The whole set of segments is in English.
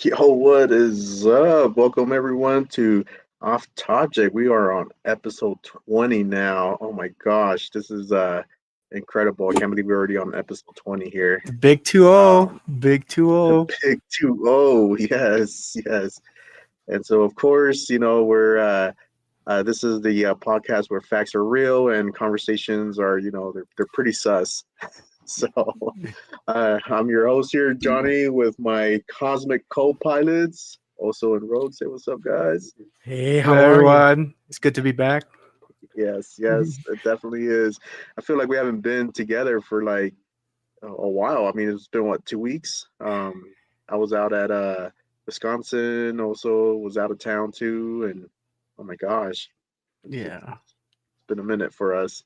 Yo, what is up? Welcome everyone to Off Topject. We are on episode 20 now. Oh my gosh, this is incredible. I can't believe we're already on episode 20 here. The big 2-0. Big 2-0. The big 2-0. Yes, yes. And so of course, we're this is the podcast where facts are real and conversations are, they're pretty sus. So I'm your host here, Johnny, with my cosmic co-pilots, also in Rogue. Say what's up, guys. Hey, how are everyone? It's good to be back. Yes, it definitely is. I feel like we haven't been together for like a while. I mean, it's been, what, 2 weeks? I was out at Wisconsin, also was out of town too, and oh my gosh. Yeah. It's been a minute for us.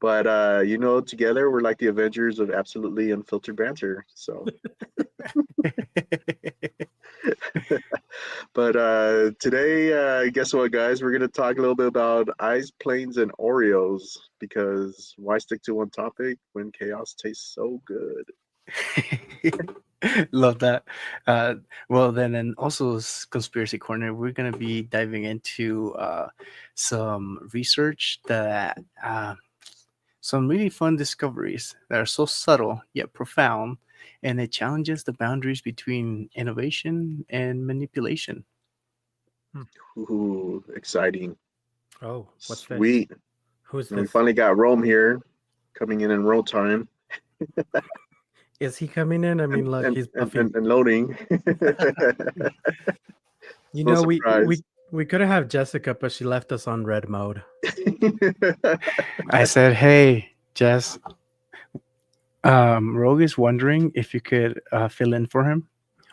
But, together we're like the Avengers of absolutely unfiltered banter. So, but today, guess what, guys? We're going to talk a little bit about ice, planes, and Oreos. Because why stick to one topic when chaos tastes so good? Love that. Well, then, and also Conspiracy Corner, we're going to be diving into some research that... some really fun discoveries that are so subtle yet profound, and it challenges the boundaries between innovation and manipulation. Ooh, exciting. Oh, what's that? Sweet. Who's And we this? finally got Rome here, coming in real time. Is he coming in? I mean, look, he's buffing. and loading. You No know, surprise. we could have Jessica, but she left us on red mode. I said, "Hey, Jess, Rogue is wondering if you could fill in for him."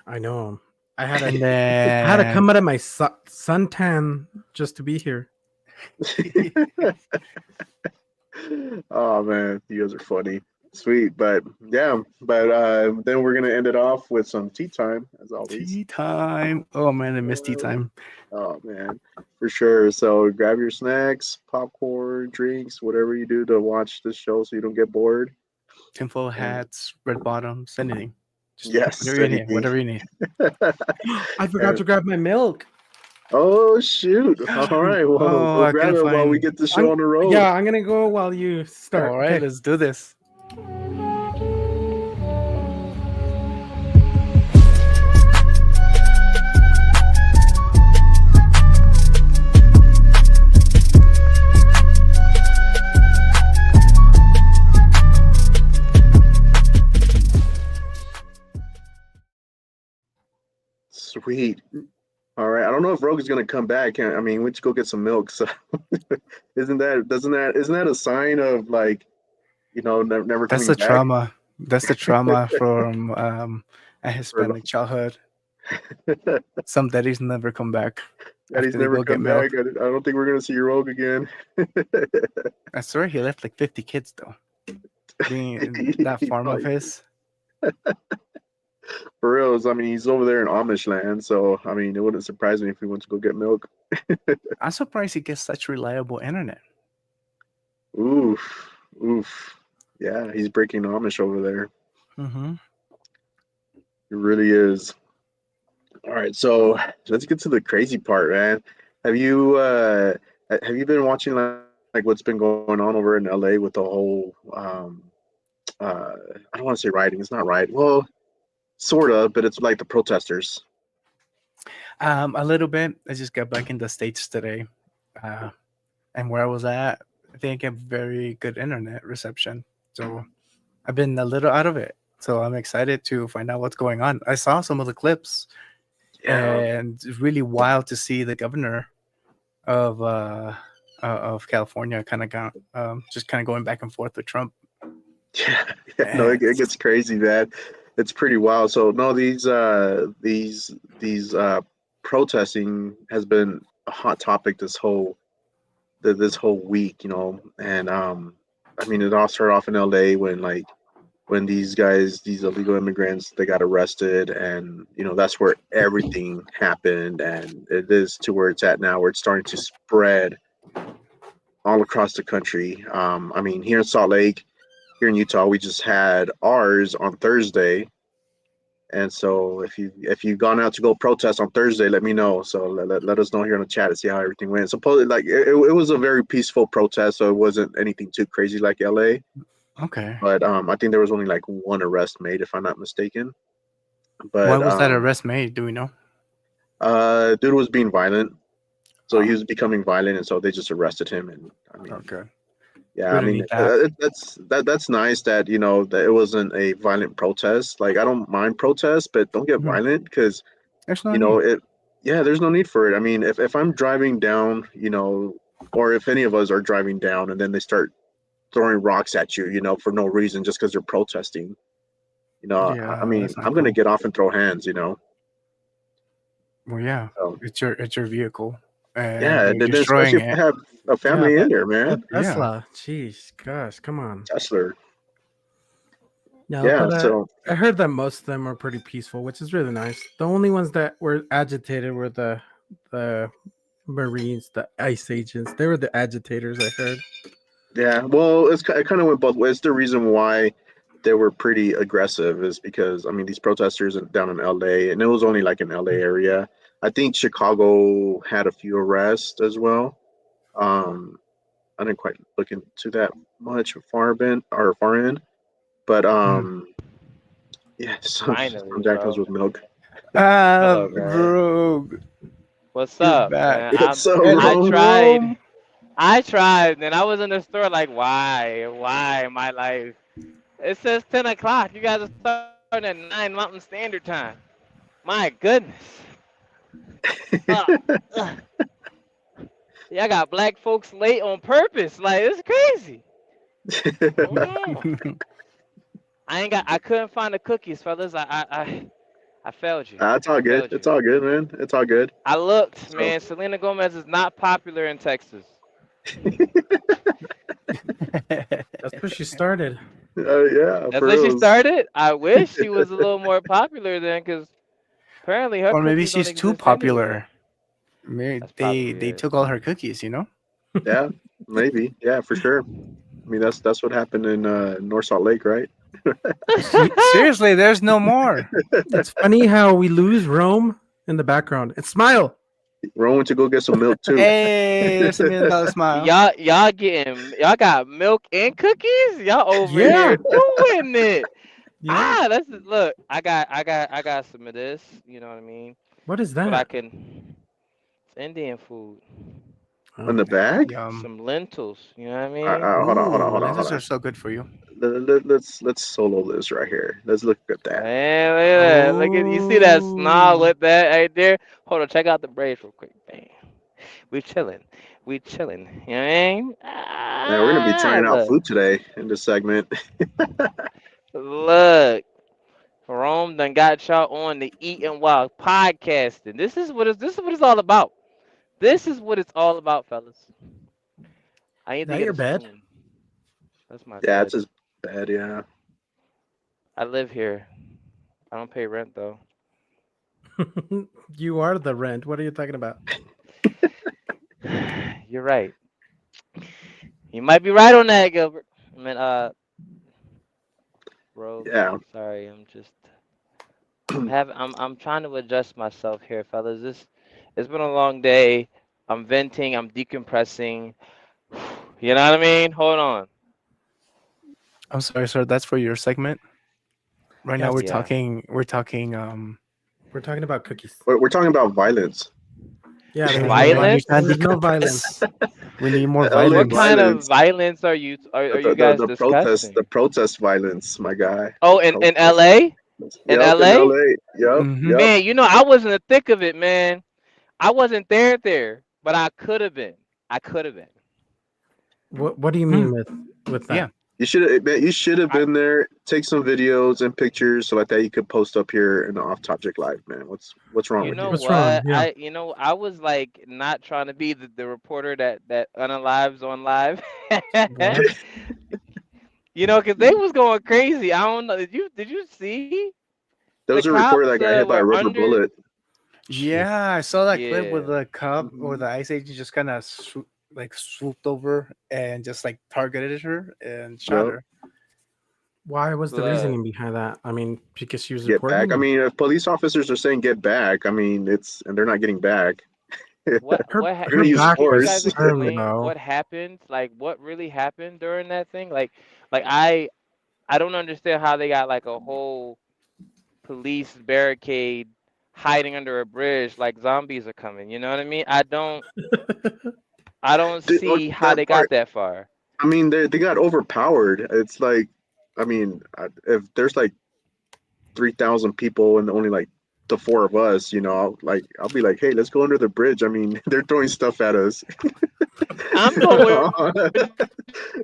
I know. I had And to, then I had to come out of my suntan just to be here. Oh man, you guys are funny. Sweet, but yeah, but then we're gonna end it off with some tea time as always. tea time. Oh man, I miss tea time. Oh man, for sure. So grab your snacks, popcorn, drinks, whatever you do to watch this show so you don't get bored. Tinfoil hats, red bottoms, anything. Just Yes, whatever you need. Whatever you need. I forgot to grab my milk. Oh shoot! All right, well, Oh, we'll I grab it couldn't while we find- get the show on the road. Yeah, I'm gonna go while you start. All right, Okay. let's do this. Sweet. All right. I don't know if Rogue is gonna come back. I mean, we went to go get some milk. So, isn't that a sign of like, never That's coming the back? trauma. That's the trauma from a Hispanic childhood. Some daddies never come back. Daddy's after they never go get come milk. back. I don't think we're gonna see Rogue again. I swear he left like 50 kids though. Being in that farm of his. For reals, I mean, he's over there in Amish land, so I mean, it wouldn't surprise me if he went to go get milk. I'm surprised he gets such reliable internet. Oof. Yeah, he's breaking Amish over there. Mm-hmm. It really is. All right, so let's get to the crazy part, man. Have you been watching like what's been going on over in LA with the whole I don't want to say rioting. It's not rioting. Well, sort of, but it's like the protesters. A little bit. I just got back in the States today. And where I was at, I think I have very good internet reception. So I've been a little out of it. So I'm excited to find out what's going on. I saw some of the clips, Yeah. and it's really wild to see the governor of California, kind of got just kind of going back and forth with Trump. Yeah, yeah, no, And it gets crazy, man. It's pretty wild. So no, these protesting has been a hot topic this whole week, and I mean, it all started off in LA when these guys, these illegal immigrants, they got arrested, and that's where everything happened, and it is to where it's at now, where it's starting to spread all across the country. I mean, here in Salt Lake, here in Utah, we just had ours on Thursday, and so if you've gone out to go protest on Thursday, let me know. So let us know here in the chat to see how everything went. Supposedly, like it was a very peaceful protest, so it wasn't anything too crazy like LA. okay, But I think there was only like one arrest made, if I'm not mistaken. why But was that arrest made? Do we know? dude was being violent, so he Oh, was becoming violent, and so they just arrested him. And I mean, okay. yeah, We I don't mean need that. that's nice that that it wasn't a violent protest. Like I don't mind protests, but don't get Mhm. violent because There's no need. it. Yeah, there's no need for it. I mean, if I'm driving down, or if any of us are driving down, and then they start throwing rocks at you, for no reason, just because they're protesting. I Yeah, mean, that's not I'm gonna cool. get off and throw hands. Well, yeah, So it's your vehicle, and yeah, you're and then destroying especially if it. I have a Yeah, family in that there, that man. Yeah. Tesla. Jeez, gosh, come on. Tesla. No, Yeah. but So I heard that most of them are pretty peaceful, which is really nice. The only ones that were agitated were the Marines, the ICE agents. They were the agitators. I heard. yeah, well, it kind of went both ways. The reason why they were pretty aggressive is because I mean these protesters down in LA, and it was only like an LA area. I think Chicago had a few arrests as well. Um, I didn't quite look into that much far in, but Mhm. yeah, Finally, some Jack comes bro. with milk. Hello, guys. Bro, What's you're up, back. man? What's up, And I tried. Rome? I tried, and I was in the store like, why? Why am I like? It says 10 o'clock. You guys are starting at 9 Mountain Standard Time. My goodness. Uh, uh, y'all got black folks late on purpose. Like it's crazy. Mm. I couldn't find the cookies, fellas. I failed you. It's I all good. failed you. It's all good, man. It's all good. I looked, So, man. Selena Gomez is not popular in Texas. That's where she started. yeah, That's for where she real. started. I wish she was a little more popular then, because apparently her or maybe cookies don't she's too exist anywhere. popular. Maybe That's probably they it. took all her cookies. Yeah, maybe. Yeah, for sure. I mean, that's what happened in North Salt Lake, right? Seriously, there's no more. It's funny how we lose Rome in the background. And smile. Rome went to go get some milk too. Hey, there's $1 million smile. Y'all got milk and cookies. Y'all over Yeah, here doing it. yeah. Look. I got some of this. You know what I mean? What is So that I that? can. It's Indian food. In Oh, the bag? Yum. Some lentils. You know what I mean? Hold on, hold on, Ooh, hold on, hold lenses are on. so good for you. Let's solo this right here. Let's look at that. Man, look at that. Look at you see that snarl oh. with that right there? Hold on, check out the braids real quick. Bam. We chilling. We chilling. You know what I mean? Man, we're gonna be Ah, trying out look. food today in this segment. Look. Rome done got y'all on the Eating Wild podcasting. This is what it's all about. This is what it's all about, fellas. I Is need to that get your a bed? spoon. That's my Yeah, it's bed. just bad. Yeah. I live here. I don't pay rent though. You are the rent. What are you talking about? You're right. You might be right on that, Gilbert. I mean, Rogue. Yeah. Sorry, I'm trying to adjust myself here, fellas. It's been a long day. I'm venting, I'm decompressing. You know what I mean? Hold on. I'm sorry, sir. That's for your segment. Right now Yes, we're Yeah. talking. We're talking. we're talking about cookies. We're talking about violence. Yeah, there's no When you're Violence? trying to there's no violence. decompress, we need more LA What violence. kind of violence. violence are you guys The discussing? protest violence, my guy. Oh, The in protest. LA? In Yep, in LA? LA. Yep, Mm-hmm. yep. Man, I was in the thick of it, man. I wasn't there. but I could have been. I could have been. What do you Hmm. mean with Yeah. that? You should have I, been there. Take some videos and pictures so like that you could post up here in the Off Topic Live, man. What's wrong you with know you? What's wrong? what? Yeah. I was like not trying to be the reporter that unalives on live. What? You know, cause they was going crazy. I don't know. Did you see There the was a reporter cops that got hit by a were rubber under? bullet. Yeah, I saw that clip Yeah. with the cop or Mhm. the ice agent just kind of like swooped over and just like targeted her and shot Yep. her. Why was the Look, reasoning behind that? I mean, because she was Get back. I reporting. mean, if police officers are saying get back, I mean and they're not getting back. They're what Her what ha- her gonna use back can you was guys force. turned explain though. what happened? Like what really happened during that thing? Like I don't understand how they got like a whole police barricade hiding under a bridge like zombies are coming. You know what I mean? I don't Look, see how that they got part. that far. I mean, they got overpowered. It's like, I mean, if there's like 3,000 people and only like the four of us, I'll be like, hey, let's go under the bridge. I mean, they're throwing stuff at us. I'm going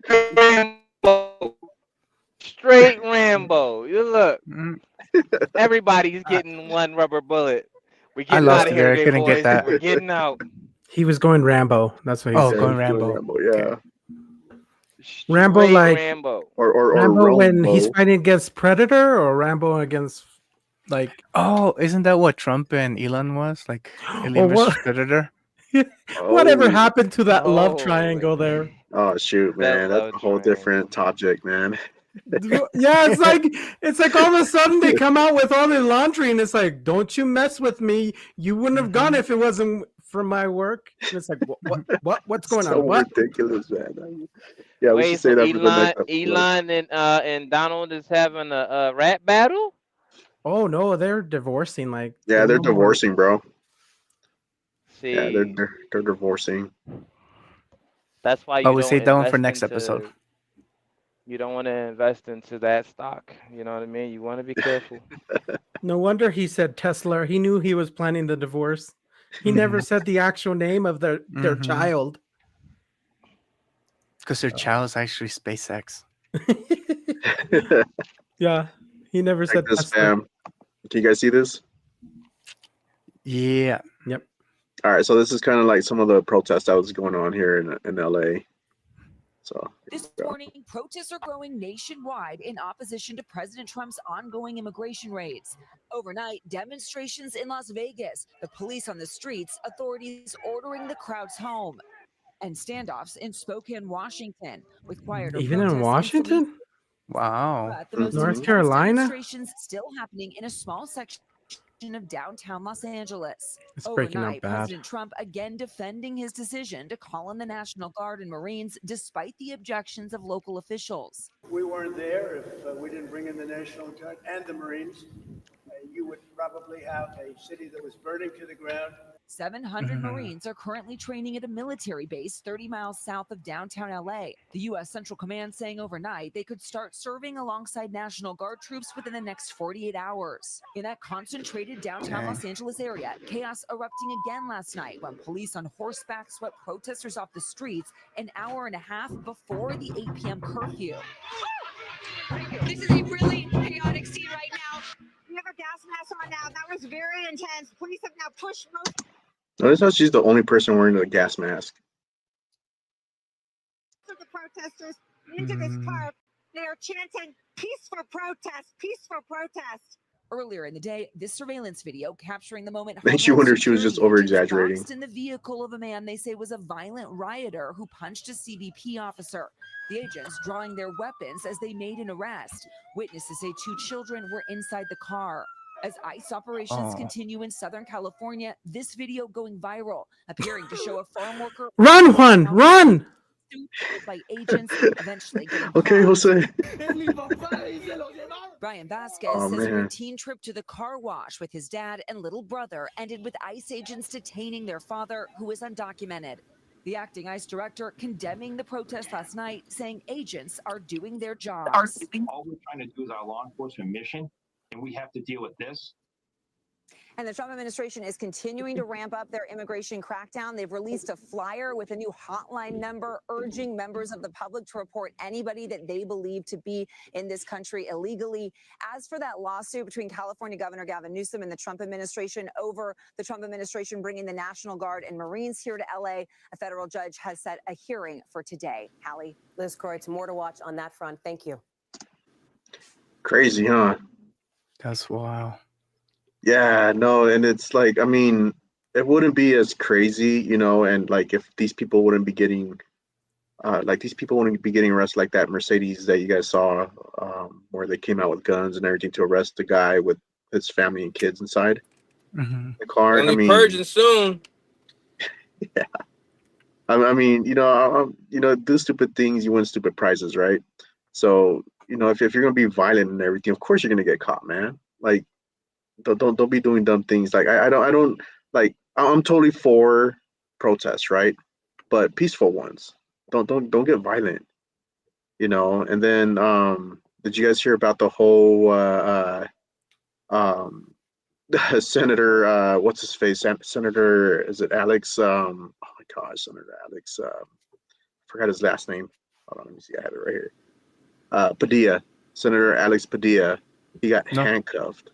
Rambo, straight Rambo. You look, Mm, everybody's I, getting one rubber bullet. We're I getting out lost of it here there. I today, couldn't get boys. that. We're getting out. He was going Rambo. That's what he Oh, Yeah, said. going he's doing Rambo. Rambo. Okay. Yeah, Rambo Straight like Rambo. or Rambo when he's Rombo. fighting against Predator or Rambo against like Oh, isn't that what Trump and Elon was like? or Alien what versus Predator. whatever Oh, happened to that love Oh, triangle there? oh shoot, that man, that's love a whole different triangle. subject, man. Yeah, it's like all of a sudden they come out with all the laundry and it's like, don't you mess with me. You wouldn't have gone Hmm. if it wasn't for my work. And it's like, what's going So on? What? ridiculous, man. Yeah, we should Wait, say so that for the next episode. Elon and Donald is having a rap battle? Oh no, they're divorcing. Like Yeah, they're they're no more. divorcing, bro. Yeah, they're See, they're, they're divorcing. that's why Oh, you we don't save that one for invest next episode. into you don't want to invest into that stock. You know what I mean? You want to be careful. No wonder he said Tesla. He knew he was planning the divorce. He never said the actual name of their Mm-hmm. child. Because their child is actually SpaceX. Check Yeah, he never said this, Tesla. fam. Can you guys see this? Yeah. Yep. All right, so this is kind of like some of the protests that was going on here in LA. So This morning, protests are growing nationwide in opposition to President Trump's ongoing immigration raids. Overnight, demonstrations in Las Vegas, the police on the streets, authorities ordering the crowds home, and standoffs in Spokane, Washington, with quieter Even in protests in Toledo. Washington, Wow. But the most North intense Carolina, demonstrations still happening in a small section of downtown Los Angeles. it's breaking up Overnight, bad. President Trump again defending his decision to call in the National Guard and Marines despite the objections of local officials. We weren't there if we didn't bring in the National Guard and the Marines. You would probably have a city that was burning to the ground. 700 Mhm. Marines are currently training at a military base 30 miles south of downtown LA. The U.S. Central Command saying overnight they could start serving alongside National Guard troops within the next 48 hours. In that concentrated downtown Dang. Los Angeles area, chaos erupting again last night when police on horseback swept protesters off the streets an hour and a half before the 8 p.m. curfew. This is a really chaotic scene right now. We have our gas masks on now. That was very intense. Police have now pushed most notice how she's the only person wearing a gas mask. of the protesters into this park. They are chanting peaceful protest, peaceful protest. Earlier in the day, this surveillance video capturing the moment Makes you Homeland wonder if she was just Security agents over-exaggerating. boxed in the vehicle of a man they say was a violent rioter who punched a CBP officer. The agents drawing their weapons as they made an arrest. Witnesses say 2 children were inside the car. As ICE operations Oh. continue in Southern California, this video going viral, appearing to show a farm worker Run, Juan, run! by agents, eventually getting Okay, caught. Jose. Brian Vasquez Oh, says a man. routine trip to the car wash with his dad and little brother ended with ICE agents detaining their father, who is undocumented. The acting ICE director condemning the protest last night, saying agents are doing their jobs. All we're trying to do is our law enforcement mission, and we have to deal with this. And the Trump administration is continuing to ramp up their immigration crackdown. They've released a flyer with a new hotline number urging members of the public to report anybody that they believe to be in this country illegally. As for that lawsuit between California Governor Gavin Newsom and the Trump administration over the Trump administration bringing the National Guard and Marines here to LA, a federal judge has set a hearing for today. Hallie. Liz Kreutz, more to watch on that front. Thank you. Crazy, huh? That's wild. Yeah, no, and it's like, I mean, it wouldn't be as crazy, you know, and like if these people wouldn't be getting arrested like that Mercedes that you guys saw, where they came out with guns and everything to arrest the guy with his family and kids inside the car. Only I mean, purging soon. yeah. I mean, do stupid things, you win stupid prizes, right? So, if you're gonna be violent and everything, of course you're gonna get caught, man. Like, don't be doing dumb things. Like, I don't like. I'm totally for protests, right? But peaceful ones. Don't get violent, And then, did you guys hear about the whole Senator, what's his face? Senator, is it Alex? Oh my gosh, Senator Alex. Forgot his last name. Hold on, let me see. I have it right here. Padilla, Senator Alex Padilla. He got handcuffed.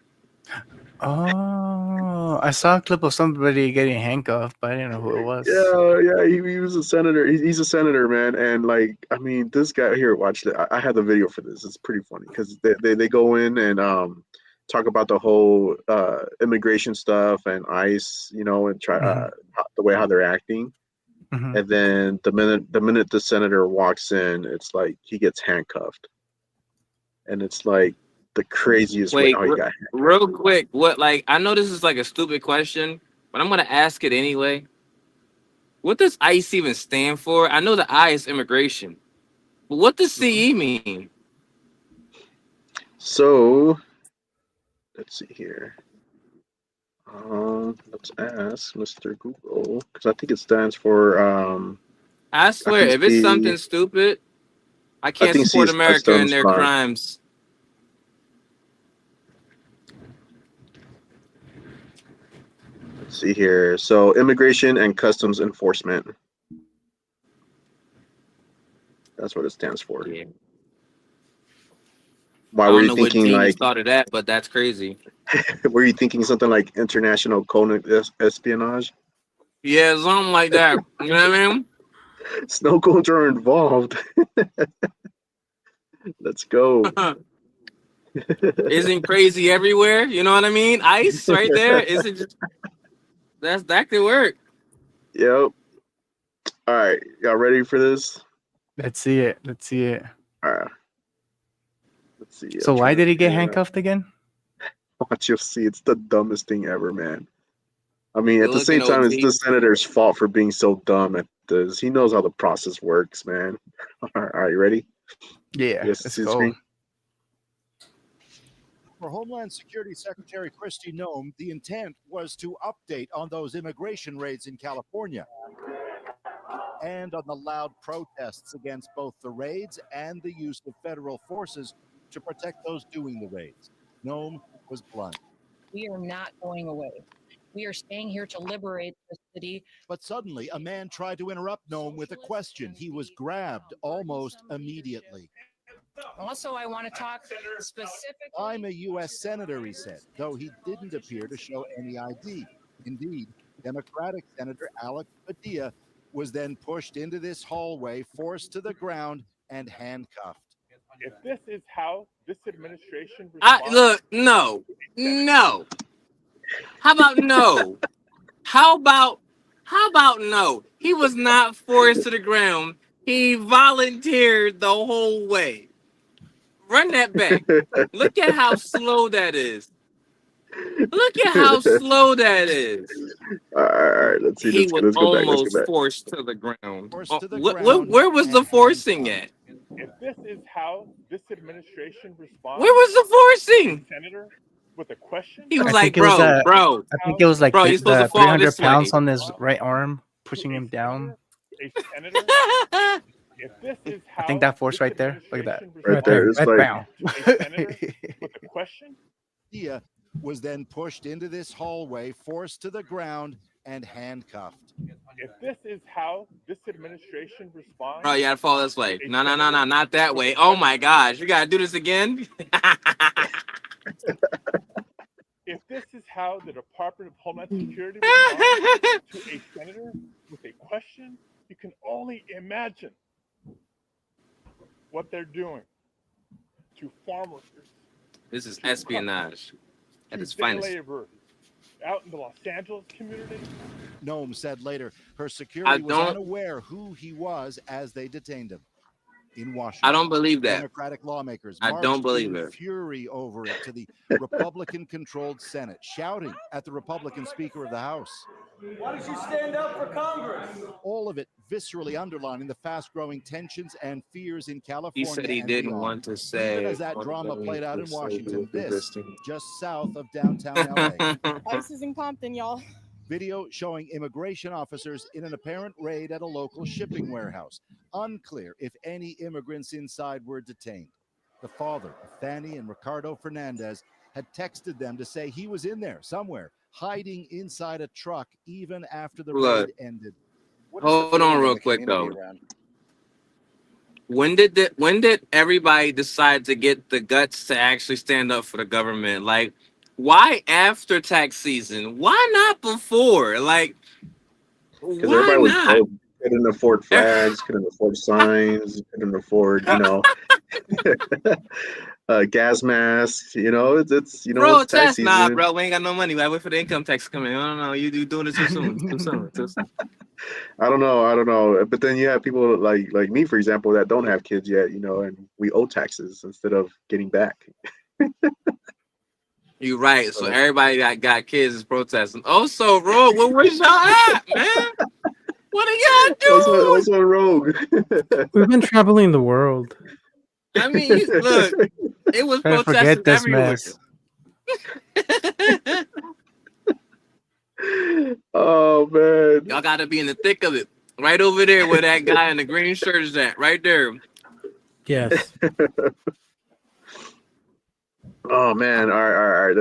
Oh, I saw a clip of somebody getting handcuffed, but I didn't know who it was. Yeah, he was a senator. He's a senator, man. And like, I mean, this guy here, watch it. I have the video for this. It's pretty funny because they go in and talk about the whole immigration stuff and ICE, and try the way how they're acting. And then the minute the senator walks in, it's like he gets handcuffed, and it's like the craziest way how he got handcuffed. Real quick, I know this is like a stupid question, but I'm gonna ask it anyway. What does ICE even stand for? I know the I is immigration, but what does CE mean? So let's see here. Let's ask Mr. Google because I think it stands for. I swear, if it's something stupid, I can't support America in their crimes. Let's see here. So, immigration and customs enforcement. That's what it stands for. Yeah. Why were you thinking like? Thought of that, but that's crazy. Were you thinking something like international espionage? Yeah, something like that. You know what I mean? Snow cones are involved. Let's go. Isn't crazy everywhere? You know what I mean? ICE right there. Isn't just that could work. Yep. All right, y'all ready for this? Let's see it. All right. Let's see. So why did he get handcuffed again? Watch, you'll see. It's the dumbest thing ever, man. I mean, at the same time, it's the senator's fault for being so dumb at this. He knows how the process works, man. All right, you ready? Yeah, let's go. For Homeland Security Secretary Kristi Noem, the intent was to update on those immigration raids in California and on the loud protests against both the raids and the use of federal forces to protect those doing the raids. Noem was blunt. We are not going away. We are staying here to liberate the city. But suddenly, a man tried to interrupt Noem with a question. He was grabbed almost immediately. Also, I want to talk specifically. I'm a U.S. Senator, he said, though he didn't appear to show any ID. Indeed, Democratic Senator Alex Padilla was then pushed into this hallway, forced to the ground, and handcuffed. If this is how this administration look, no. How about no? How about no? He was not forced to the ground. He volunteered the whole way. Run that back. Look at how slow that is. Look at how slow that is. All right, let's see. He was almost forced to the ground. Where was the forcing at? If this is how this administration responds, where was the forcing? Senator, with a question, he was like, bro. I think it was like bro, the 300 pounds way. on his right arm pushing him down. A senator, if this is how I think that force right there. Look at that. Right there. It's right like down. a senator with a question. Yeah, was then pushed into this hallway, forced to the ground, and handcuffed. If this is how this administration responds, Bro, you gotta fall this way. to a No, senator not that with a way. Oh my question, gosh, you gotta do this again. if this is how the Department of Homeland Security responds to a senator with a question, you can only imagine what they're doing to farm workers, This is to espionage at to its day finest. laborers out in the Los Angeles community. Nome said later her I security was don't. unaware who he was as they detained him. In I Washington, don't believe that. Democratic lawmakers I don't marched believe in it. fury over it to the Republican-controlled Senate, shouting at the Republican Speaker of the House. Why don't you stand up for Congress? All of it viscerally underlining the fast-growing tensions and fears in California. He said he and didn't beyond. want to say. Even as that drama played out in Washington, this Interesting. just south of downtown LA. ICE is in Compton, y'all. Video showing immigration officers in an apparent raid at a local shipping warehouse. Unclear if any immigrants inside were detained. The father of Fanny and Ricardo Fernandez had texted them to say he was in there somewhere, hiding inside a truck even after the Look. raid ended. Hold on real quick though. When did everybody decide to get the guts to actually stand up for the government? Like, why after tax season? Why not before? Like, Because why everybody was not? broke. Couldn't afford flags, couldn't afford signs, couldn't afford, gas masks. It's Bro, it's tax tax nah, season. bro. We ain't got no money. I wait for the income tax to come in. I don't know. You doing it too soon. Too soon. Too soon. I don't know. But then you have people like me, for example, that don't have kids yet, and we owe taxes instead of getting back. You right. So So everybody that got kids is protesting. Also, bro, where's y'all at, man? What are y'all doing? also rogue. We've been traveling the world. I mean, look, it was Try to protesting forget this everywhere. mess. Oh man. Y'all gotta be in the thick of it. Right over there where that guy in the green shirt is at. Right there. Yes. Oh man. All right.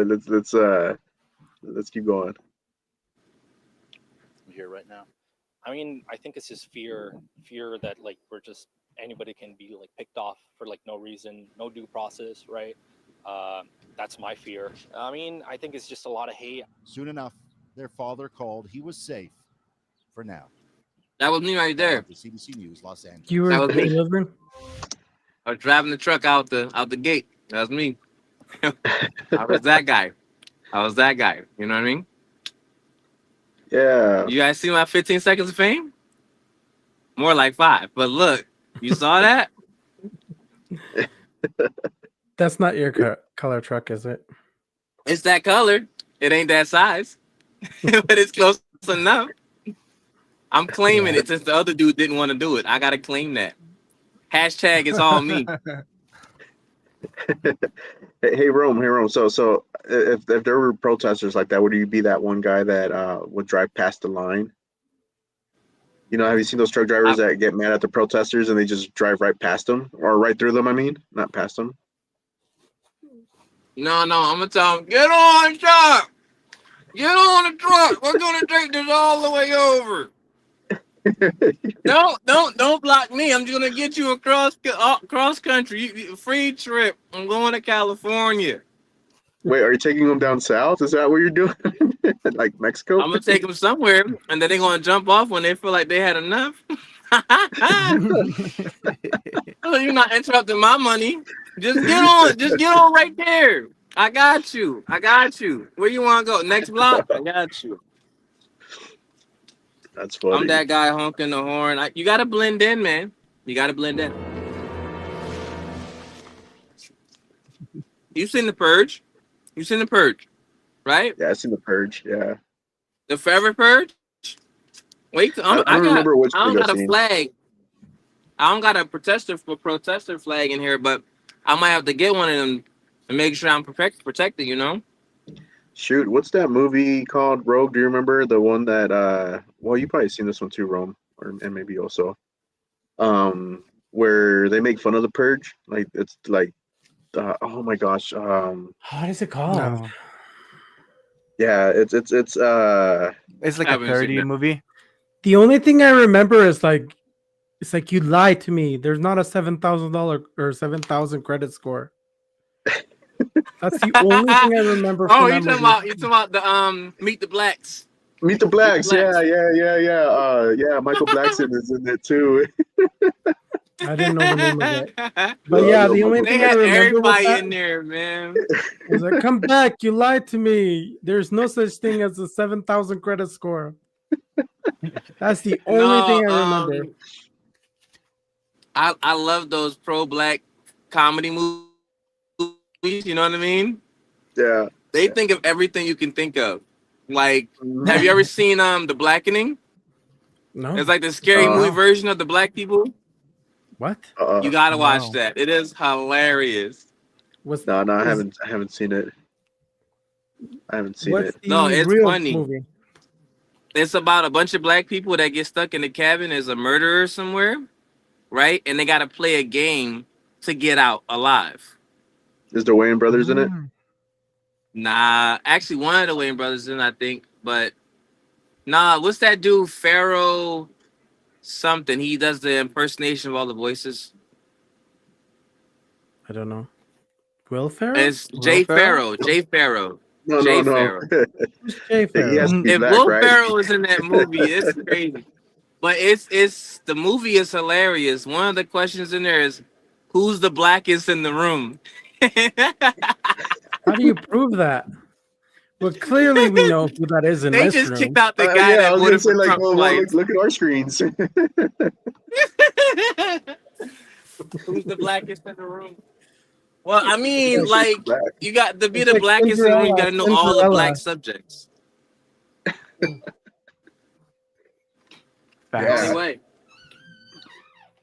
Let's keep going. Here right now. I mean, I think it's just fear that like we're just anybody can be like picked off for like no reason, no due process, right? That's my fear. I mean, I think it's just a lot of hate. Soon enough, their father called. He was safe for now. That was me right there. For CBC News, Los Angeles. You were That was me. delivering? I was driving the truck out the gate. That was me. I was that guy. You know what I mean? Yeah. You guys see my 15 seconds of fame? More like 5. But look, you saw that? That's not your color truck, is it? It's that color. It ain't that size. But it's close enough. I'm claiming it since the other dude didn't want to do it. I gotta claim that. Hashtag it's all me. Hey Rome. So if there were protesters like that, would you be that one guy that would drive past the line? Have you seen those truck drivers that get mad at the protesters and they just drive right past them or right through them? I mean, not past them. No, I'm gonna tell him, get on truck. Get on the truck. We're gonna take this all the way over. Don't block me. I'm just gonna get you across country. Free trip. I'm going to California. Wait, are you taking them down south? Is that what you're doing? Like Mexico? I'm gonna take them somewhere, and then they're gonna jump off when they feel like they had enough. You're not interrupting my money. Just get on right there. I got you. Where you want to go? Next block? I got you. That's funny. I'm that guy honking the horn. You gotta blend in, man. You gotta blend in. You seen The Purge? Right? Yeah, I seen The Purge. Yeah. The Forever Purge? Wait, I don't remember which I don't purge got I a seen. flag. I don't got a protester flag in here, but I might have to get one of them to make sure I'm protected, Shoot, what's that movie called? Rogue? Do you remember the one that? Well, you probably seen this one too, Rome, and maybe also, where they make fun of the purge. Like it's like, oh my gosh, What is it called? No. Yeah, it's It's like I a haven't seen parody that. movie. The only thing I remember is like it's like you lied to me. There's not a $7,000 or 7,000 credit score. That's the only thing I remember Oh, from that movie. you talking about the Meet the Blacks. Meet the Meet the Blacks. Blacks. Yeah. Michael Blackson is in it too. I didn't know the name of it. But No, yeah, no, the only Michael They thing I had Blackson. remember with everybody that in there, man. was like, come back, you lied to me. There's no such thing as a 7,000 credit score. That's the only No, thing I remember. I love those pro black comedy movies. You know what I mean? Yeah. They think of everything you can think of. Like, have Mhm. you ever seen The Blackening? No. It's like the scary movie No. version of the black people. What? You gotta watch No. that. It is hilarious. What's No, I is, haven't seen it. I haven't seen what's it. No, the it's real funny. movie? It's about a bunch of black people that get stuck in the cabin as a murderer somewhere, right? And they gotta play a game to get out alive. Is the Wayne brothers in it? Mm. Nah, actually one of the Wayne brothers in, I think, but nah, what's that dude? Pharaoh something. He does the impersonation of all the voices. I don't know. Will Ferrell? It's Will Jay Ferrell? Farrow. Jay Farrow. No, Jay no. Farrow. Who's Jay He has Farrell? to be If black, Will right? Ferrell is in that movie, it's crazy. But it's the movie is hilarious. One of the questions in there is, who's the blackest in the room? How do you prove that? Well, clearly we know who that is in They this just kicked room. out the guy Yeah, I that was gonna voted say for like, Trump well, twice. look at our screens. Who's the blackest in the room? Well, I mean, Black, like, black. you got to be It's the like blackest in the room. You got to know all the black subjects. Facts. Only way.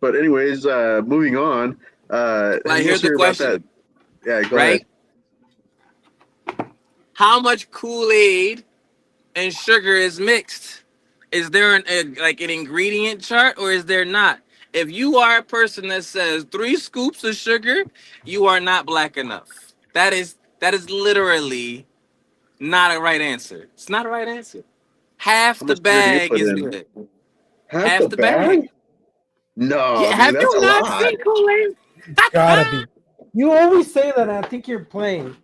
But anyways, moving on. Have Like, you guys here's the heard about that? question, Yeah, go right? ahead. How much Kool-Aid and sugar is mixed? Is there an ingredient chart or is there not? If you are a person that says 3 scoops of sugar, you are not black enough. That is literally not a right answer. It's not a right answer. Half How the much sugar do you bag put is in? good. Half Half the the bag. bag? No, Yeah, dude, have that's you a not lot. seen Kool-Aid? Gotta be. You always say that, and I think you're playing.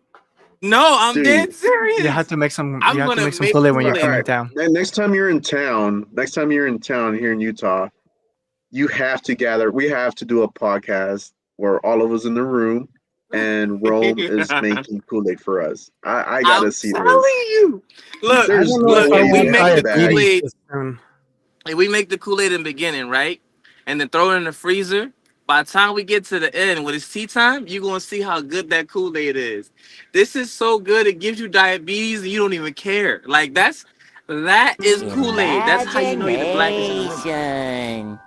No, I'm Dude. dead serious. You I'm have to gonna make some make Kool-Aid when you All come Kool-Aid. in right. town. Next time you're in town here in Utah, you have to gather. We have to do a podcast where all of us in the room and Rome is making Kool-Aid for us. I gotta I'm see telling this. you. Look, I There's don't know no if look. I way If you we want get half make the the bag. diabetes Kool-Aid, this soon. if we make the Kool-Aid in the beginning, right, and then throw it in the freezer. By the time we get to the end, when it's tea time, you're gonna see how good that Kool-Aid is. This is so good; it gives you diabetes, and you don't even care. Like that is Kool-Aid. That's how you know you're the blackest in the room. Imagination.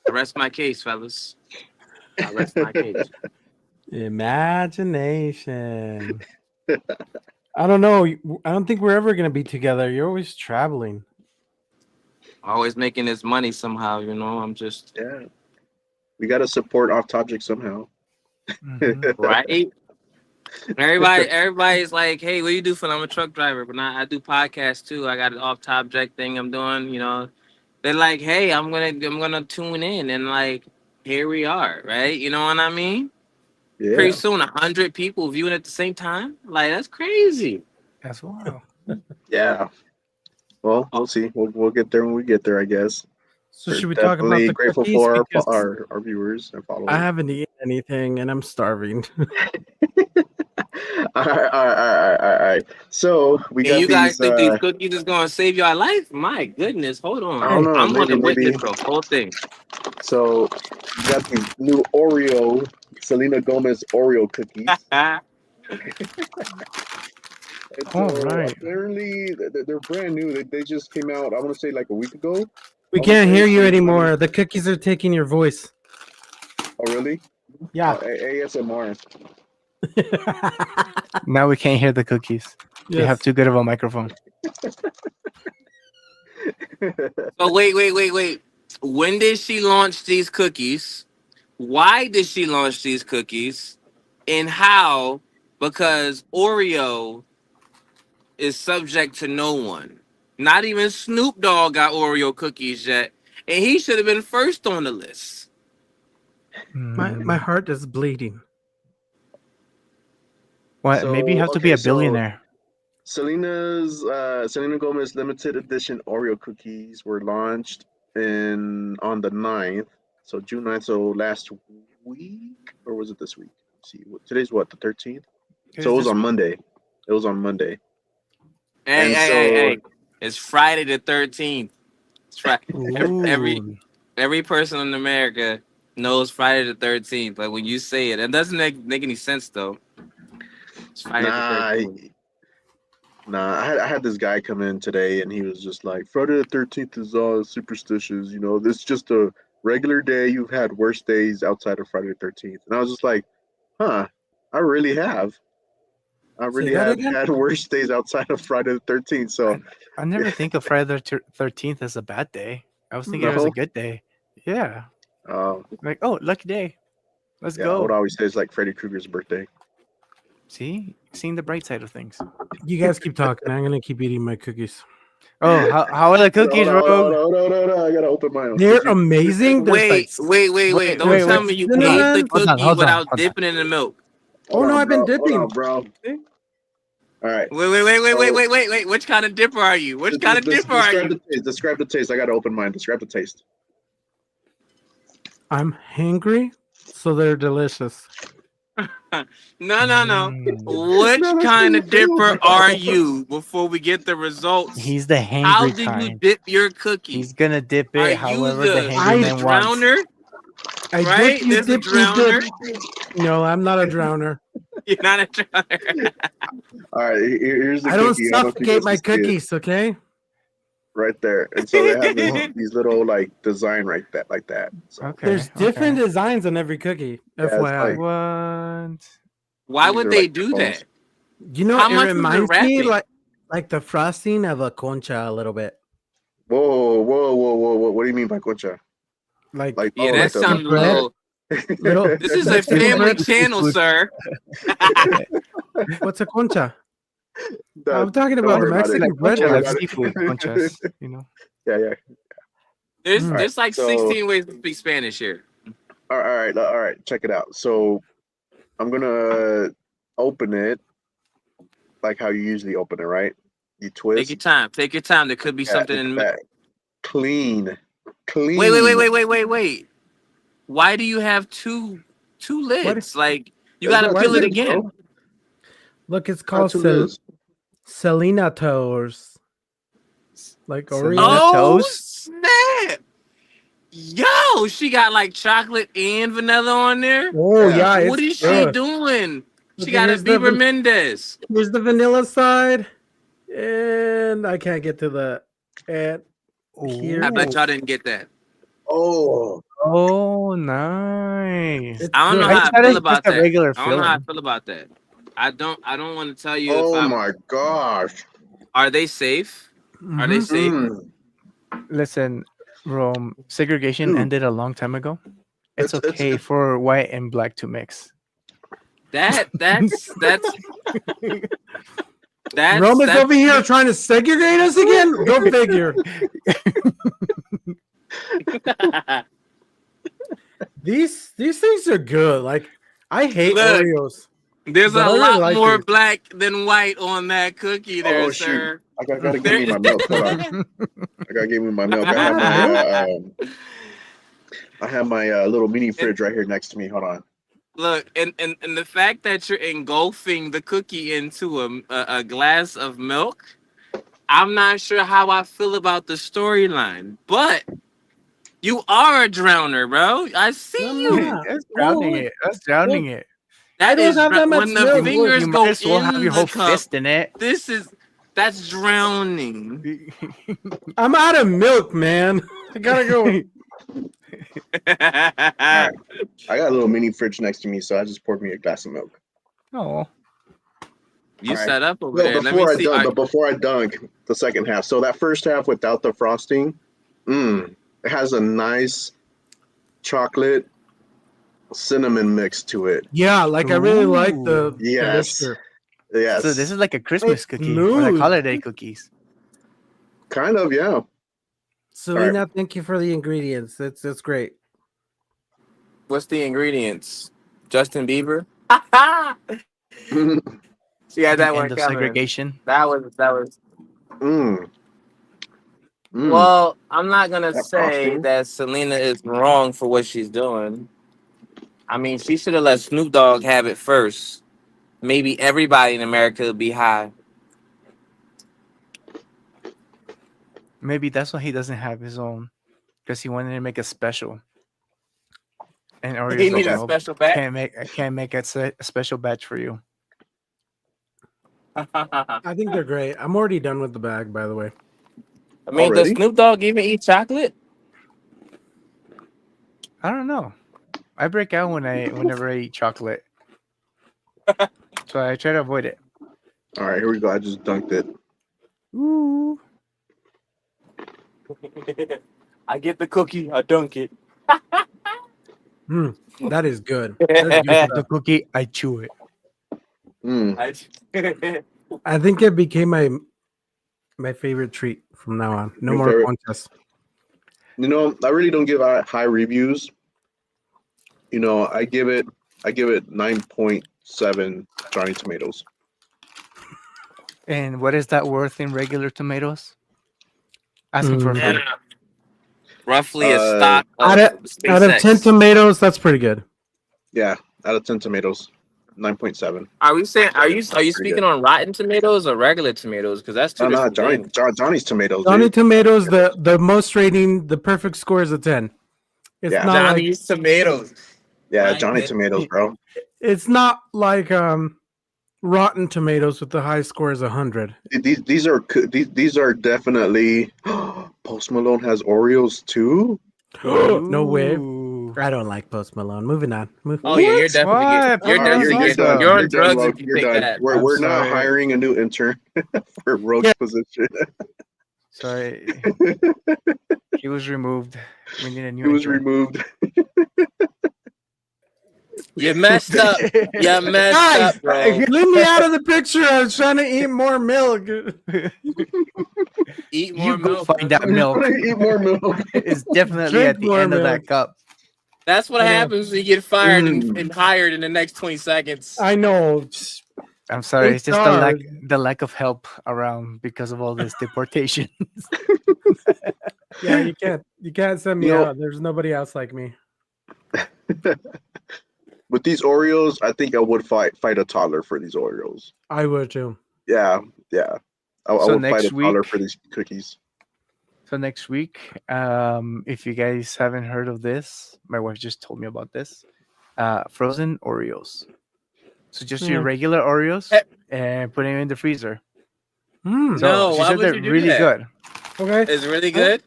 I rest my case, fellas. I rest my case. Imagination. I don't know. I don't think we're ever gonna be together. You're always traveling. Always making this money somehow, you know. I'm just Yeah, we gotta support off Topject somehow. right. Everybody's like, "Hey, what do you do for?" I'm a truck driver, but I do podcasts too. I got an off-top jack thing I'm doing. You know, they're like, "Hey, I'm gonna tune in," and like, here we are, right? You know what I mean? Pretty Yeah, soon, 100 people viewing at the same time. Like, that's crazy. That's wild. yeah. Well, we'll see. We'll get there when we get there, I guess. So We're should we talk about definitely the grateful cookies? for Because our viewers and I followers. haven't eaten anything and I'm starving. All right. So we And got you guys these. think these cookies is gonna save your life? My goodness, hold I on. don't Hey, know. I'm gonna Maybe. witness the whole thing. So we got these new Oreo, Selena Gomez Oreo cookies. And all so right. apparently they're brand new. They just came out. I want to say like a week ago. We I wanna can't say hear you 2020. anymore. The cookies are taking your voice. Oh really? Yeah. ASMR. Now we can't hear the cookies. You have Yes. too good of a microphone. Oh, wait. When did she launch these cookies? Why did she launch these cookies? And how because Oreo is subject to no one. Not even Snoop Dogg got Oreo cookies yet, and he should have been first on the list. My heart is bleeding. What? Maybe you have to be a billionaire. Selena Gomez limited edition Oreo cookies were launched on the 9th. So June 9th, so last week, or was it this week? Let's see. Today's what, the 13th? So it was on Monday. It was on Monday. Hey. It's Friday the 13th. It's Friday. Every person in America knows Friday the 13th. Like when you say it, it doesn't make any sense though. It's Friday the 13th. I had this guy come in today, and he was just like, Friday the 13th is all superstitious. You know, this is just a regular day. You've had worse days outside of Friday the 13th. And I was just like, huh, I really have. I really have had worse days outside of Friday the 13th. So I never think of Friday the 13th as a bad day. I was thinking it was a good day. Yeah. Like, oh, lucky day. Let's go. I would always say it's like Freddy Krueger's birthday. See? Seeing the bright side of things. You guys keep talking. I'm going to keep eating my cookies. Oh, how are the cookies, Rogue? No. I got to open mine. They're amazing. Wait. Don't tell me you ate the cookie without dipping in the milk. I've been dipping. Hold on, bro. All right. Wait. Which kind of dipper are you? Describe the taste. I got to open mine. Describe the taste. I'm hangry, so they're delicious. No. Which kind of dipper are you before we get the results? He's the hangry How do kind. you dip your cookie? He's going to dip it are however you the hangry man drowner? wants. Right? There's a drowner. No, I'm not a drowner. You're not a drowner. All right, here's the I don't cookie. suffocate my cookies, okay? Right there. And so they have these little like design like that. So. Okay. There's different designs on every cookie. FYI. What? Why would they do that? You know, How it much is the reminds me wrapping? like the frosting of a concha a little bit. Whoa. What do you mean by concha? Like that sounds a little. This is a family channel, sir. What's a concha? I'm talking about the Mexican bread. Like seafood conchas, you know. Yeah. There's like 16 ways to speak Spanish here. All right. Check it out. So I'm gonna open it like how you usually open it, right? You twist. Take your time. There could be something in the clean. Wait. Why do you have two lids? Like you gotta peel it again. Bro? Look, it's called Selena Toast. Like Oreo toast. Snap! Yo, she got like chocolate and vanilla on there. Oh yeah, what is she doing? She got a Bieber Mendes. Here's the vanilla side, and I can't get to the. I bet y'all didn't get that. Oh, nice. I don't know how I feel about that. I don't know how I feel about that. I don't want to tell you. Oh my gosh. Are they safe? Are they safe? Listen, Rome, segregation ended a long time ago. It's okay for white and black to mix. That's Rome is over here trying to segregate us again. Go figure. These things are good. Like I hate Oreos. There's a lot more black than white on that cookie there, sir. I gotta give me my milk. Hold on. I gotta give me my milk. I have my little mini fridge right here next to me. Hold on. Look, and the fact that you're engulfing the cookie into a glass of milk, I'm not sure how I feel about the storyline, but you are a drowner, bro. I see you. That's drowning it. That's drowning it. That is when the fingers you go might as well in have your whole the cup. fist in it. That's drowning. I'm out of milk, man. I gotta go. Right. I got a little mini fridge next to me, so I just poured me a glass of milk. Oh. You set up over there. Before I dunk the second half. So that first half without the frosting, it has a nice chocolate cinnamon mix to it. Yeah, like I really like Ooh. the Yes. mixture. Yes. So this is like a Christmas It's cookie or like smooth. holiday cookies. Kind of, yeah. Selena, thank you for the ingredients. That's great. What's the ingredients? Justin Bieber. She had The that one end of coming. segregation. That was. Mm. Well, I'm not gonna That say frosting. that Selena is wrong for what she's doing. I mean, she should have let Snoop Dogg have it first. Maybe everybody in America would be high. Maybe that's why he doesn't have his own, because he wanted to make a special. And He Oreo's like, need a no, special batch. can't make a special batch for you. I think they're great. I'm already done with the bag, by the way. I mean, does Already? Snoop Dogg even eat chocolate? I don't know. I break out whenever I eat chocolate, so I try to avoid it. All right, here we go. I just dunked it. Ooh. I get the cookie, I dunk it. That is good. I That's good get the stuff. cookie, I chew it. I think it became my favorite treat from now on. No Your more favorite? contests. You know, I really don't give out high reviews. You know, I give it 9.7 Johnny Tomatoes. And what is that worth in regular tomatoes? Asking for a friend. Roughly a stock Out of of, SpaceX. out of 10 tomatoes, that's pretty good. Yeah, out of 10 tomatoes, 9.7. Are we saying? Are you Pretty speaking good. on Rotten Tomatoes or regular tomatoes? Because that's two No, different things. Johnny's Tomatoes. Johnny Dude. Tomatoes, the most rating, the perfect score is a 10. It's Yeah. not like Johnny's Tomatoes. Yeah, My Johnny goodness. Tomatoes, bro. it's not like Rotten Tomatoes with the high score is 100. These are definitely. Post Malone has Oreos too. No way. Ooh. I don't like Post Malone. Moving on. Oh yeah, you're definitely What? getting. You're Put those definitely getting. awesome. You're on You're done, drugs Rogue. if you You're take done. that. We're now sorry. hiring a new intern for Rogue's position. Sorry. He was removed. We need a new He was intern. removed. You messed up. You messed Guys, up, bro. leave me out of the picture. I was trying to eat more milk. Eat more You go milk. find that milk. Eat more milk. It's definitely Drink at the more end of milk. that cup. That's what I know. happens when you get fired and hired in the next 20 seconds. I know. I'm sorry. It's just the HR. lack of help around because of all this deportation. Yeah, you can't send me You know- out. There's nobody else like me. With these Oreos, I think I would fight a toddler for these Oreos. I would too. Yeah. I So would fight next a toddler week- for these cookies. So next week, if you guys haven't heard of this, my wife just told me about this. Frozen Oreos. So just your Yeah. regular Oreos and put them in the freezer. Mm. So No, she why said would they're you do really that? good. Okay. It's really good.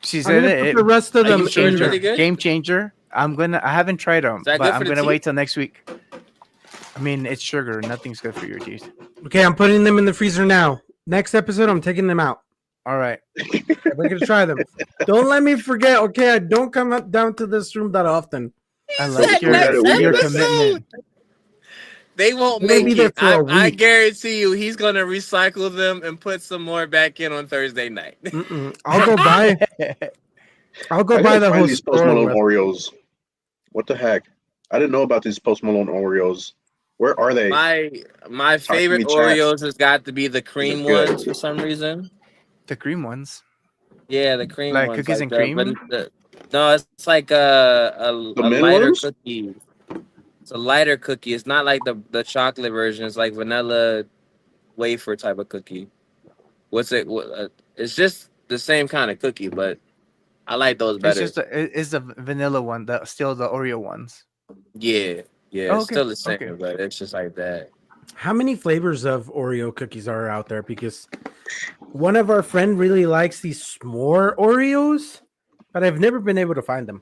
She I'm said gonna put it the rest of Are them you sure in it's there. really good? game changer. I haven't tried them, that but good I'm for the gonna teeth? wait till next week. I mean, it's sugar. Nothing's good for your teeth. Okay, I'm putting them in the freezer now. Next episode, I'm taking them out. All right. We're gonna try them. Don't let me forget. Okay, I don't come up down to this room that often. I like said your next your episode. commitment. They won't I'm gonna make be there it. for a I week. guarantee you, he's gonna recycle them and put some more back in on Thursday night. I'll go buy. I'll go I buy gotta the try whole these Post store Malone with. Oreos. What the heck? I didn't know about these Post Malone Oreos. Where are they? My favorite me, chat. Oreos has got to be the These are cream good. ones for some reason. The cream ones, Yeah, the cream like ones, cookies and the cream. no, it's like a mint lighter ones? cookie. It's a lighter cookie. It's not like the chocolate version. It's like vanilla wafer type of cookie. What's it? It's just the same kind of cookie, but I like those It's better. just it's the vanilla one. Still the Oreo ones. Yeah, Oh, it's okay, still the same, okay. but it's just like that. How many flavors of Oreo cookies are out there? Because one of our friend really likes these s'more Oreos, but I've never been able to find them.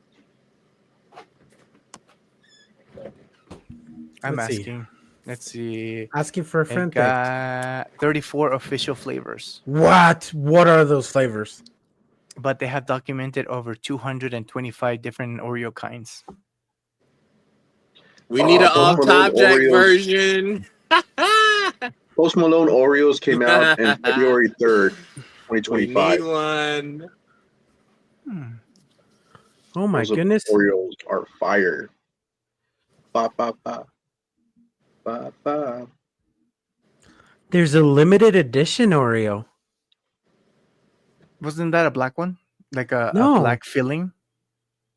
I'm Let's see. asking. Let's see. Asking for a It friend. got 34 official flavors, What? What are those flavors? but they have documented over 225 different Oreo kinds. We need an Post off Malone Topject Oreos. version. Post Malone Oreos came out in February 3rd, We 2025. need one. Oh my Those goodness. Oreos are fire. Ba, ba, ba. Ba, ba. There's a limited edition Oreo. Wasn't that a black one? Like a No. black filling?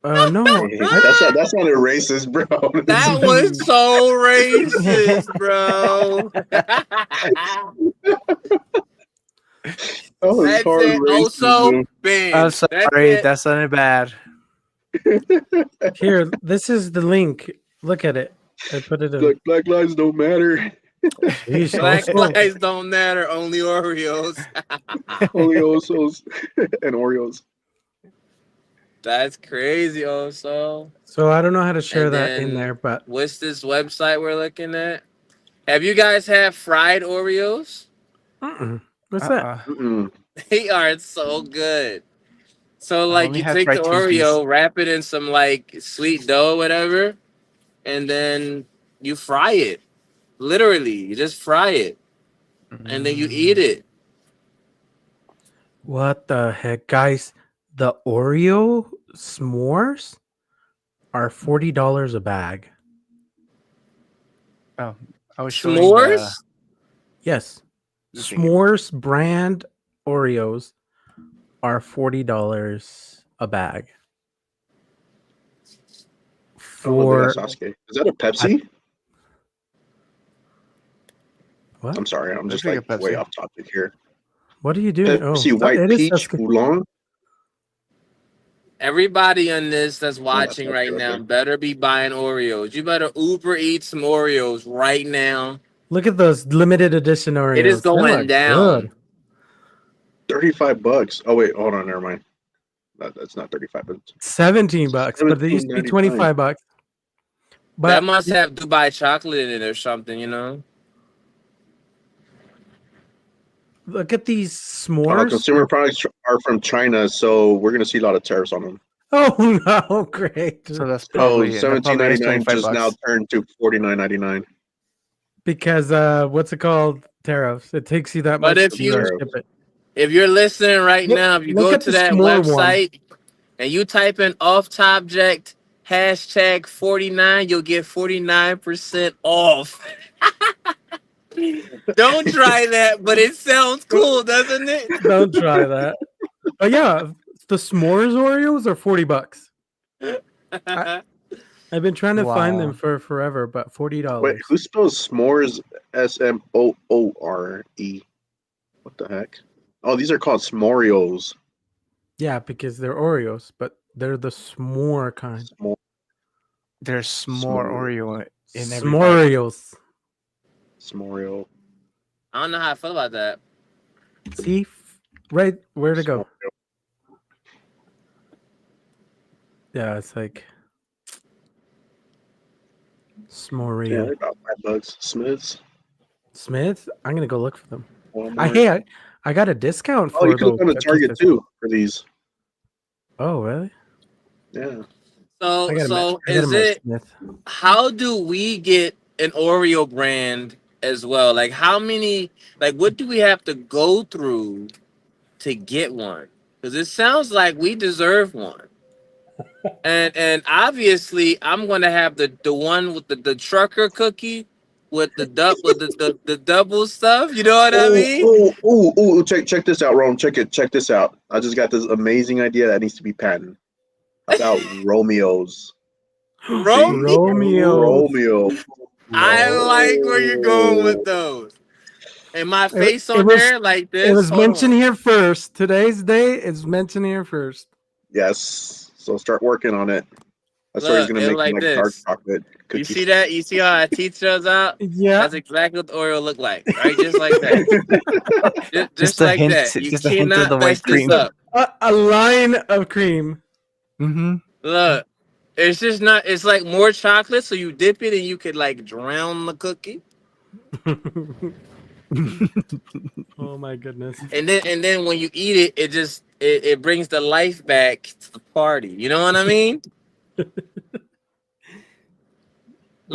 No. That's not a racist, bro. That was so racist, bro. That was That's hard it. Also, racism. I'm Ben. That's sorry, it. that sounded bad. Here, this is the link. Look at it. I put it in. Black lives don't matter. Jeez, Black also, lives don't matter. Only Oreos. Only Osos and Oreos. That's crazy. Also, so I don't know how to share and that in then there, but what's this website we're looking at? Have you guys had fried Oreos? what's that? Mm-mm. They are so good. So I like only you had take the fried Twinkies. Oreo, wrap it in some like sweet dough or whatever, and then you fry it. Literally, you just fry it. And then you eat it. What the heck, guys? The Oreo s'mores are $40 a bag. Oh, I was showing S'mores? Yes, This thing. s'mores brand Oreos are $40 a bag. Oh, they got For Sasuke. Is that a Pepsi? what? I'm sorry, I'm Looks just like a like way Pepsi. off topic here. What are you doing? Pepsi Oh, White it is Peach Sasuke. Oolong. Everybody on this that's that's watching not right true, now okay. better be buying Oreos. You better Uber eat some Oreos right now. Look at those limited edition Oreos. It is They going look down. good. $35. Oh wait, hold on, never mind. That's not 35, but $17, but they used to be $17.99. $25. That But must have Dubai chocolate in it or something, you know? look at these s'mores. Consumer products are from China, so we're gonna see a lot of tariffs on them. Oh no, great. So that's So probably that probably is $17.99 just now $25. turned to $49.99. Because what's it called? Tariffs. It takes you that But much if to you ship it. if you're listening right Look- now, if you look go at to the that s'more one. website and you type in off Topject hashtag 49, you'll get 49% off. Don't try that, but it sounds cool, doesn't it? Don't try that. But yeah, the s'mores Oreos are $40. I've been trying to find them Wow. for forever, but $40. Wait, who spells s'mores Smooore? What the heck? Oh, these are called s'moreos. Yeah, because they're Oreos, but they're the s'more kind. There's more S'more. Oreo in every bag. S'moreos. S'moreo. I don't know how I feel about that. See, right where to go. Yeah, it's like Yeah, S'moreo. they're about $5. Smiths. Smith, I'm gonna go look for them. Walmart. I got a discount Oh, you for could have those. gone to Target too for these. Oh, really? Yeah. So I got 'em so at- I got is 'em at it Smith. how do we get an Oreo brand as well? Like how many like what do we have to go through to get one? Because it sounds like we deserve one. And obviously I'm gonna have the one with the trucker cookie with the double stuff. You know what I mean? Check this out, Rome. Check this out. I just got this amazing idea that needs to be patented. About Romeos. Romeo. I like where you're going with those. And my face It on was there like this. it was Hold mentioned on. here first. Today's day is mentioned here first. Yes. So start working on it. That's where he's Look, gonna it make like like dark this. chocolate You cookies. see that? You see how I teach those out? Yeah. That's exactly what the Oreo look like, right? Just like that. just a like hint, that. You just a hint of cannot the mess white this cream. up. A line of cream. Mm-hmm. Look, it's just not. It's like more chocolate, so you dip it and you could like drown the cookie, Oh my goodness. and then when you eat it, it brings the life back to the party. You know what I mean?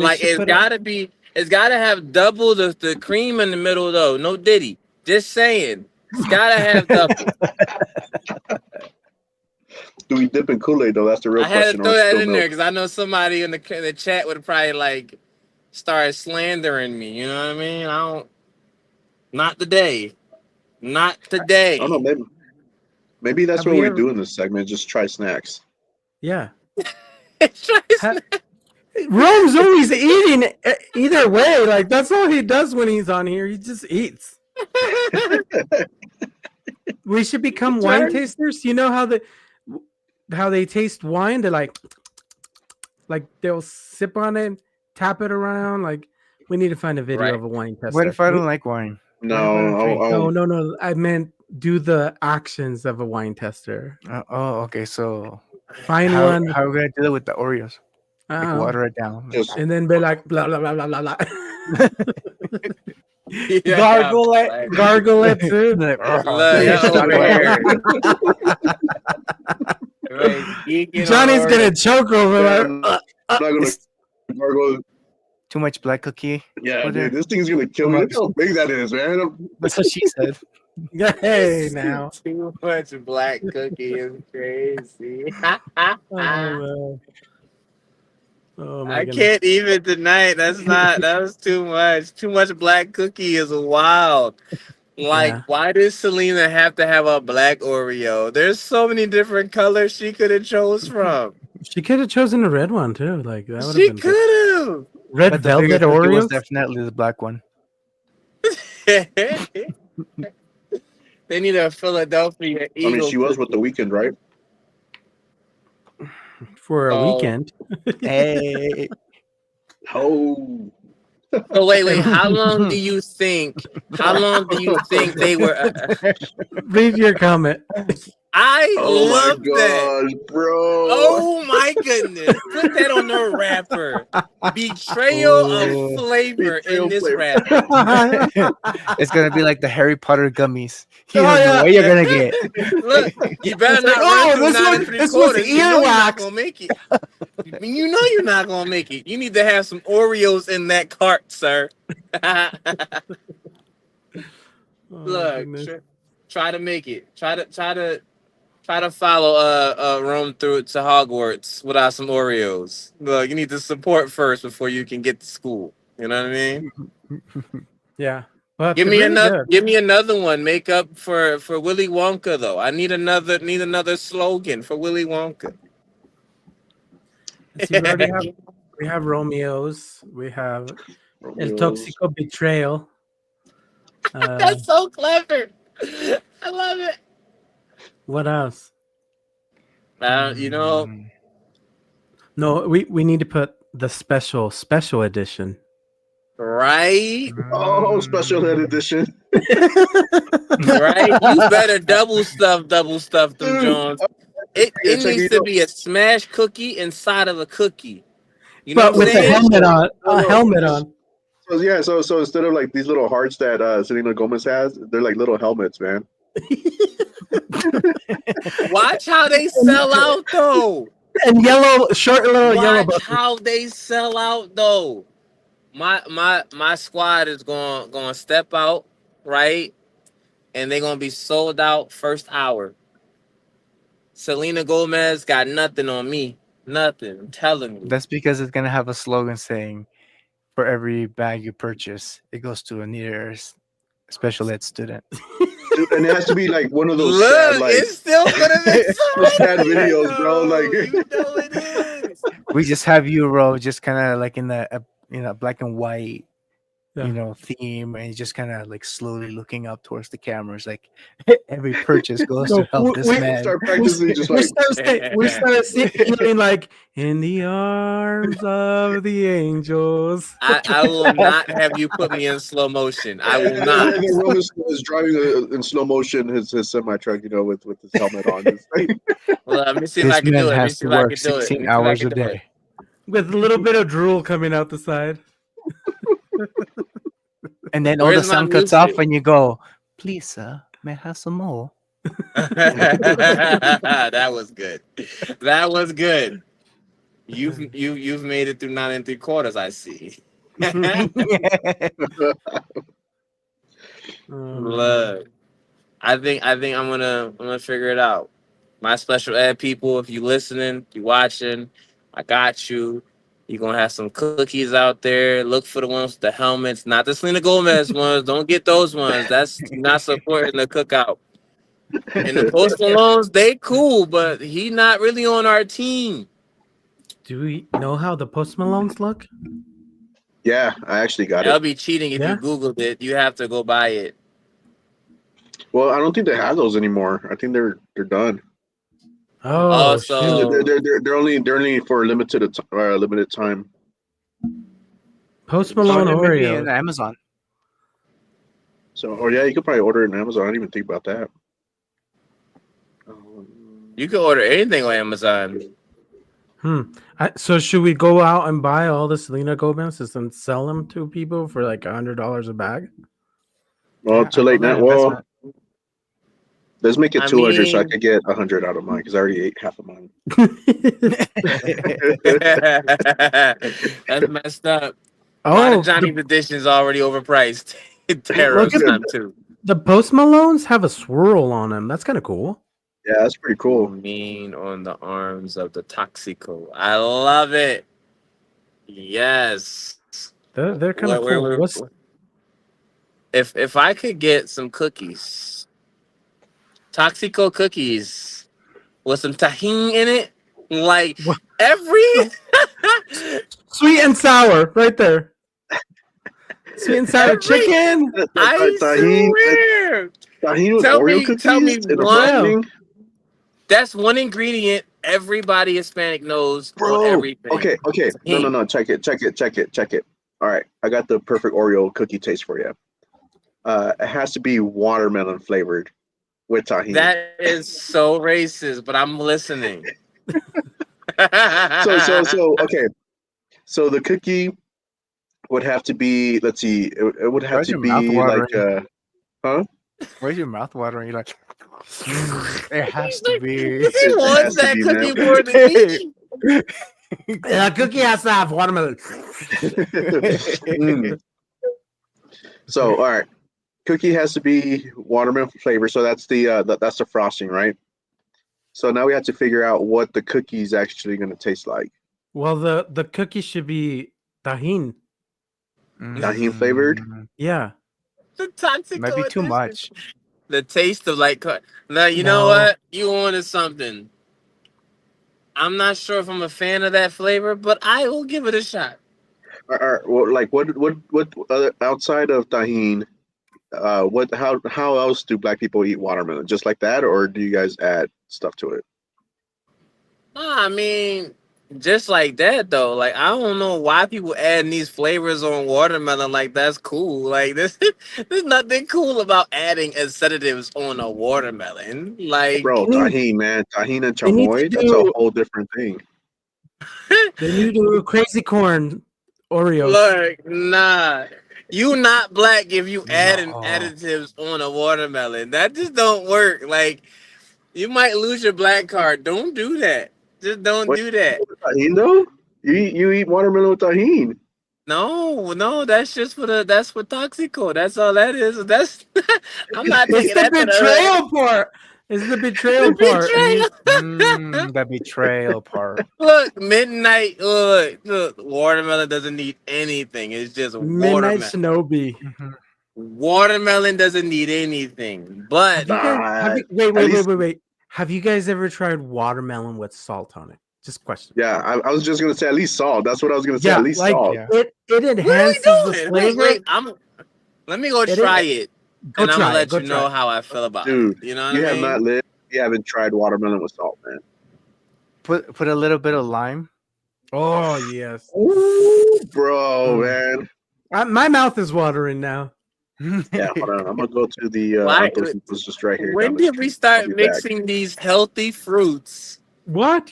Like should it's put gotta have double the cream in the middle though. No Diddy. Just saying. It's gotta have double. Do we dip in Kool-Aid though? That's the real I had to question. throw Or that spill in there milk? because I know somebody in the chat would probably like start slandering me. You know what I mean? I don't. Not today. Not I don't know. today. Maybe that's have what we we ever? do in this segment. Just try snacks. Yeah. Rome's always eating either way. Like that's all he does when he's on here. He just eats. We should become wine tasters. You know how they taste wine? They're like they'll sip on it, tap it around. Like we need to find a video Right. of a wine tester. What if I don't like wine? What if I don't drink? No. I meant do the actions of a wine tester. Okay. So Find how, one. How are we gonna do it with the Oreos? Like water it down, and then be like blah blah blah blah blah blah. Yeah, gargle it too. Look, over here. Right, geeking Johnny's on gonna Oreos. choke over Yeah, it. I'm not gonna gargle. Too much black cookie. Yeah, Over there. dude, this thing's gonna kill me. Look how big that is, man. That's what she said. Hey, now. Too much black cookie is crazy. Oh my I goodness. can't even tonight. That was too much. Too much black cookie is wild. Like, Yeah. why does Selena have to have a black Oreo? There's so many different colors she could have chose from. She could have chosen a red one too. Like that would have She been could have. red But the velvet bigger cookie was Oreos. definitely the black one. They need a Philadelphia I mean, Eagle. she was with the Weekend, right? For a Oh. weekend. Hey. Oh. So wait. How long do you think they were? Read your comment. I Oh my love that. gosh, bro. Oh my goodness! Put that on the wrapper. Betrayal of flavor in this wrapper. It's gonna be like the Harry Potter gummies. You Oh, don't know yeah. what you're gonna get. Look, you better It's like, not run oh, through this 9 one- and 3 this one's quarters. You know you're not earwax. gonna make it. You know you're not gonna make it. You need to have some Oreos in that cart, sir. Look, try to make it. Try to follow Rome through to Hogwarts without some Oreos. Look, you need to support first before you can get to school. You know what I mean? Yeah. But Give they're me really another. good. Give me another one. Make up for Willy Wonka though. I need another slogan for Willy Wonka. See, we have Romeo's. We have El Romeo's. Toxico Betrayal. That's so clever. I love it. What else? You know, No, we need to put the special edition. right? Oh, special ed edition. Right? You better double stuff them Jones. It needs to be a smash cookie inside of a cookie. You know But what I'm with a saying? helmet on. A helmet on. So yeah, so instead of like these little hearts that Selena Gomez has, they're like little helmets, man. Watch how they sell out though. And yellow, short little yellow Watch buttons. how they sell out though. My squad is going to step out, right? And they're going to be sold out first hour. Selena Gomez got nothing on me. Nothing. I'm telling you. That's because it's gonna have a slogan saying, "For every bag you purchase, it goes to a near special ed student." Dude, and it has to be like one of those Look, sad, like it's still gonna be those sad videos, bro. Like You know it is. We just have you, Ro, just kind of like in the black and white, Yeah. theme, and just kind of like slowly looking up towards the cameras, like every purchase goes No, to help this man. start practicing just like We started singing like in the arms of the angels. I will not have you put me in slow motion. I will not. And then Roman is driving in slow motion his semi truck, with his helmet on. It's like- Well, let me see if This I can man do it. Let me has see to if I work can do it. Let me 16 see if I hours can a do it. day. With a little bit of drool coming out the side. And then all the Where's my sun cuts off, music? and you go, "Please, sir, may I have some more?" That was good. That was good. You've made it through 9 3/4. I see. Look, I think I'm gonna figure it out. My special ed people, if you listening, you watching, I got you. You're gonna have some cookies out there. Look for the ones with the helmets, not the Selena Gomez ones. Don't get those ones. That's not supporting the cookout. And the Post Malones, they cool, but he not really on our team. Do we know how the Post Malones look? Yeah, I actually got That'll it. be cheating if Yeah. you Googled it. You have to go buy it. Well, I don't think they have those anymore. I think they're done. Oh shoot! They're only for limited time. Post Oh, Malone it may be Oreo. in Amazon. So, oh yeah, you could probably order it on Amazon. I didn't even think about that. You can order anything on Amazon. So should we go out and buy all the Selena Gomez's and sell them to people for like $100 a bag? Well, Yeah, too I late call that now. Well, investment. let's make it I 200 so I mean, could get 100 out of mine because I already ate half of mine. that's messed up. Why the Oh, Johnny's edition is already overpriced? look Tariffs at time too. the Post Malones have a swirl on them. That's kind of cool. Yeah, that's pretty cool. Mean on the arms of the Toxico. I love it. Yes. They're kind of cool. What's If I could get some cookies, Toxico cookies with some tahini in it, like every sweet and sour right there? Sweet and sour chicken. I swear. Tahini with Tell Oreo me cookies and a one. frosting. That's one ingredient everybody Hispanic knows on Bro, everything. okay. Tahini. No. Check it. All right, I got the perfect Oreo cookie taste for you. It has to be watermelon flavored with tahini. That is so racist, but I'm listening. So okay. So the cookie would have to be. Let's see. It would have Where's to your mouth be like watering? huh? Where's your mouth watering? You're like, it has to be. He It wants has to that be, cookie man. more than me. The cookie has to have watermelon. So all right, cookie has to be watermelon flavor. So that's that's the frosting, right? So now we have to figure out what the cookie's actually going to taste like. Well, the cookie should be tahini. Tahini flavored. Yeah. The Toxico Might be too edition. much. The taste of like now you know No. what? You wanted something. I'm not sure if I'm a fan of that flavor, but I will give it a shot. Well, like what other outside of tahini? How else do black people eat watermelon? Just like that, or do you guys add stuff to it? I mean, just like that though. Like I don't know why people adding these flavors on watermelon. Like that's cool. Like there's nothing cool about adding sedatives on a watermelon. Like Bro, tahini, man, tahini and They need to chamoy, that's a do- whole different thing. They need to do crazy corn Oreos. look, nah. You not black if you adding additives on a watermelon. That just don't work. Like you might lose your black card. Don't do that. Just don't do that. Tahini though? You eat watermelon with tahini. No, that's just that's for Toxico. That's all that is. That's I'm not It's taking the that to the betrayal part. It's the betrayal part. The betrayal part. Look, midnight. Look, watermelon doesn't need anything. It's just Midnight watermelon. Shinobi. Watermelon doesn't need anything. But Wait. Have you guys ever tried watermelon with salt on it? Just question. Yeah, I was just gonna say at least salt. That's what I was gonna say. Yeah, At least like salt. it enhances the flavor. Wait, let me go try it. Go And I'm try gonna it, let go you try know it. how I feel about Dude, it. You know what you I have mean? not lived. You haven't tried watermelon with salt, man. Put a little bit of lime. Oh yes. Ooh, bro, man. My mouth is watering now. Yeah, hold on. I'm gonna go to the Why- Uncle People's just right here. When down the did we street. I'll start be back. mixing these healthy fruits? What?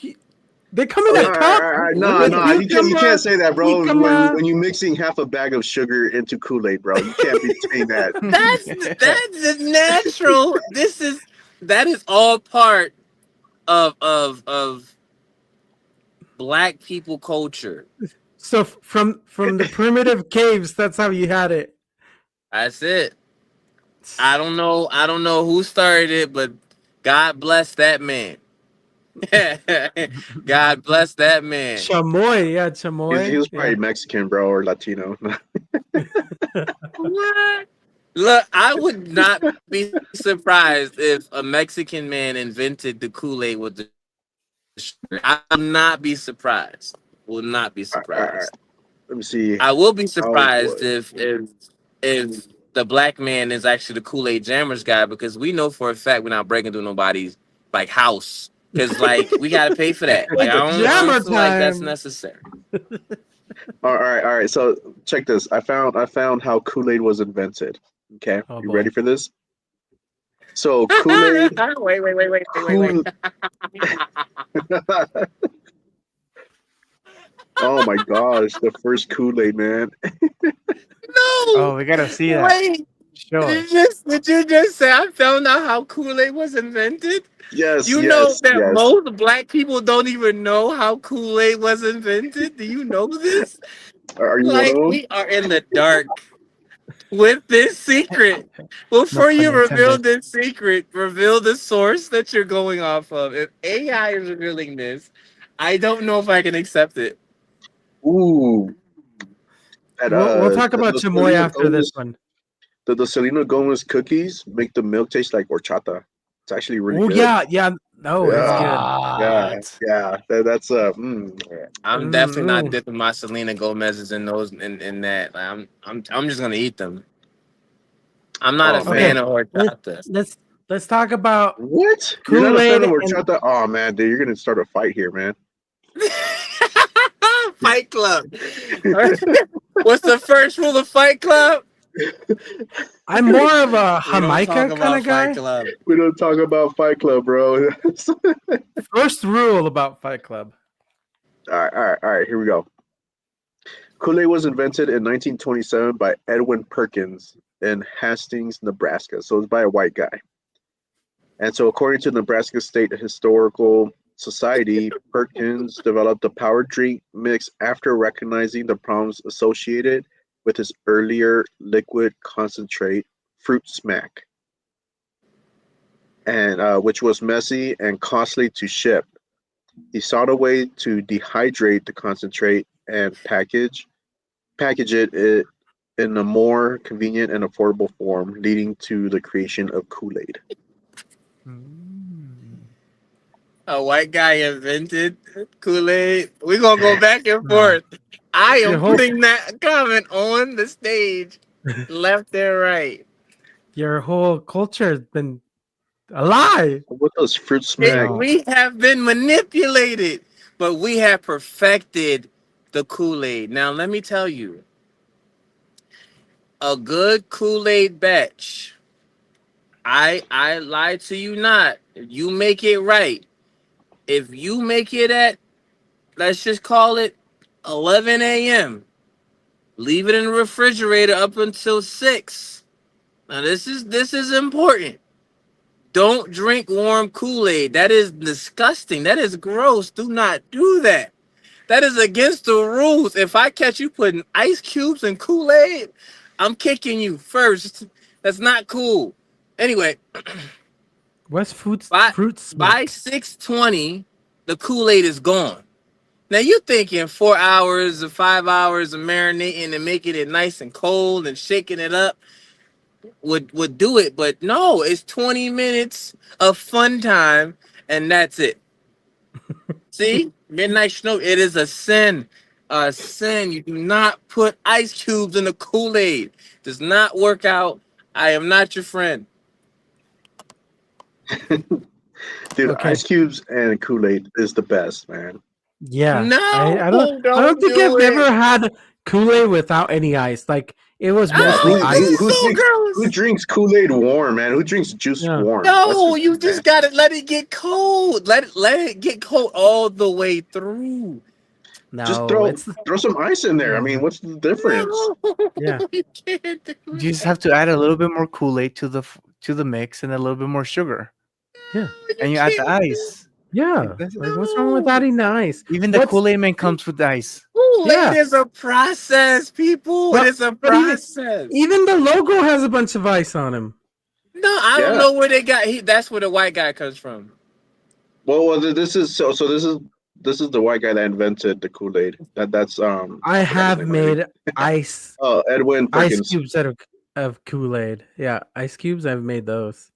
They come in All a right, cup. all right, with no, you cucumber, can't say that, bro. cucumber. When you're mixing half a bag of sugar into Kool-Aid, bro, you can't be saying that. That's natural. That is all part of black people culture. So from the primitive caves, that's how you had it. That's it. I don't know. I don't know who started it, but God bless that man. God bless that man. Chamoy, yeah, He chamoy, was yeah. probably Mexican, bro, or Latino. What? Look, I would not be surprised if a Mexican man invented the Kool-Aid with the sugar. I will not be surprised. Will not be All right, surprised. let me see. I will be How surprised was if the black man is actually the Kool-Aid Jammers guy, because we know for a fact we're not breaking through nobody's like house, because like we got to pay for that. Like It's I don't jammer feel like that's time. necessary. all right. So check this. I found how Kool-Aid was invented. Okay, Oh you ready boy. for this? So Kool-Aid, Wait. Kool. Oh my gosh, the first Kool-Aid, man. No, Oh, we gotta see that. wait. Show us. Did you just say I found out how Kool-Aid was invented? Yes, You know yes, that yes. most black people don't even know how Kool-Aid was invented? Do you know this? Are you one of Like, them? we are in the dark with this secret. No Before pun you reveal intended. this secret, reveal the source that you're going off of. If AI is revealing this, I don't know if I can accept it. Ooh, that We'll talk about the chamoy Selena after this Gomez, one. the Selena Gomez cookies make the milk taste like horchata. It's actually really Oh good. yeah, yeah. No, it's Yeah, good. yeah, What? yeah. That's I'm definitely not Mm-mm. dipping my Selena Gomez's in those in that. Like, I'm just gonna eat them. I'm not a Oh Okay, fan man, of let's horchata. let's let's talk about what? You're not a fan Kool-Aid of and horchata? Oh man, dude, you're gonna start a fight here, man. Fight Club. What's the first rule of Fight Club? I'm more of a We don't talk Jamaica kind about of Fight guy. Club. We don't talk about Fight Club, bro. First rule about Fight Club. All right. Here we go. Kool-Aid was invented in 1927 by Edwin Perkins in Hastings, Nebraska. So it's by a white guy. And so, according to the Nebraska State Historical Society, Perkins developed a power drink mix after recognizing the problems associated with his earlier liquid concentrate, Fruit Smack, and which was messy and costly to ship. He sought a way to dehydrate the concentrate and package it in a more convenient and affordable form, leading to the creation of Kool-Aid. Mm. A white guy invented Kool-Aid. We're gonna go back and Nah. forth. I Your am whole putting that comment on the stage, left and right. your whole culture has been a lie. What does Fruit Smack? No. We have been manipulated, but we have perfected the Kool-Aid. Now, let me tell you, a good Kool-Aid batch. I lie to you not. If you make it right, if you make it at, let's just call it 11 a.m. Leave it in the refrigerator up until 6. Now this is important. Don't drink warm Kool-Aid. That is disgusting. That is gross. Do not do that. That is against the rules. If I catch you putting ice cubes in Kool-Aid, I'm kicking you first. That's not cool. Anyway, What's by fruit by smack? 6:20, the Kool-Aid is gone. Now you thinking 4 hours or 5 hours of marinating and making it nice and cold and shaking it up would do it, but no, it's 20 minutes of fun time and that's it. See, midnight snow. It is a sin, a sin. You do not put ice cubes in the Kool-Aid. Does not work out. I am not your friend. Dude, Okay. Ice Cubes and Kool-Aid is the best, man. Yeah. No, I don't don't think do I've it. ever had Kool-Aid without any ice. Like it was Yeah, mostly No, this ice. is so who gross. drinks Kool-Aid warm, man? Who drinks juice Yeah. warm? That's No, just you just nasty. gotta let it get cold. Let it get cold all the way through. Just No, it's throw some ice in there. I mean, yeah. what's the difference? No, Yeah. you can't do You just that. have to add a little bit more Kool-Aid to the mix and a little bit more sugar, Yeah. You and you add the can't do. ice. Yeah. Like, what's wrong with adding the ice? Even the What's Kool-Aid man comes with ice. Kool-Aid yeah? is a process, people. It But is a but process. even the logo has a bunch of ice on him. No, I don't Yeah. know where they got. That's where the white guy comes from. Well, this is this is the white guy that invented the Kool Aid. That's I I forgot his have name already. made ice Oh, Edwin ice Perkins. cubes out of Kool-Aid. Yeah, ice cubes. I've made those.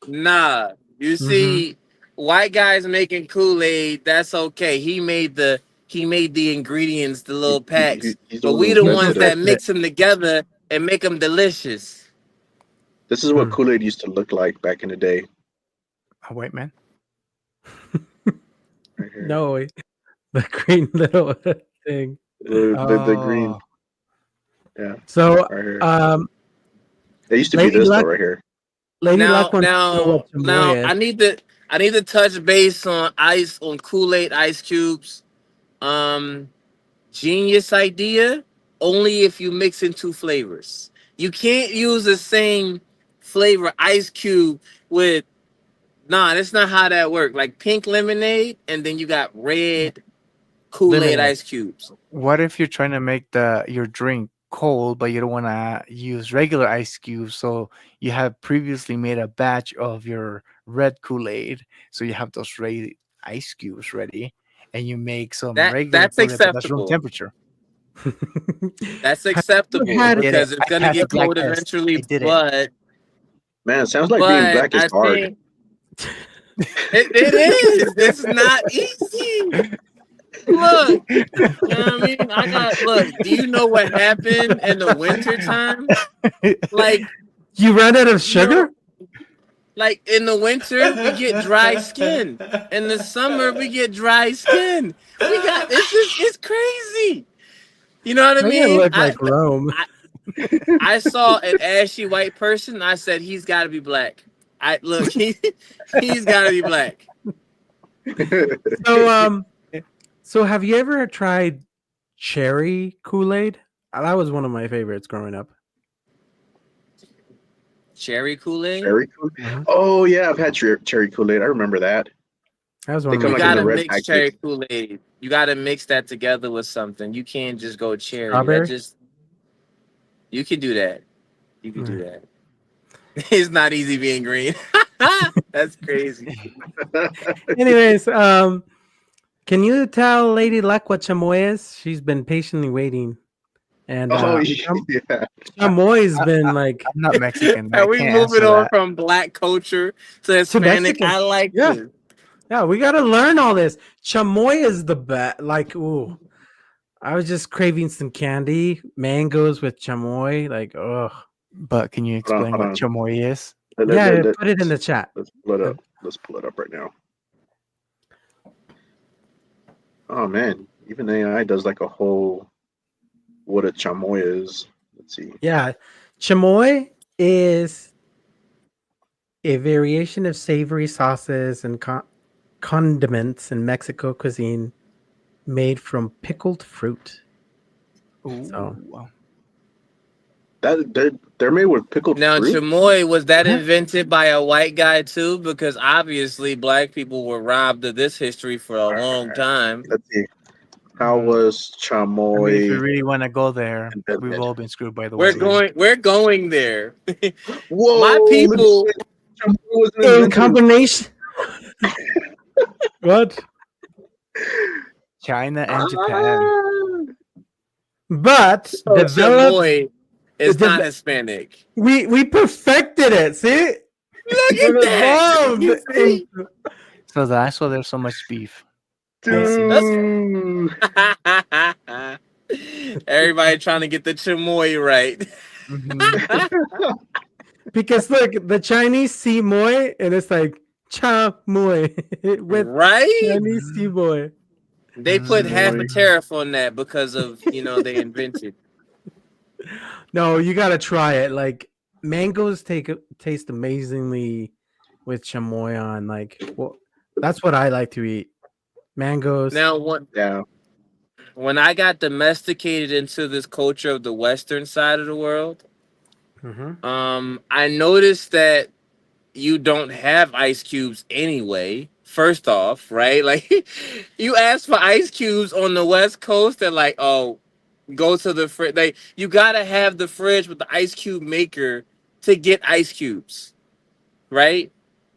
Nah, you Mm-hmm. see, white guys making Kool-Aid. That's okay. He made the ingredients, the little packs. He's the But one we who the He ones invented it. that perfected it. mix them together and make them delicious. This is what Hmm. Kool Aid used to look like back in the day. A white man. Right here, No, the green little thing. the green. Oh, Yeah, So, right here. um, It used to be Lady this though, Luck, right here. Lady Now, Luck wants to know now, what chamoy now, is. I need to touch base on Kool-Aid ice cubes. Um, Genius idea. Only if you mix in two flavors. You can't use the same flavor ice cube with. Nah, that's not how that works. Like pink lemonade, and then you got red Kool-Aid Lemonade. ice cubes. what if you're trying to make your drink cold, but you don't want to use regular ice cubes? So you have previously made a batch of your red Kool-Aid, so you have those ice cubes ready, and you make some regular That's Kool-Aid, but that's room acceptable. temperature. That's Have you acceptable I had did it. because it's I gonna passed the get black cold test. eventually. I did it. Man, it sounds like being But black is I hard. think it is. It's not easy. Look, you know what I mean? Do you know what happened in the winter time? Like, You ran out of you know, sugar? like in the winter, we get dry skin. In the summer, we get dry skin. It's crazy. You know what I I'm gonna mean? look like Rome. I saw an ashy white person. I said, he's got to be black. He's got to be black. So, so have you ever tried cherry Kool-Aid? That was one of my favorites growing up. Cherry Kool-Aid? Cherry Kool. Mhm. Oh yeah, I've had cherry Kool Aid. I remember that. That was one They of come my You like in the gotta favorites. red mix cherry package. Kool-Aid. You gotta mix that together with something. You can't just go cherry. Strawberry? You can do that. You can do Mm. that. It's not easy being green. That's crazy. Anyways, can you tell Lady Luck what chamoy is? She's been patiently waiting. And Oh yeah. chamoy's been like I'm not Mexican. Are I we can't moving answer on that. from black culture to to Hispanic? Mexican. I like Yeah. this. Yeah, we gotta learn all this. Chamoy is the best. Like, ooh, I was just craving some candy, mangoes with chamoy. Like, oh, But can you explain Hold what on. chamoy is? yeah. Put it in the chat. Let's pull it up. Let's pull it up right now. Oh man, even AI does like a whole what a chamoy is. Let's see. Yeah, chamoy is a variation of savory sauces and condiments in Mexico cuisine made from pickled fruit. So That they're made with pickled Now, fruit. chamoy, was that Yeah. invented by a white guy too? Because obviously black people were robbed of this history for a long time. Let's see. How was I mean, if we chamoy really want to go there, we've invented? all been screwed by the We're white man. going there. Whoa! My Look at people. this. Chamoy wasn't in invented. combination. What? China and Japan. But So developed. chamoy is not Hispanic. We perfected it. See, Look we've at that. evolved. You see? So that's why there's so much beef. Dude. Everybody trying to get the chamoy right. Because look, the Chinese see moi and it's like cha moi with Right? Chinese see moi. They put half a tariff on that because of they invented. No, you gotta try it. Like mangoes taste amazingly with chamoy on. Like, well, that's what I like to eat. Mangoes. Now, when I got domesticated into this culture of the Western side of the world, I noticed that you don't have ice cubes anyway First off, right? Like, you ask for ice cubes on the West Coast, they're like, oh, go to the fridge. Like, you gotta have the fridge with the ice cube maker to get ice cubes, right?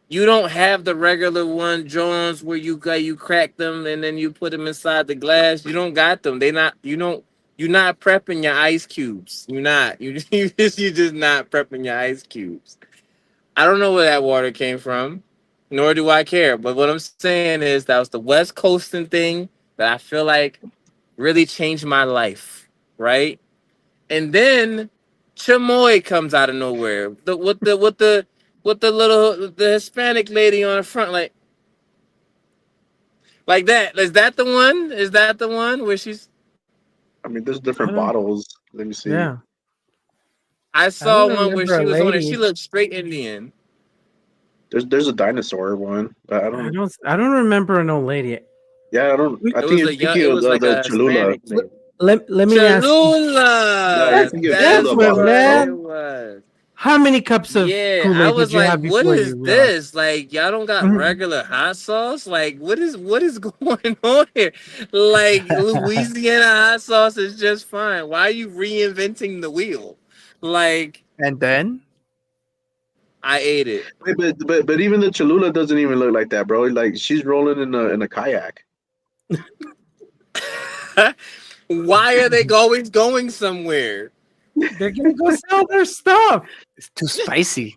You don't have the regular one, Jones, where you crack them and then you put them inside the glass. You don't got them. They not. You don't. You're not prepping your ice cubes. You're not. You just not prepping your ice cubes. I don't know where that water came from, nor do I care. But what I'm saying is that was the West Coasting thing that I feel like really changed my life, right? And then Chamoy comes out of nowhere. With the little the Hispanic lady on the front, like that. Is that the one? Is that the one where she's? I mean, there's I different don't. bottles. Let me see. Yeah, I I don't saw one where remember she a was on it. She lady. looked straight Indian. There's a dinosaur one, but I I don't. don't. I don't remember an old lady. Yeah, I don't. I It was think you're a young. thinking It of was like the a Cholula Hispanic thing. lady. Let me ask you. No, you're Cholula. thinking of That's That's Cholula my bottles, what bro. man. it was. How many cups of Yeah, Kool I Aid did was you like, have "What before is you realized? this? Like, y'all don't got Mhm. regular hot sauce? Like, what is going on here? Like, Louisiana hot sauce is just fine. Why are you reinventing the wheel? Like, And then I ate it. Wait, but even the Cholula doesn't even look like that, bro. Like she's rolling in a kayak. Why are they always going somewhere? They're gonna go sell their stuff. it's too spicy.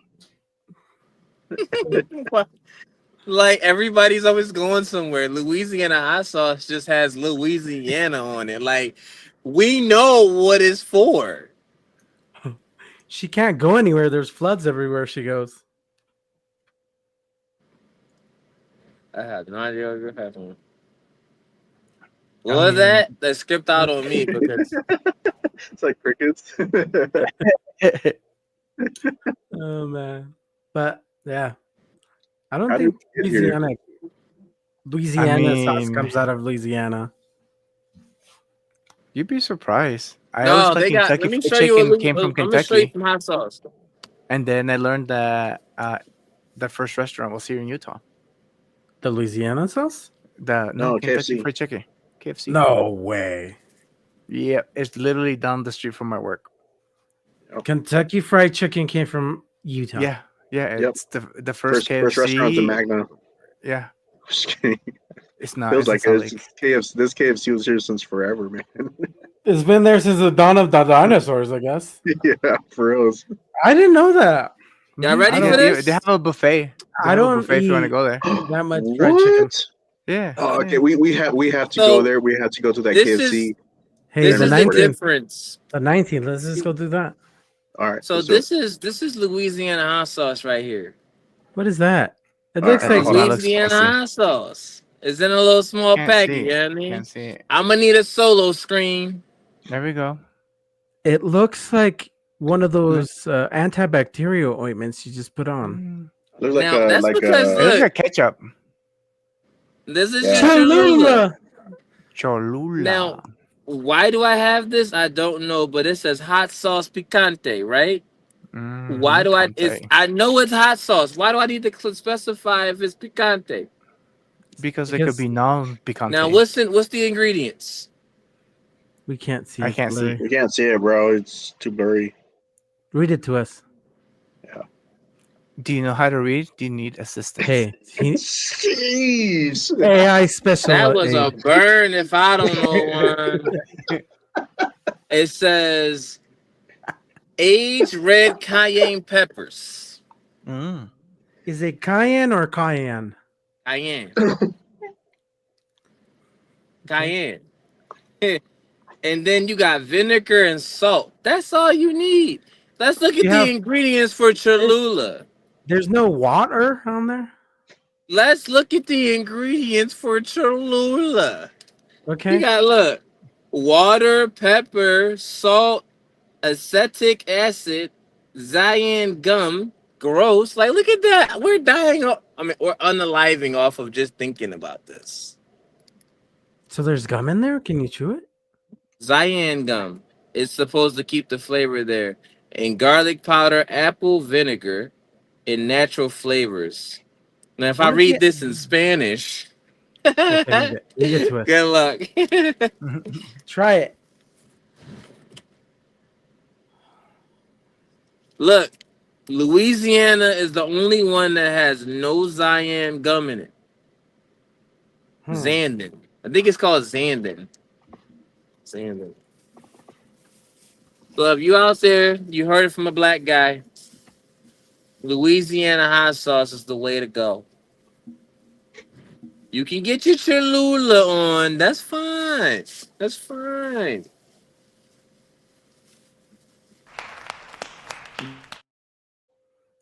Like, everybody's always going somewhere. Louisiana hot sauce just has Louisiana on it. Like, we know what it's for. She can't go anywhere. There's floods everywhere she goes. I have no idea what happened. I Well, mean, that script out on me because It's like crickets. oh man. But yeah, I don't How did think we get here? I Louisiana sauce mean, comes out of Louisiana. you'd be surprised. I always no, thought they got. Kentucky Let me Fried show you. Chicken came from I'm gonna show you Kentucky, some hot sauce. and then I learned that the first restaurant was here in Utah. The Louisiana sauce? No, No, Kentucky KFC. Fried Chicken, KFC. No way. Yeah, it's literally down the street from my work. Kentucky Fried Chicken came from Utah. Yeah, yeah, Yep. it's the first First restaurant's in KFC. Magna. Yeah, Just kidding. it's not. Feels It's in like Salt it's Lake. KFC. This KFC was here since forever, man. It's been there since the dawn of the dinosaurs, I guess. Yeah, for reals. I didn't know that. Y'all ready I for don't. They this? have a buffet. They I have a don't buffet if you want to eat go there. that much fried chicken. What? Yeah. Oh, okay, yeah. we have to go So there. We have to go to that this is KFC. Hey, this the is the support it. 19th. difference. The 19th. Let's just go do that. All right, So let's do it. this is Louisiana hot sauce right here. What is that? It All right, looks That like does not look Louisiana spicy. hot sauce. It's in a little small Can't packet. see You it. know what I mean? Can't see it. I'm gonna need a solo screen. There we go. it looks like one of those antibacterial ointments you just put on. Looks like Now a that's because It looks look, like ketchup. this is Yeah. just Cholula. Cholula. Now, why do I have this? I don't know, but it says hot sauce picante, right? Why do I? It's Picante. I know it's hot sauce. Why do I need to specify if it's picante? Because it could be Because non-picante. Now, what's the ingredients? we can't see. I It's can't blurry. see. We can't see it, bro. It's too blurry. Read it to us. Do you know how to read? Do you need assistance? Hey, Jeez. AI special. That was a aid. burn if I don't know one. It says aged red cayenne peppers. Mm. Is it cayenne or cayenne? Cayenne. Cayenne. And then you got vinegar and salt. That's all you need. Let's look at You the have- ingredients for Cholula. There's no water on there. Let's look at the ingredients for Cholula. Okay. You got look, water, pepper, salt, acetic acid, cyan gum. Gross. Like, look at that. We're dying. We're unaliving off of just thinking about this. So there's gum in there. Can you chew it? Cyan gum. It's supposed to keep the flavor there. And garlic powder, apple vinegar, and natural flavors. Now, if What I is read it? this in Spanish, Okay, leave it to us. good luck. Try it. Look, Louisiana is the only one that has no Zion gum in it. Xandin. I think it's called Xandin. Xandin. So if you out there, you heard it from a black guy. Louisiana hot sauce is the way to go. You can get your Cholula on. That's fine. That's fine.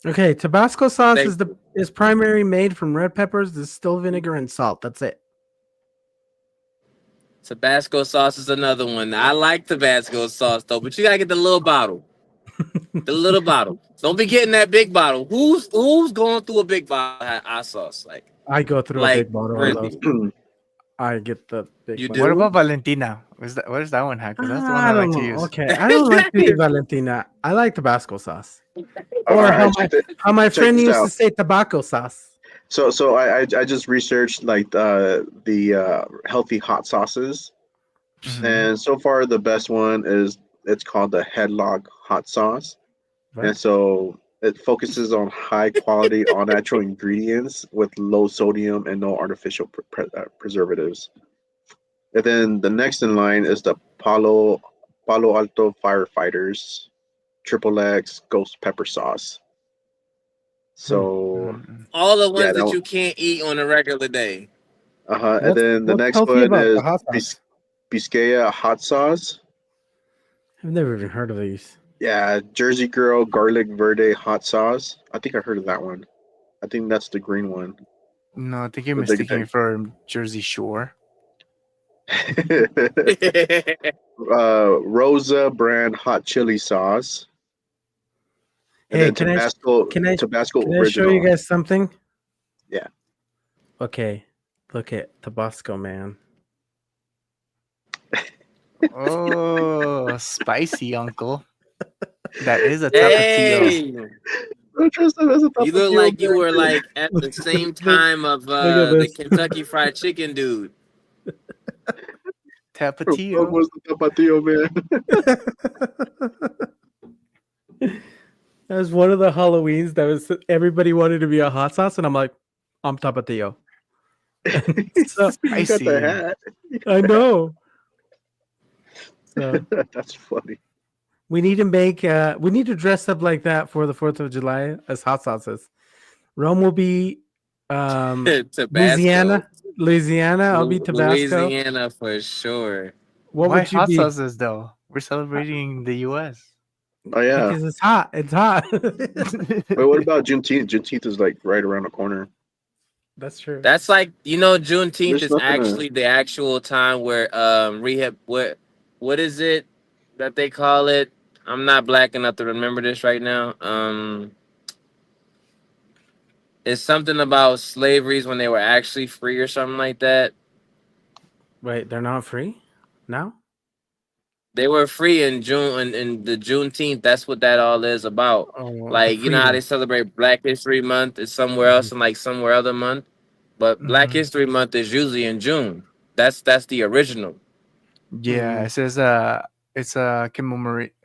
Okay, Tabasco sauce Thank is primary made from red peppers, distilled vinegar, and salt. That's it. Tabasco sauce is another one. I like Tabasco sauce though, but you gotta get the little bottle. The little bottle. Don't be getting that big bottle. Who's going through a big bottle of hot sauce? I go through a big bottle of really? those. I get the big You one. What about Valentina? What does that one have? Because that's the one I I like don't to know. use. Okay, I don't like to eat Valentina. I like Tabasco sauce. All Or right, how my check friend this used to out. say tobacco sauce. So I just researched like the healthy hot sauces, and so far the best one is it's called the Headlock hot sauce, and What? so it focuses on high quality all natural ingredients with low sodium and no artificial preservatives. And then the next in line is the Palo Alto Firefighters Triple X Ghost Pepper Sauce. So All the yeah, ones that you can't eat on a regular day. and then the What's next healthy one about the is hot sauce? Biscaya hot sauce. I've never even heard of these. Yeah, Jersey Girl garlic verde hot sauce. I think I heard of that one. I think that's the green one. No, I think you're The- mistaking it for Jersey Shore. Rosa brand hot chili sauce. And Hey, then Tabasco can I show original. you guys something? Yeah. Okay, look at Tabasco, man. Oh, spicy, uncle. That is a Hey, tapatio. you look like you were like at the same time of Look at the this. Kentucky Fried Chicken dude. Tapatio. What was the tapatio, man? That was one of the Halloweens that was everybody wanted to be a hot sauce, and I'm like, I'm Tapatio. So, You got the hat. I know. So That's funny. we need to dress up like that for the 4th of July as hot sauces. Rome will be Tabasco. Louisiana. I'll be Tabasco. Louisiana for sure. What Why would you hot be? sauces though? We're celebrating the U.S. Oh yeah. Because it's hot. It's hot. Wait, what about Juneteenth? Juneteenth is like right around the corner. That's true. That's like Juneteenth There's is nothing actually the actual time where rehab what is it that they call it? I'm not black enough to remember this right now. It's something about slaveries when they were actually free or something like that. Wait, they're not free now? They were free in June in the Juneteenth. That's what that all is about. Oh, Like you know how they celebrate Black History Month is somewhere else in like somewhere other month, but Black History Month is usually in June. That's the original. Yeah, it says it's a commemoration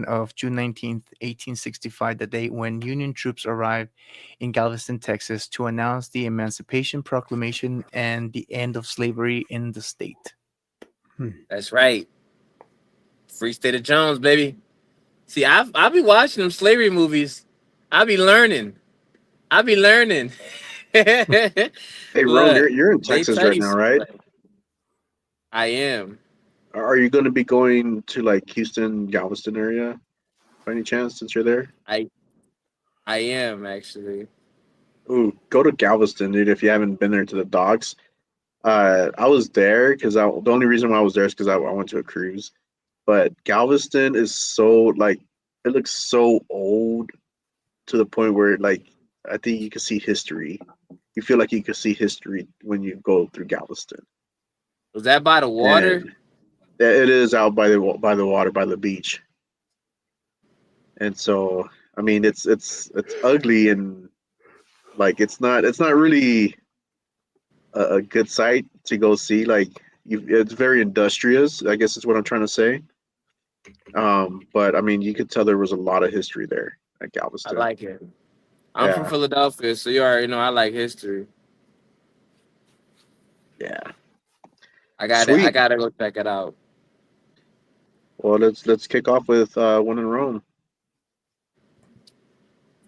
of June 19th, 1865, the date when Union troops arrived in Galveston, Texas to announce the Emancipation Proclamation and the end of slavery in the state. That's right. Free State of Jones, baby. See, I'll be watching them slavery movies. I'll be learning. Hey, Ron, Look, you're in they Texas tell right you now, right? I am. Are you going to be going to like Houston, Galveston area by any chance since you're there? I am actually. Ooh, go to Galveston, dude. If you haven't been there to the docks, I was there because the only reason why I was there is because I went to a cruise. But Galveston is so like it looks so old to the point where like I think you can see history. You feel like you can see history when you go through Galveston. Was that by the water? And it is out by the water by the beach. And so I mean it's ugly and Like it's not really a good site to go see. Like it's very industrious. I guess is what I'm trying to say. But I mean, you could tell there was a lot of history there at I Galveston. like it. I'm from Yeah, Philadelphia, so you already know I like history. yeah, I sweet. gotta go check it out. Well, let's kick off with one in Rome.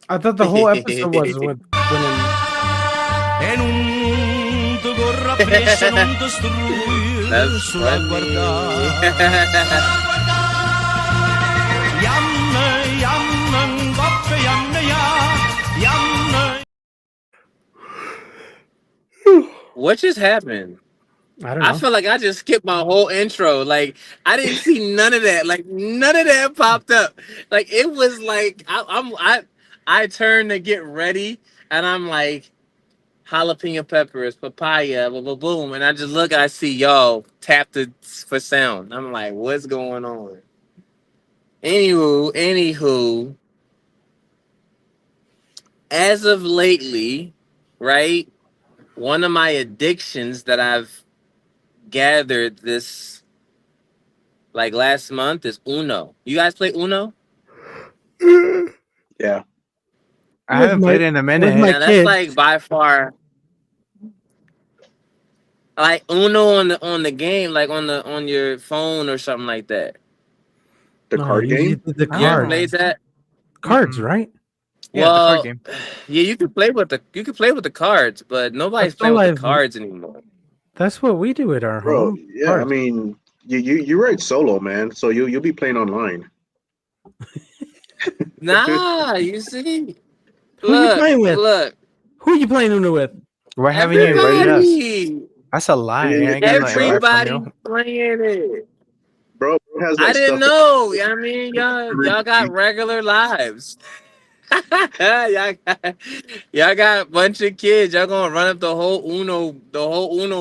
I thought the whole episode was with winning. That's funny. What just happened? I don't I know. feel like I just skipped my whole intro. Like I didn't see none of that. Like none of that popped up. Like it was like I turned to get ready, and I'm like jalapeno peppers, papaya, boom, boom, boom, and I just look and I see y'all tap the for sound. I'm like, what's going on? Anywho, as of lately, right? One of my addictions that I've gathered this like last month is Uno. You guys play Uno? Yeah, I haven't played it in a with my minute. Now that's kids. like by far like Uno on the game, like on your phone or something like that. the No, card you game. did the You ever cards. played that? Cards, right? Yeah, the card Well, game. yeah, you can play with the cards, but nobody's That's playing all with the I've. cards anymore. That's what we do at our Bro, home. yeah, I Cards. mean, you ride solo, man. So you'll be playing online. Nah, you see, Who you playing with? look, Who you playing Uno with? Why haven't you invited us? everybody, That's a lie. I ain't getting no invite from everybody you. playing it. Bro has I that didn't stuff. know. I mean, y'all got regular lives. y'all got a bunch of kids. Y'all gonna run up the whole Uno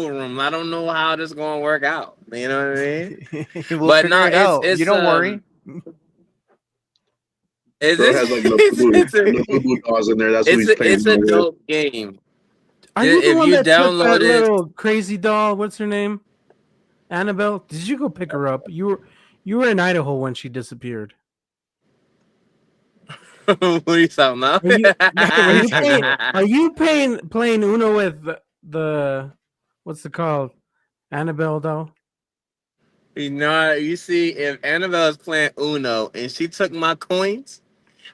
room. I don't know how this gonna work out. You know what I mean? We'll But figure no, it out. You don't worry. is Bro it? has like it's Labubu dolls in there. That's who he's playing a with. dope game. Are you the If one you that took that download it, little crazy doll? What's her name? Annabelle. Did you go pick her up? You were in Idaho when she disappeared. what are you talking about? Are you What are you talking about? are you playing Uno with the what's it called? Annabelle doll? You know, you see, if Annabelle is playing Uno and she took my coins,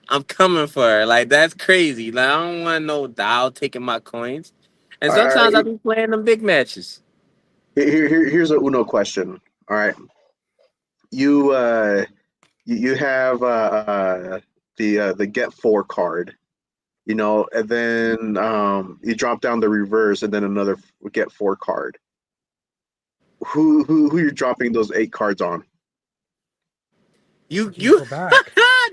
I'm coming for her. Like that's crazy. Like I don't want no doll taking my coins. And All right, sometimes I be playing them big matches. here's a Uno question. All right, you you have the get four card, you know, and then you drop down the reverse, and then another get four card. Who you're dropping those 8 cards on? You Go back.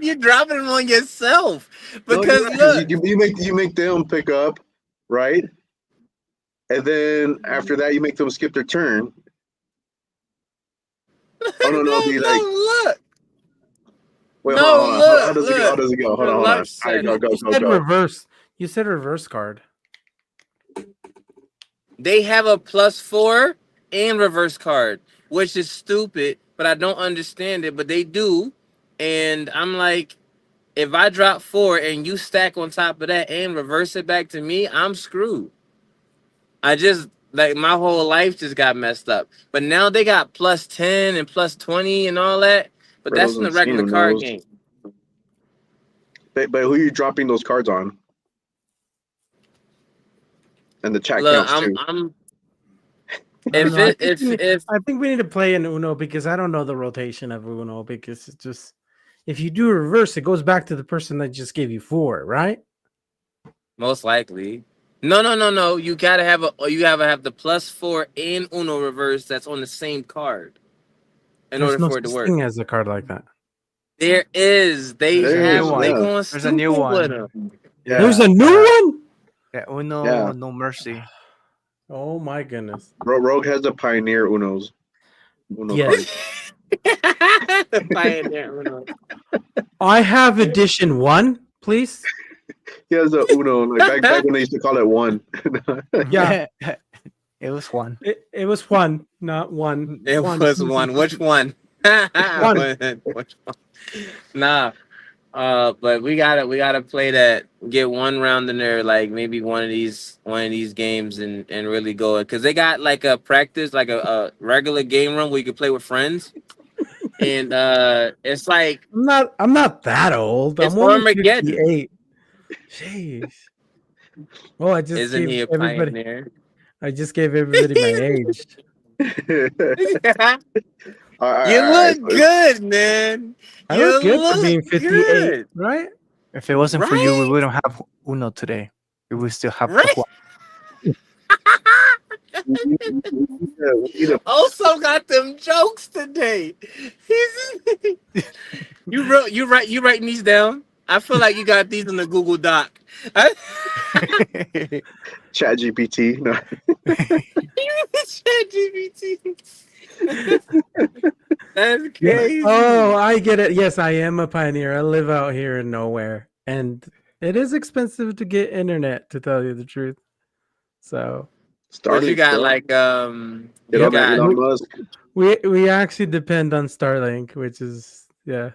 you're dropping them on yourself No, because look, you make them pick up, right? And then after that, you make them skip their turn. Oh no, it'll be like, look, wait, no, hold on. How look, does it go? How look. does it go? Hold on, hold on. Relax, All right, son. You said go. reverse. You said reverse card. They have a +4 and reverse card, which is stupid, but I don't understand it. But they do, and I'm like, if I drop 4 and you stack on top of that and reverse it back to me, I'm screwed. I just like my whole life just got messed up. But now they got +10 and +20 and all that. But Bro, that's those in the insane regular card Unos. game. But who are you dropping those cards on? And the chat Look, counts too. I'm I don't if know. it if I think we need to play in Uno because I don't know the rotation of Uno because it's just if you do reverse, it goes back to the person that just gave you 4, right? most likely. No. You gotta have the +4 and Uno reverse that's on the same card in There's order no for it to such work. thing as a card like that. There is. There's a new They one. going There's a new stupid with one. them. Yeah. There's a new one. Yeah, Uno, Yeah. no mercy. Oh my goodness. Rogue has the Pioneer Unos. Uno Yes. card. The Pioneer Uno. I have edition 1, please. He has a Uno, like back when they used to call it one. Yeah. It was one. It was one, not one. It One. was one. Which one? One. Which one? Nah. But we gotta play that. Get one round in there, like maybe one of these games, and really go it. Cause they got like a practice, like a regular game room where you can play with friends, and it's like I'm not that old. it's I'm only Armageddon. 58. Jeez. Oh, I just Isn't gave he a everybody. pioneer? I just gave everybody my age. You All right. look good, man. I You look good for look being 58, good, right? If it wasn't for you, we right? wouldn't have Uno today. We would still have Right? Juan. We need a Also got them jokes today. You writing these down? I feel like you got these in the Google Doc. Chat GPT. No. ChatGPT. That's Yeah. crazy. Oh, I get it. Yes, I am a pioneer. I live out here in nowhere, and it is expensive to get internet, to tell you the truth. So What you Starlink, got? bro. Like Get you on that got. Elon Musk. we actually depend on Starlink, which is yeah.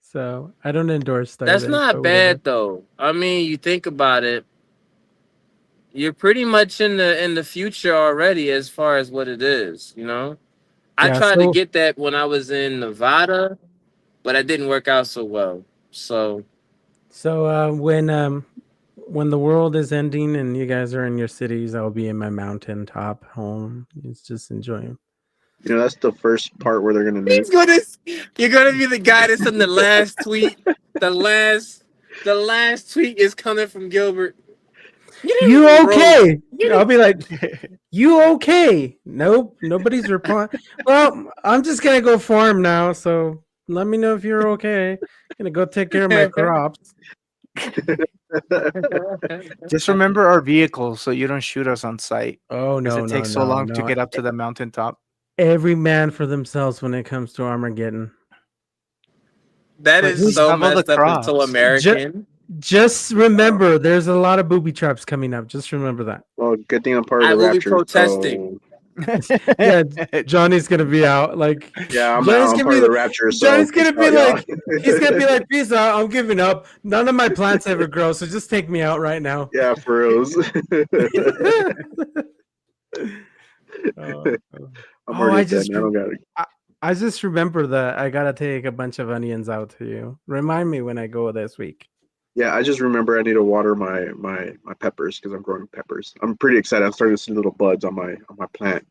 So I don't endorse That's Starlink, not but whatever. bad though. I mean, you think about it. You're pretty much in the future already as far as what it is. I Yeah. tried to So get that when I was in Nevada, but it didn't work out so well. So when the world is ending and you guys are in your cities, I'll be in my mountaintop home. It's just enjoying. That's the first part where they're gonna he's nuke. gonna, you're gonna be the guy that's in the last tweet. The last tweet is coming from Gilbert. You Bro, okay? I'll be like, you okay? Nope, nobody's replying. Well, I'm just gonna go farm now, so let me know if you're okay. Gonna go take care of my crops. Just remember our vehicles so you don't shoot us on sight. Oh Because no, it no, takes so no, long to no. get up to the mountaintop. Every man for themselves when it comes to Armageddon. that But is we so have all the messed up and so crops. American. Just remember, there's a lot of booby traps coming up. Just remember that. Well, good thing I'm part of I the will be Raptors. protesting. Yeah, Johnny's gonna be out. Like, Yeah, I'm Johnny's out. I'm gonna part be of the Raptors. So Johnny's gonna peace be out, like, he's gonna be like, peace out. I'm giving up. None of my plants ever grow, so just take me out right now. yeah, for reals. I'm already dead, man. I don't got it. I just remember that I gotta take a bunch of onions out to you. Remind me when I go this week. Yeah, I just remember I need to water my peppers because I'm growing peppers. I'm pretty excited. I'm starting to see little buds on my plant.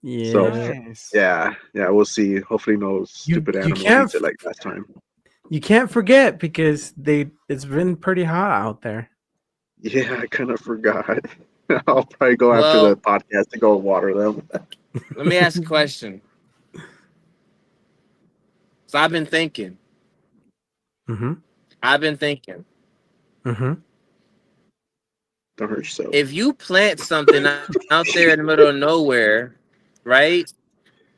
Yeah. So Nice. yeah, we'll see. Hopefully, no stupid you animal can't eats it like last time. You can't forget because it's been pretty hot out there. Yeah, I kind of forgot. I'll probably go after Well, the podcast to go water them. let me ask a question. So I've been thinking. Mm-hmm. Mm-hmm. Don't hurt yourself. If you plant something out there in the middle of nowhere, right?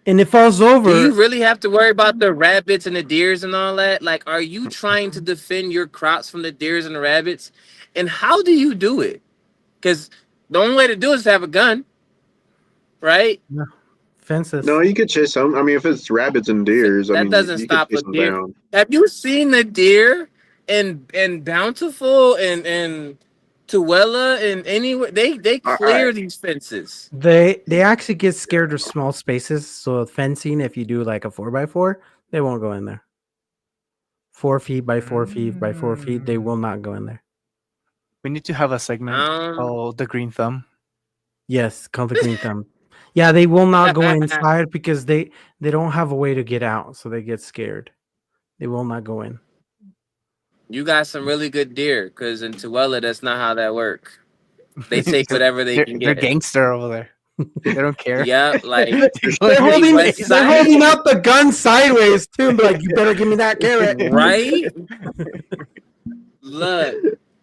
And it falls over. Do you really have to worry about the rabbits and the deers and all that? Like, are you trying to defend your crops from the deers and the rabbits? And how do you do it? Because the only way to do it is to have a gun, right? No. Fences. No, you could chase them. I mean, if it's rabbits and deers, I That mean, doesn't you could stop chase a them deer. down. Have you seen the deer in Bountiful and Tooele and anywhere? They clear these fences. They actually get scared of small spaces. So fencing, if you do like a 4x4, they won't go in there. 4 feet by 4 feet by 4 feet, they will not go in there. We need to have a segment called the Green Thumb. Yes, called the green thumb. Yeah, they will not go inside because they don't have a way to get out, so they get scared. They will not go in. You got some really good deer, because in Tooele, that's not how that works. They take whatever they can They're get. gangster over there. They don't care. Yeah, like they're holding out the gun sideways too, and be like, you better give me that carrot. Right? Look.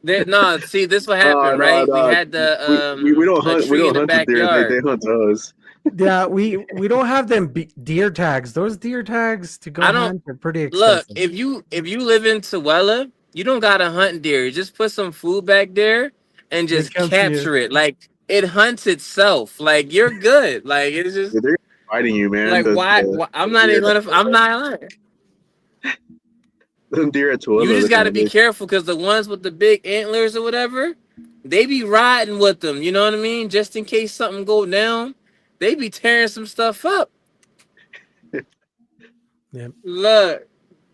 No, see, this what happened, right? We had the we don't hunt. We tree in don't the hunt the deer. backyard. They hunt us. Yeah, we don't have them deer tags. Those deer tags to go I don't hunt are pretty expensive. look. If you live in Tooele, You don't gotta hunt deer. Just put some food back there and They just come to you. capture it. Like it hunts itself. Like you're good. Like it's just They're fighting you, man. like why I'm not even gonna. I'm not lying. The deer at You Tooele, just they're got to kind be of careful because the ones with the big antlers or whatever, they be riding with them. You know what I mean? Just in case something go down, they be tearing some stuff up. Yep. Look,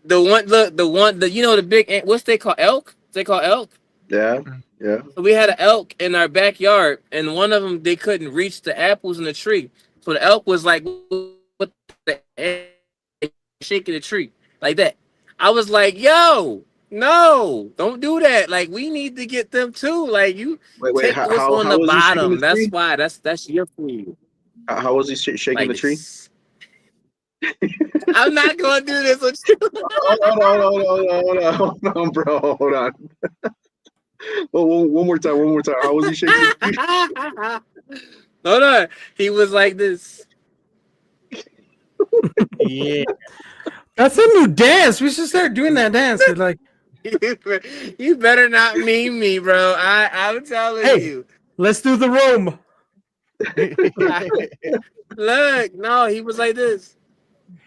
the you know the big what's they call elk? They call elk. Yeah, yeah. So we had an elk in our backyard, and one of them they couldn't reach the apples in the tree. So the elk was like with the shaking the tree like that. I was like, "Yo, no, don't do that. Like we need to get them too. Like you Wait. take what's on How the was he shaking the bottom. That's tree? why. That's your food. How was he shaking Like the tree? this. I'm not gonna do this with you. Hold on, bro. Hold on. Well, one more time. One more time. How was he shaking the tree? Hold on. He was like this. Yeah. That's a new dance. We should start doing that dance. We're like, You better not meme me, bro. I'm telling hey, you. let's do the roam. Look, no, he was like this.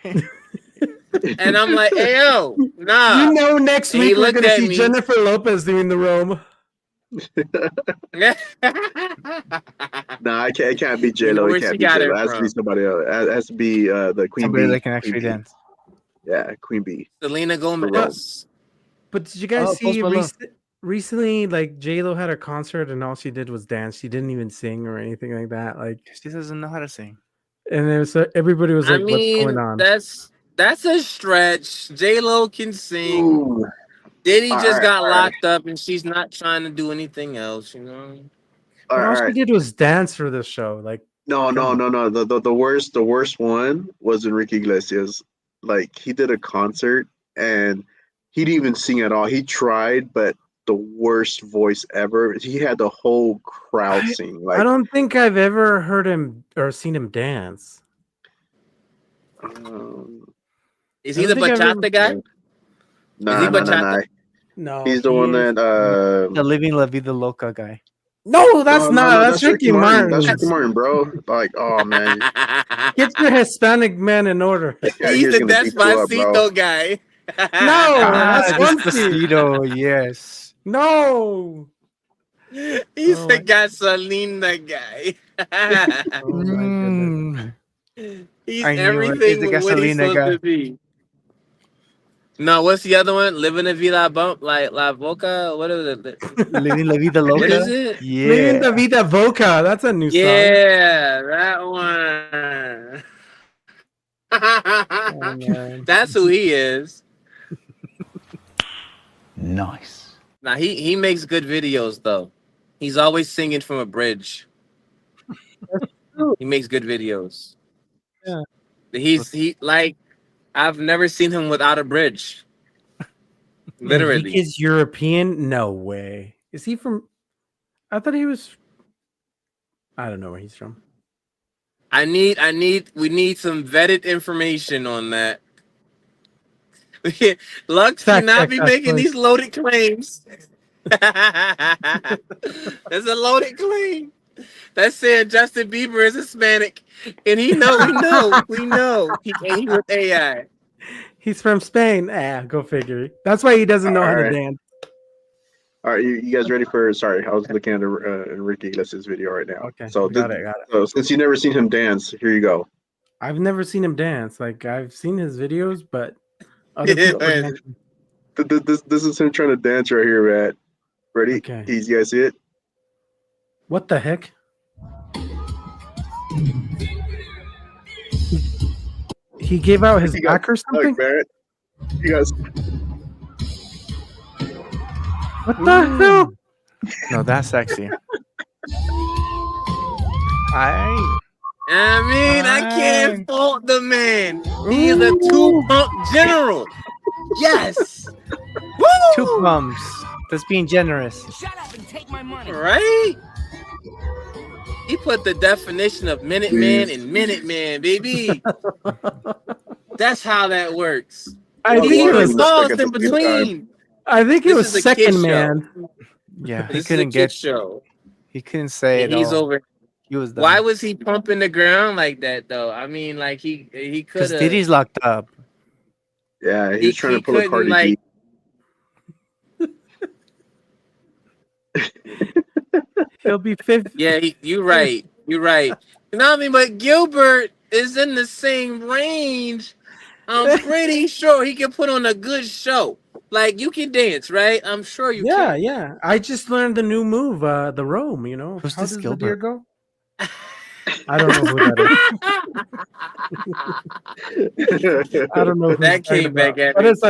And I'm like, hey, yo, nah. You know, next And he week we're looked gonna at see me. Jennifer Lopez doing the roam. Nah, it can't be J You know Lo. It where can't she be got J it Lo. It has to be from. somebody else. It has to be the Queen Somebody Bee. that can actually Queen Bee. dance. Yeah, Queen Bee. Selena Rome. Gomez. But did you guys Oh, Post see Malone. recently? Like J Lo had a concert and all she did was dance. She didn't even sing or anything like that. Like, She doesn't know how to sing. and it was everybody was I like, "What's going mean, on?" that's a stretch. J-Lo can sing. Ooh. Diddy All just right, got all right, locked up and she's not trying to do anything else, you know? all But all right. she did was dance for this show. Like, No. come on. The worst one was Enrique Iglesias. Like he did a concert and he didn't even sing at all. He tried, but the worst voice ever. He had the whole crowd sing. I Like don't think I've ever heard him or seen him dance. Is I he don't the think I've ever. bachata guy? Is he bachata? No, He's the one that. The Living La Vida Loca guy. No, that's not. No. That's Ricky Martin. That's Ricky Martin, bro. Like, oh man, Get your Hispanic man in order. yeah, He's he's the gonna beat you up, bro. Despacito guy. No, that's Bumpy. Despacito, yes. No. He's Oh the my, gasolina guy. oh my goodness. Mm, He's I knew it. He's everything the but what he's gasolina supposed guy. to be. No, what's the other one? Living a vida bump, like La Boca. What is it? Living La Vida What Loca. is it? Living Yeah. the Vida Voca. That's a new song. Yeah, that one. Oh, man. That's who he is. Nice. Now he makes good videos though. He's always singing from a bridge. He makes good videos. Yeah. He like I've never seen him without a bridge. Literally. Enrique's European? No way. Is he from? I thought he was. I don't know where he's from. we need some vetted information on that. Lux Fact cannot check be that, making please. these loaded claims. That's a loaded claim. That's saying Justin Bieber is Hispanic, and we know he with AI. He's from Spain. Go figure. That's why he doesn't know how to Alright. dance. All right, you guys ready for? Sorry, I was looking at Enrique Iglesias video right now. Okay, So got it. So since you've never seen him dance, here you go. I've never seen him dance. Like I've seen his videos, but other people dancing. This is him trying to dance right here, man. Ready? Okay. You guys see it? What the heck? He gave out his back or something? Look, man. You guys. What the hell? No, that's sexy. I can't fault the man. He is a two-pump general. Yes. Woo! 2 pumps. That's being generous. Shut up and take my money. Right? He put the definition of Minuteman in Minuteman, baby. That's how that works. I He think it even was paused in between. I think it This was is a kid Second show. Man. Yeah, he This is a couldn't kid get. show. He couldn't say And it he's all. over. He was Why done. was he pumping the ground like that though? I mean, like he could Because have. Diddy's locked up. Yeah, he was trying He to pull a couldn't Cardi B. like. He'll be 50. Yeah, you're right. You're right. You know what I mean? But Gilbert is in the same range. I'm pretty sure he can put on a good show. Like you can dance, right? I'm sure you Yeah, can. yeah. I just learned the new move, the Rome. You know, Who's how this does the deer Gilbert? go? I don't know who that is. I don't know who he's That talking came back about, at but me it's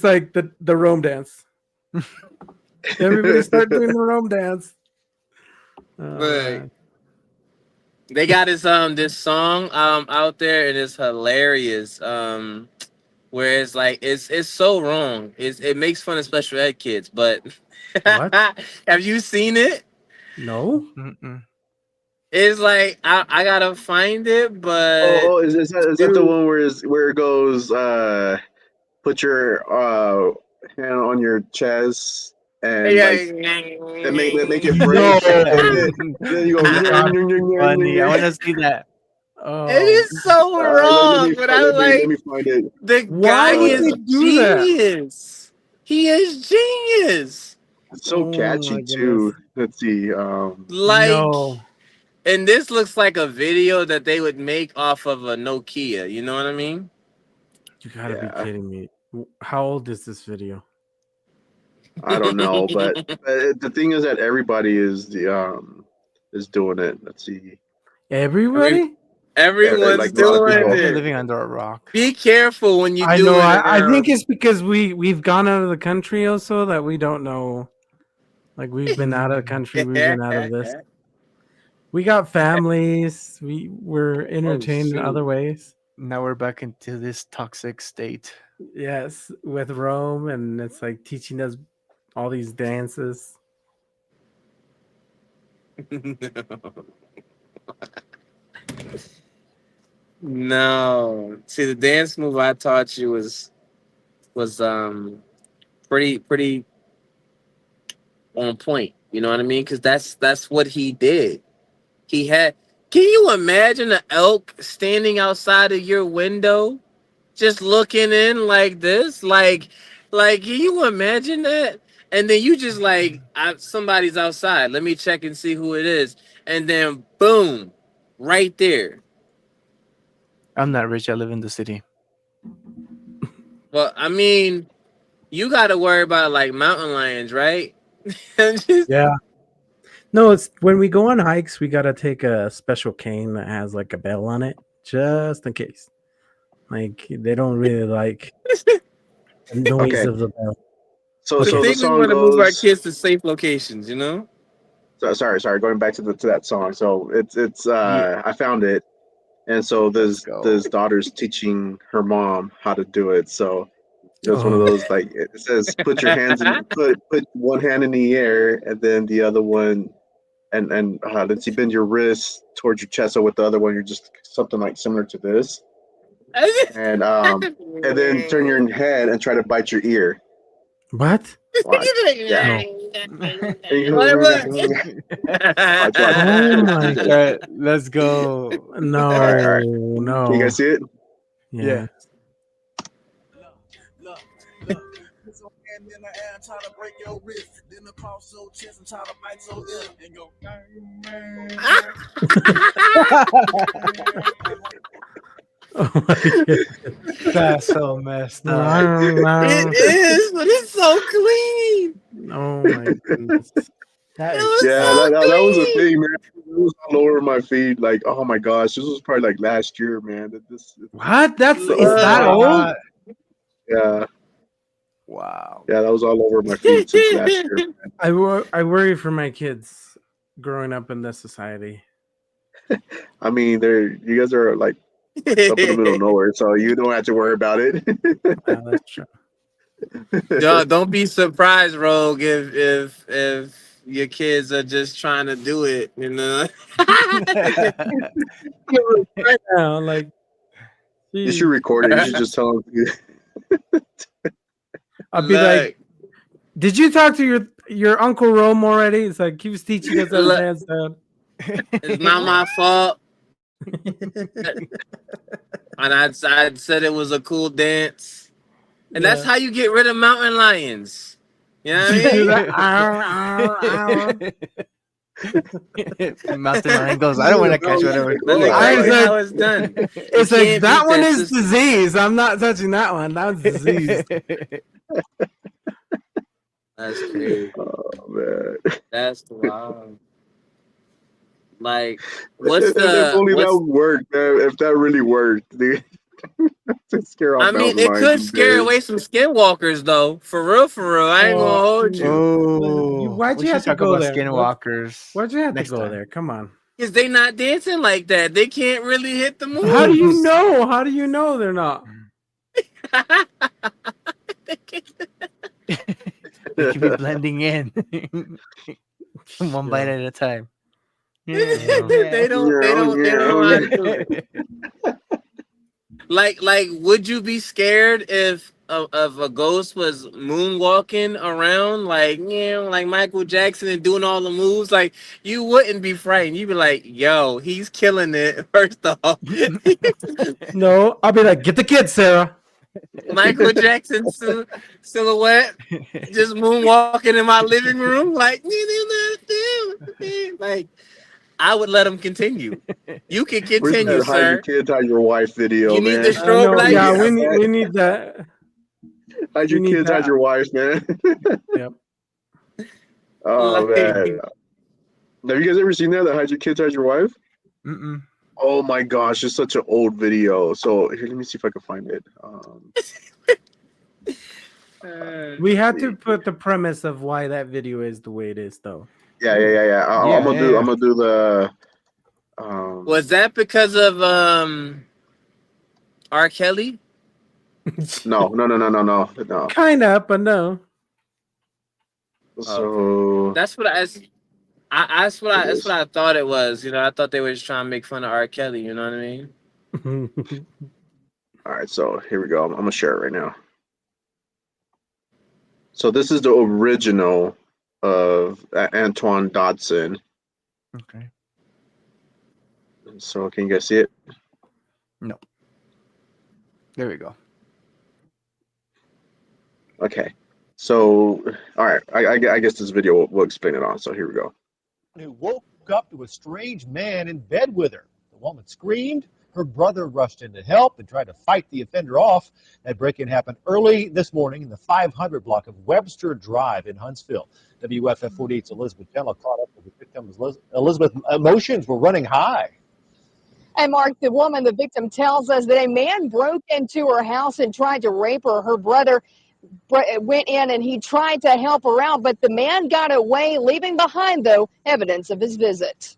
like flying. the Rome dance. Everybody start doing the Rome dance. Oh But man. they got this song out there and it's hilarious. Where it's like it's so wrong. It makes fun of special ed kids, but What? have you seen it? No. Mm-mm. It's like I gotta find it, but Is that the dude, one where it goes? Put your hand on your chest and yeah, like make it break, No. and then you go. That's God. funny. I want to see that. it Oh. is so Let wrong. me But I'm let like, me find it. the Why guy would Uh, they is do that? genius. He is genius. it's so Oh my catchy goodness. too. Let's see. Like, No. and this looks like a video that they would make off of a Nokia. You know what I mean? You gotta be Yeah, kidding me. How old is this video? I don't know, but the thing is that everybody is doing it. Let's see. Every, Everybody? everyone's Like a lot of doing people. I've been it. living under a rock. Be careful when you I do know. it I think around. it's because we've gone out of the country also that we don't know. Like we've been out of the country, we've been out of this. We got families. We're Oh entertained in shoot! other ways. Now we're back into this toxic state. Yes, with Rome, and it's like teaching us all these dances. No, see the dance move I taught you was pretty on point. You know what I mean? Because that's what he did. He had. Can you imagine an elk standing outside of your window, just looking in like this? Like, can you imagine that? And then you just like, somebody's outside. Let me check and see who it is. And then boom, right there. I'm not rich. I live in the city. Well, I mean, you got to worry about like mountain lions, right? Just- Yeah. No, it's when we go on hikes, we gotta take a special cane that has like a bell on it, just in case. Like they don't really like the noise Okay, of the bell. so I Okay. the think we song want to move our goes. kids to safe locations, you know? So, sorry. Going back to that song. So it's Yeah. I found it, and so Let's this go. this daughter's teaching her mom how to do it. So it was one of Oh, those like it says put your hands in put one hand in the air and then the other one and let's see bend your wrist towards your chest. So with the other one you're just something like similar to this and then turn your head and try to bite your ear. what? Watch. Yeah. No. Watch. Oh my. All right, let's go. No, All right. Can you no. guys see it? Yeah. Oh my goodness. That's so messed up. It is, but it's so clean. Oh my goodness. That It is was Yeah, so that was a clean. thing, man. It was all over my feed. Like, oh my gosh, this was probably like last year, man. what? Is that old? What? Yeah, Wow. that was all over my feed since last year. I worry for my kids growing up in this society. I mean, you guys are like up in the middle of nowhere, so you don't have to worry about it. That's true. Don't be surprised, Rogue, if your kids are just trying to do it, you know. Right now, like, You should geez. record it. You should just tell them. I'll be like, Look, Did you talk to your Uncle Rome already? It's like he was teaching us how to Look, dance. it's not my fault. And I'd said it was a cool dance. And that's Yeah. how you get rid of mountain lions. You know what I Did you do mean? that? Ow, ow, ow. Mountain lion goes, I don't want to catch whatever. That's I was exactly like, how it's done. You it's like can't that beat one that is system. disease. I'm not touching that one. That one's diseased. That's crazy. Oh man. That's wild. Like, If only that would work, man. If that really worked, dude. To scare off I mean, mountain it lions could and scare bears. away some skinwalkers, though. For real, for real. I ain't gonna hold you. Why'd We you should have to talk go about there? skinwalkers. Why'd you have to next go time. there? Come on. Because they not dancing like that. They can't really hit the moves. How do you know? How do you know they're not? They could be blending in one bite at a time. They don't know how to do it. Like, would you be scared if a ghost was moonwalking around, like, like Michael Jackson and doing all the moves? Like, you wouldn't be frightened. You'd be like, yo, he's killing it. First off, No, I'll be like, get the kid, Sarah. Michael Jackson silhouette, just moonwalking in my living room, like, like, I would let him continue. You can Where's continue, that hide your sir. kids, hide your wife video, You need the man? strobe No, lights. yeah, we need that. Hide We your need kids, hide that. your wife, man. Yep. Oh Like- man. Have you guys ever seen that? That hide your kids, hide your wife? Mm-mm. Oh my gosh, it's such an old video. So here, let me see if I can find it. We had to put the premise of why that video is the way it is, though. Yeah. I'm gonna do the. Was that because of R. Kelly? No. Kind of, but no. So That's what that's what I thought it was. You know, I thought they were just trying to make fun of R. Kelly. You know what I mean? all right, so here we go. I'm gonna share it right now. So this is the original of Antoine Dodson. Okay. So can you guys see it? No. There we go. Okay. So all right, I guess this video will explain it all. So here we go. Who woke up to a strange man in bed with her. The woman screamed. Her brother rushed in to help and tried to fight the offender off. That break-in happened early this morning in the 500 block of Webster Drive in Huntsville. WFF 48's Elizabeth Jello caught up with the victim. Elizabeth, emotions were running high. And Mark, the woman, the victim, tells us that a man broke into her house and tried to rape her. Her brother went in and he tried to help her out, but the man got away, leaving behind, though, evidence of his visit.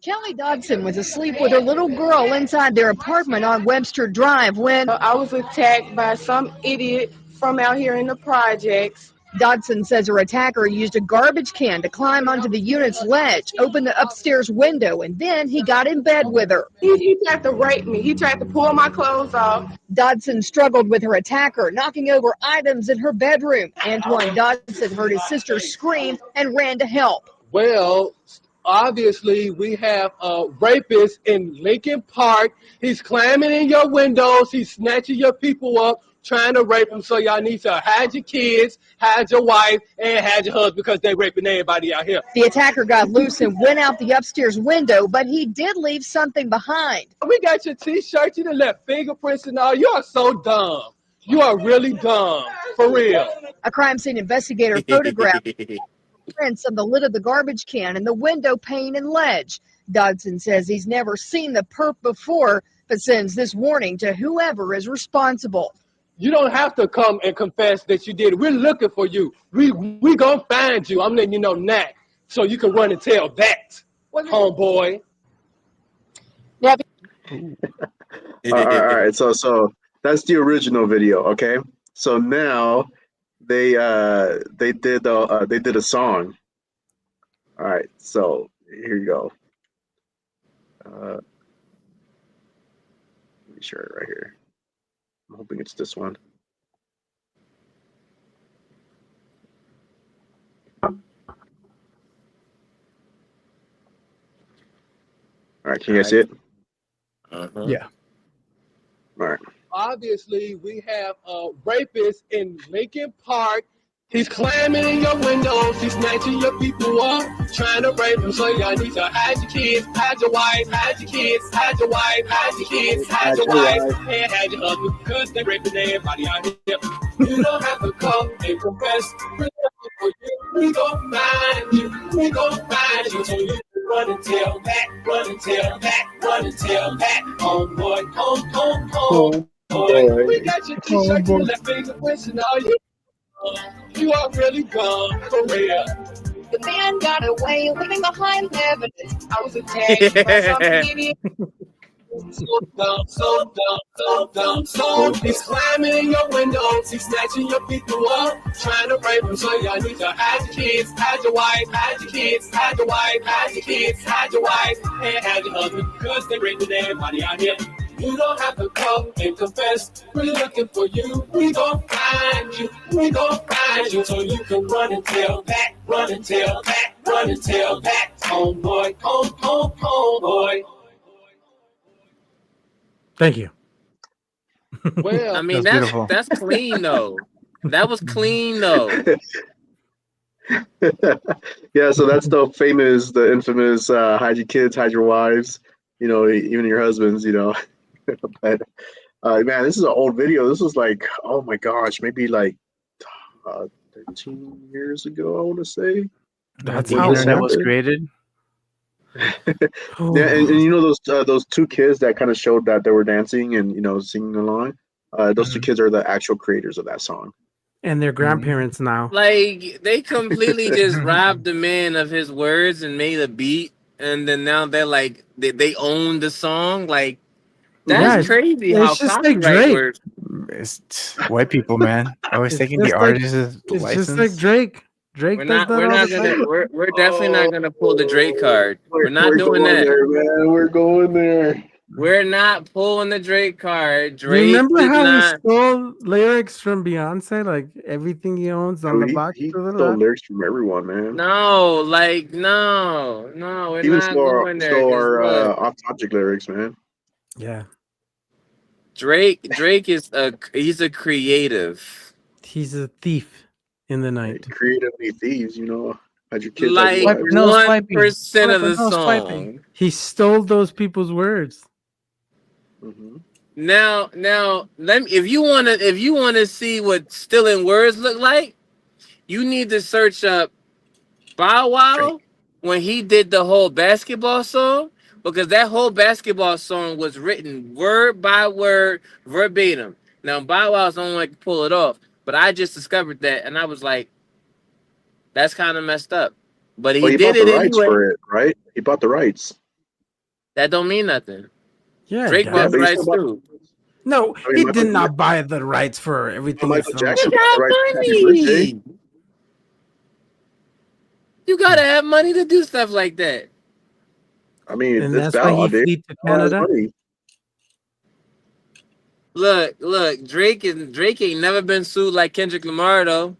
Kelly Dodson was asleep with her little girl inside their apartment on Webster Drive when I was attacked by some idiot from out here in the projects. Dodson says her attacker used a garbage can to climb onto the unit's ledge, open the upstairs window, and then he got in bed with her. He tried to rape me. He tried to pull my clothes off. Dodson struggled with her attacker, knocking over items in her bedroom. Antoine Dodson heard his sister scream and ran to help. Well, obviously, we have a rapist in Lincoln Park. He's climbing in your windows. He's snatching your people up, trying to rape them. So y'all need to hide your kids, hide your wife, and hide your husband because they're raping everybody out here. The attacker got loose and went out the upstairs window, but he did leave something behind. We got your T-shirt. You done left fingerprints and all. You are so dumb. You are really dumb, for real. A crime scene investigator photographed prints on the lid of the garbage can and the window pane and ledge. Dodson says he's never seen the perp before, but sends this warning to whoever is responsible. You don't have to come and confess that you did it. We're looking for you. We gonna find you. I'm letting you know now, so you can run and tell that, homeboy. Now, All right. So that's the original video. Okay. So now they did a song. All right. So here you go. Let me share it right here. I'm hoping it's this one. All right, can you guys see it? Uh-huh. Yeah. All right. Obviously, we have a rapist in Lincoln Park. He's climbing in your windows, he's snatching your people up, trying to rape them. So y'all need to hide your kids, hide your wife, hide your kids, hide your wife, hide your kids, hide your wife, and hide your husband, because they're raping everybody out here. You don't have to come and confess. We gon' find you, we gon' find you, so you can run and tell that, run and tell that, run and tell that. Homeboy, home, boy. We got your t-shirt, your left fingerprints, and all you are really gone for real. The man got away, leaving behind evidence. I was attacked by some idiot. So dumb, so dumb, so dumb, so he's climbing in your windows, he's snatching your people up, trying to rape them. So y'all need to hide your kids, hide your wife, hide your kids, hide your wife, hide your kids, hide your wife, and hide your husband, because they're raping everybody out here. You don't have to come and confess. We're looking for you. We gon' find you. We gon' find you, so you can run and tell that, run and tell that, run and tell that. Homeboy, homeboy. Thank you. Well, I mean, That's beautiful. that's clean though. That was clean though. Yeah, so that's the infamous hide your kids, hide your wives, even your husbands, But man, this is an old video. This was like, oh my gosh, maybe like 13 years ago, I want to say. That's The when how this internet old. was happened. created. Yeah, and those two kids that kind of showed that they were dancing and singing along. Those two kids are the actual creators of that song. And their grandparents now. Like they completely just robbed the man of his words and made a beat, and then now they're like they own the song. Like Yeah, that's crazy how it's just like copyright Drake. works. It's white people, man. Always It's taking the just like artist's it's just like license. Drake. Drake does that We're all the not gonna time. we're definitely not gonna pull the Drake card. We're not We're doing going that. there, man. We're going there. We're not pulling the Drake card. You Drake remember did how he not. stole lyrics from Beyonce? Like everything he owns on Oh, the he box he to the stole left. lyrics from everyone, man. No, like no, we're Even not stole going there. stole Cause our look, off-topic lyrics, man. Yeah, Drake is he's a creative. he's a thief in the Hey, night. creatively thieves, hide your kids, hide your Like Swipe, wives. no swiping. 1% of Swiping, the no swiping. song. He stole those people's words. Hmm. Now, let me, if you wanna see what stealing words look like, you need to search up Bow Drake. Wow when he did the whole basketball song, because that whole basketball song was written word by word, verbatim. Now Bow Wow's the only one that can pull it off, but I just discovered that, and I was like, that's kind of messed up. But he Well, he did bought the it rights anyway. for it, right? He bought the rights. That don't mean nothing. Yeah, it Drake Yeah, bought does. the but he still rights bought. too. No, I mean, he did not buy the rights for everything in Michael song. You Jackson bought the got rights for Happy Birthday. money. You gotta have money to do stuff like that. I mean, And it's that's why Bow Wow, he dude. fled to Bow Wow has Canada. money. Look, Drake ain't never been sued like Kendrick Lamar though.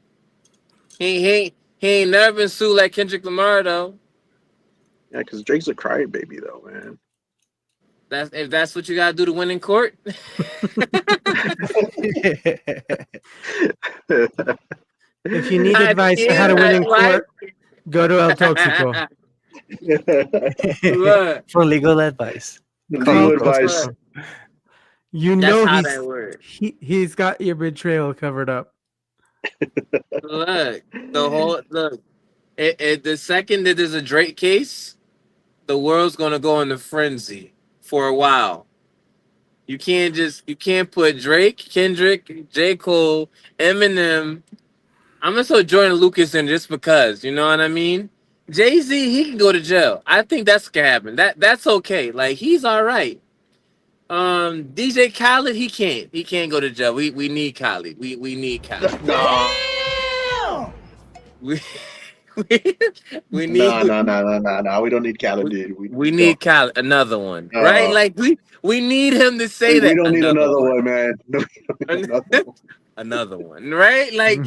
He ain't never been sued like Kendrick Lamar though. Yeah, because Drake's a crying baby, though, man. That's if that's what you gotta do to win in court. If you need I advice on how to can't. win in Like, court, go to El Toxico. look, For legal advice. Legal Call advice. look, You that's know how that works. he's got your betrayal covered up. Look, look. The second that there's a Drake case, the world's gonna go into frenzy for a while. You can't put Drake, Kendrick, J. Cole, Eminem. I'm gonna throw Jordan Lucas in just because, you know what I mean? Jay-Z, he can go to jail. I think that's gonna happen. That's okay. Like he's all right. DJ Khaled, he can't. He can't go to jail. We need Khaled. We need Khaled. No, We we, we no, need no, no, no, no, no. We don't need Khaled, dude. we We don't. need Khaled, another one. Right? No, Like we need him to say we that don't need another another one. one, man. No, we don't need another one. Another one, right? Like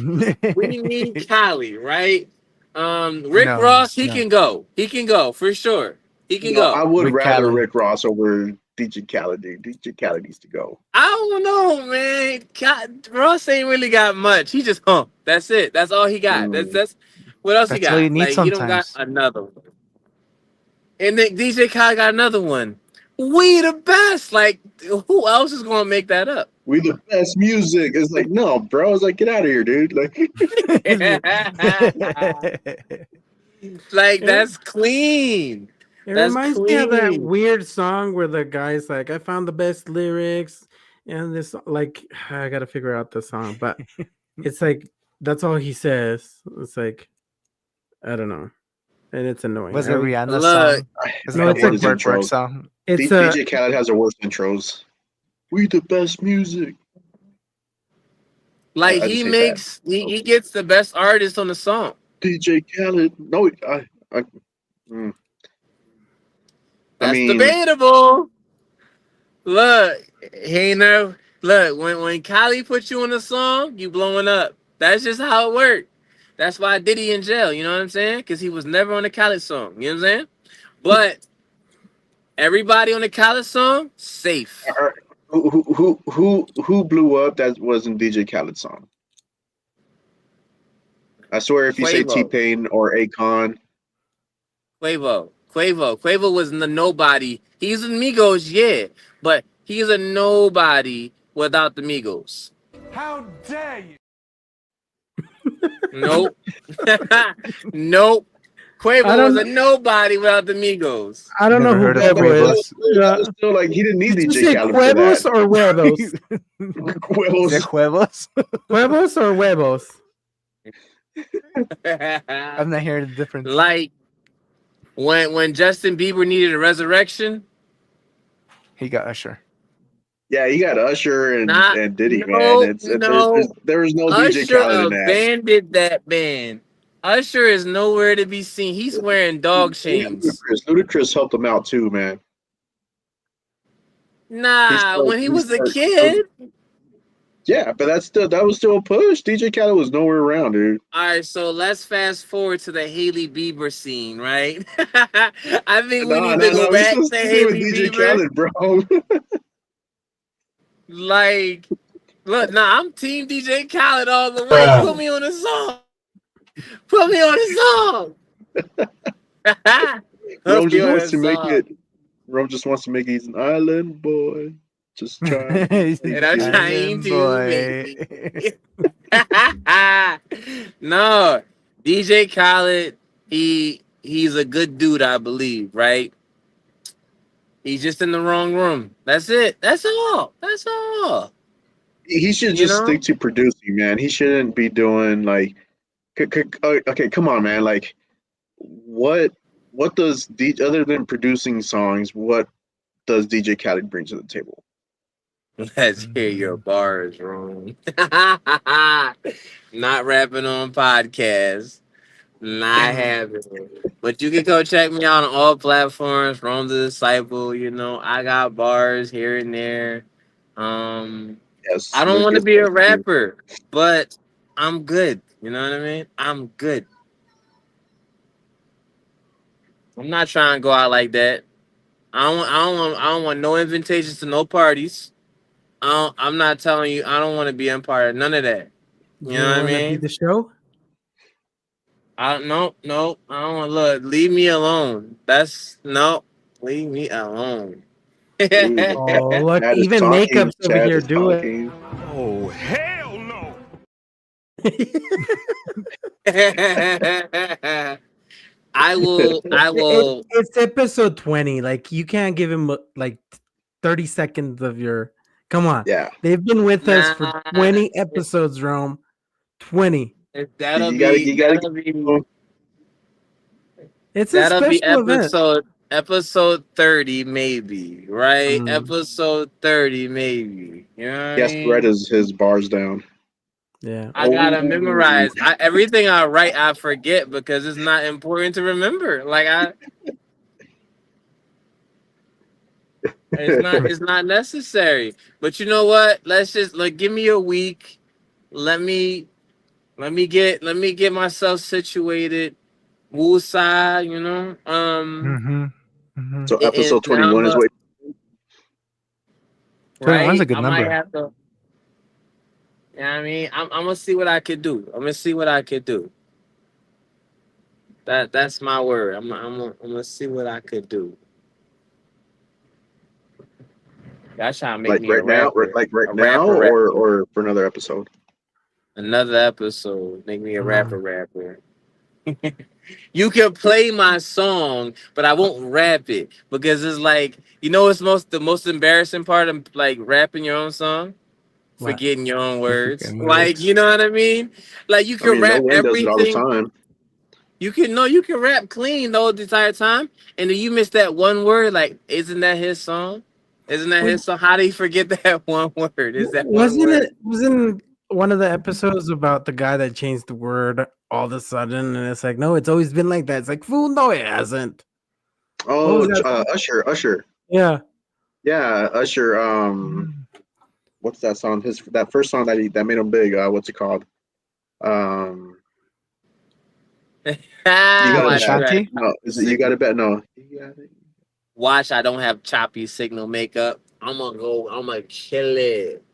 we need Cali, right? Rick No, Ross, he no. can go. He can go for sure. He can No, I go. would Rick rather Khaled. Rick Ross over DJ Khaled, dude. DJ Khaled needs to go. I don't know, man. God, Ross ain't really got much. He just That's it. That's all he got. Mm. That's what else he That's all you got? need Like he don't got sometimes. another one. And then DJ Khaled got another one. We the best. Like who else is gonna make that up? We the best music. It's like, no, bro. It's like, get out of here, dude. Like, Like It, that's clean. it That's reminds me of that clean. weird song where the guy's like, I found the best lyrics and this like I gotta figure out the song, but it's like that's all he says. It's like I don't know. And it's annoying. Was it Rihanna's Look, song? It's No, like a it's a work, his work, work intros. song. it's DJ Khaled has the worst intros. We the best music. like I he just hate that. makes he gets the best artist on the song. DJ Khaled. No, mm. I That's mean, debatable. Look, he ain't never look when Kylie put you on a song, you blowing up. That's just how it worked. That's why Diddy in jail. You know what I'm saying? Because he was never on a Khaled song. You know what I'm saying? But everybody on the Khaled song, safe. who blew up that wasn't DJ Khaled's song? I swear, if you say T Quavo, Pain or Akon, Quavo was the nobody. He's a Migos, yeah, but he's a nobody without the Migos. How dare you? Nope. Nope. I Quavo don't was a nobody without the Migos. I don't know Never who heard of no, but Quavo is. that was still like he didn't need Did you DJ say Khaled for Cuevos that. or Huevos? Is it Huevos. huevos? Huevos or Huevos? I'm not hearing the difference. Like when Justin Bieber needed a resurrection, He got Usher. Yeah, you got Usher not and Diddy, man. no There was no DJ Usher Khaled in that. abandoned that band. Usher is nowhere to be seen. He's wearing dog chains. Ludacris helped him out too, man. Nah, when he was a kid. Yeah, but that was still a push. DJ Khaled was nowhere around, dude. All right, so let's fast forward to the Haley Bieber scene, right? I think we need to go We back still to sticking with Haley DJ Bieber. Khaled, bro. Like, look, nah, I'm Team DJ Khaled all the way. Put me on a song. Put me on a song. Rome Put me just on wants a to make song. it. Rome just wants to make it. He's an island boy. Just trying. And I'm trying to make it. No, DJ Khaled, he's a good dude, I believe, right? He's just in the wrong room. That's it. That's all. That's all. He should You just know? stick to producing, man. He shouldn't be doing like. Okay, come on, man. Like, what does other than producing songs? What does DJ Khaled bring to the table? Let's hear your bars, Ron. Not rapping on podcasts. Not having it. But you can go check me out on all platforms. Rome the Disciple. You know, I got bars here and there. Yes, I don't look want to at be a that. rapper, but I'm good. You know what I mean? I'm good. I'm not trying to go out like that. I don't want no invitations to no parties. I'm not telling you. I don't want to be in part of none of that. You You know what I want to be mean? the show? No. I don't want. Look, leave me alone. That's no. Leave me alone. Ooh, Oh, look, Chad is even talking. makeup's over Chad here. is Do it. talking. Oh, hell no. I will. I will. It's episode 20. Like you can't give him like 30 seconds of your. Come on. Yeah, They've been with us for Nah, 20 episodes, Rome. 20. that'll you gotta be. you gotta. It's a That'll be special event. episode 30 maybe, right? Mm. Episode 30 maybe. You know what He I has to write mean? his bars down. Yeah. I gotta Oh. memorize. Everything I write I forget because it's not important to remember. Like it's not necessary. But you know what? Let's just give me a week. Let me get myself situated. Woosah, you know. So episode And I'm 21 is what. 21's a right. good I might number. have to. You know what I mean, I'm gonna see what I could do. I'm gonna see what I could do. That's my word. I'm gonna see what I could do. Y'all trying to make Like me a right now, rapper, like right a now, rapper, rapper. or for another episode. Another episode, make me a rapper, Mm. rapper. You can play my song, but I won't rap it because it's like it's the most embarrassing part of like rapping your own song, What? forgetting your own words. Forgetting Like lyrics. you know what I mean? Like you I can mean, Lil rap Wayne does it all the everything. time. You can rap clean the entire time, and then you miss that one word. Like, isn't that his song? Isn't that Wait, his song? How do you forget that one word? Is that one wasn't word? it? Wasn't one of the episodes about the guy that changed the word all of a sudden? And it's like, no, it's always been like that. It's like, fool, no, it hasn't. What was Oh, that? Usher. Yeah. Yeah, Usher. What's that song? That first song that made him big. What's it called? Um, you gotta Watch bet. that. Ashanti? No, is it you gotta bet? No. Watch. I don't have choppy signal makeup. I'm gonna go. I'm gonna kill it.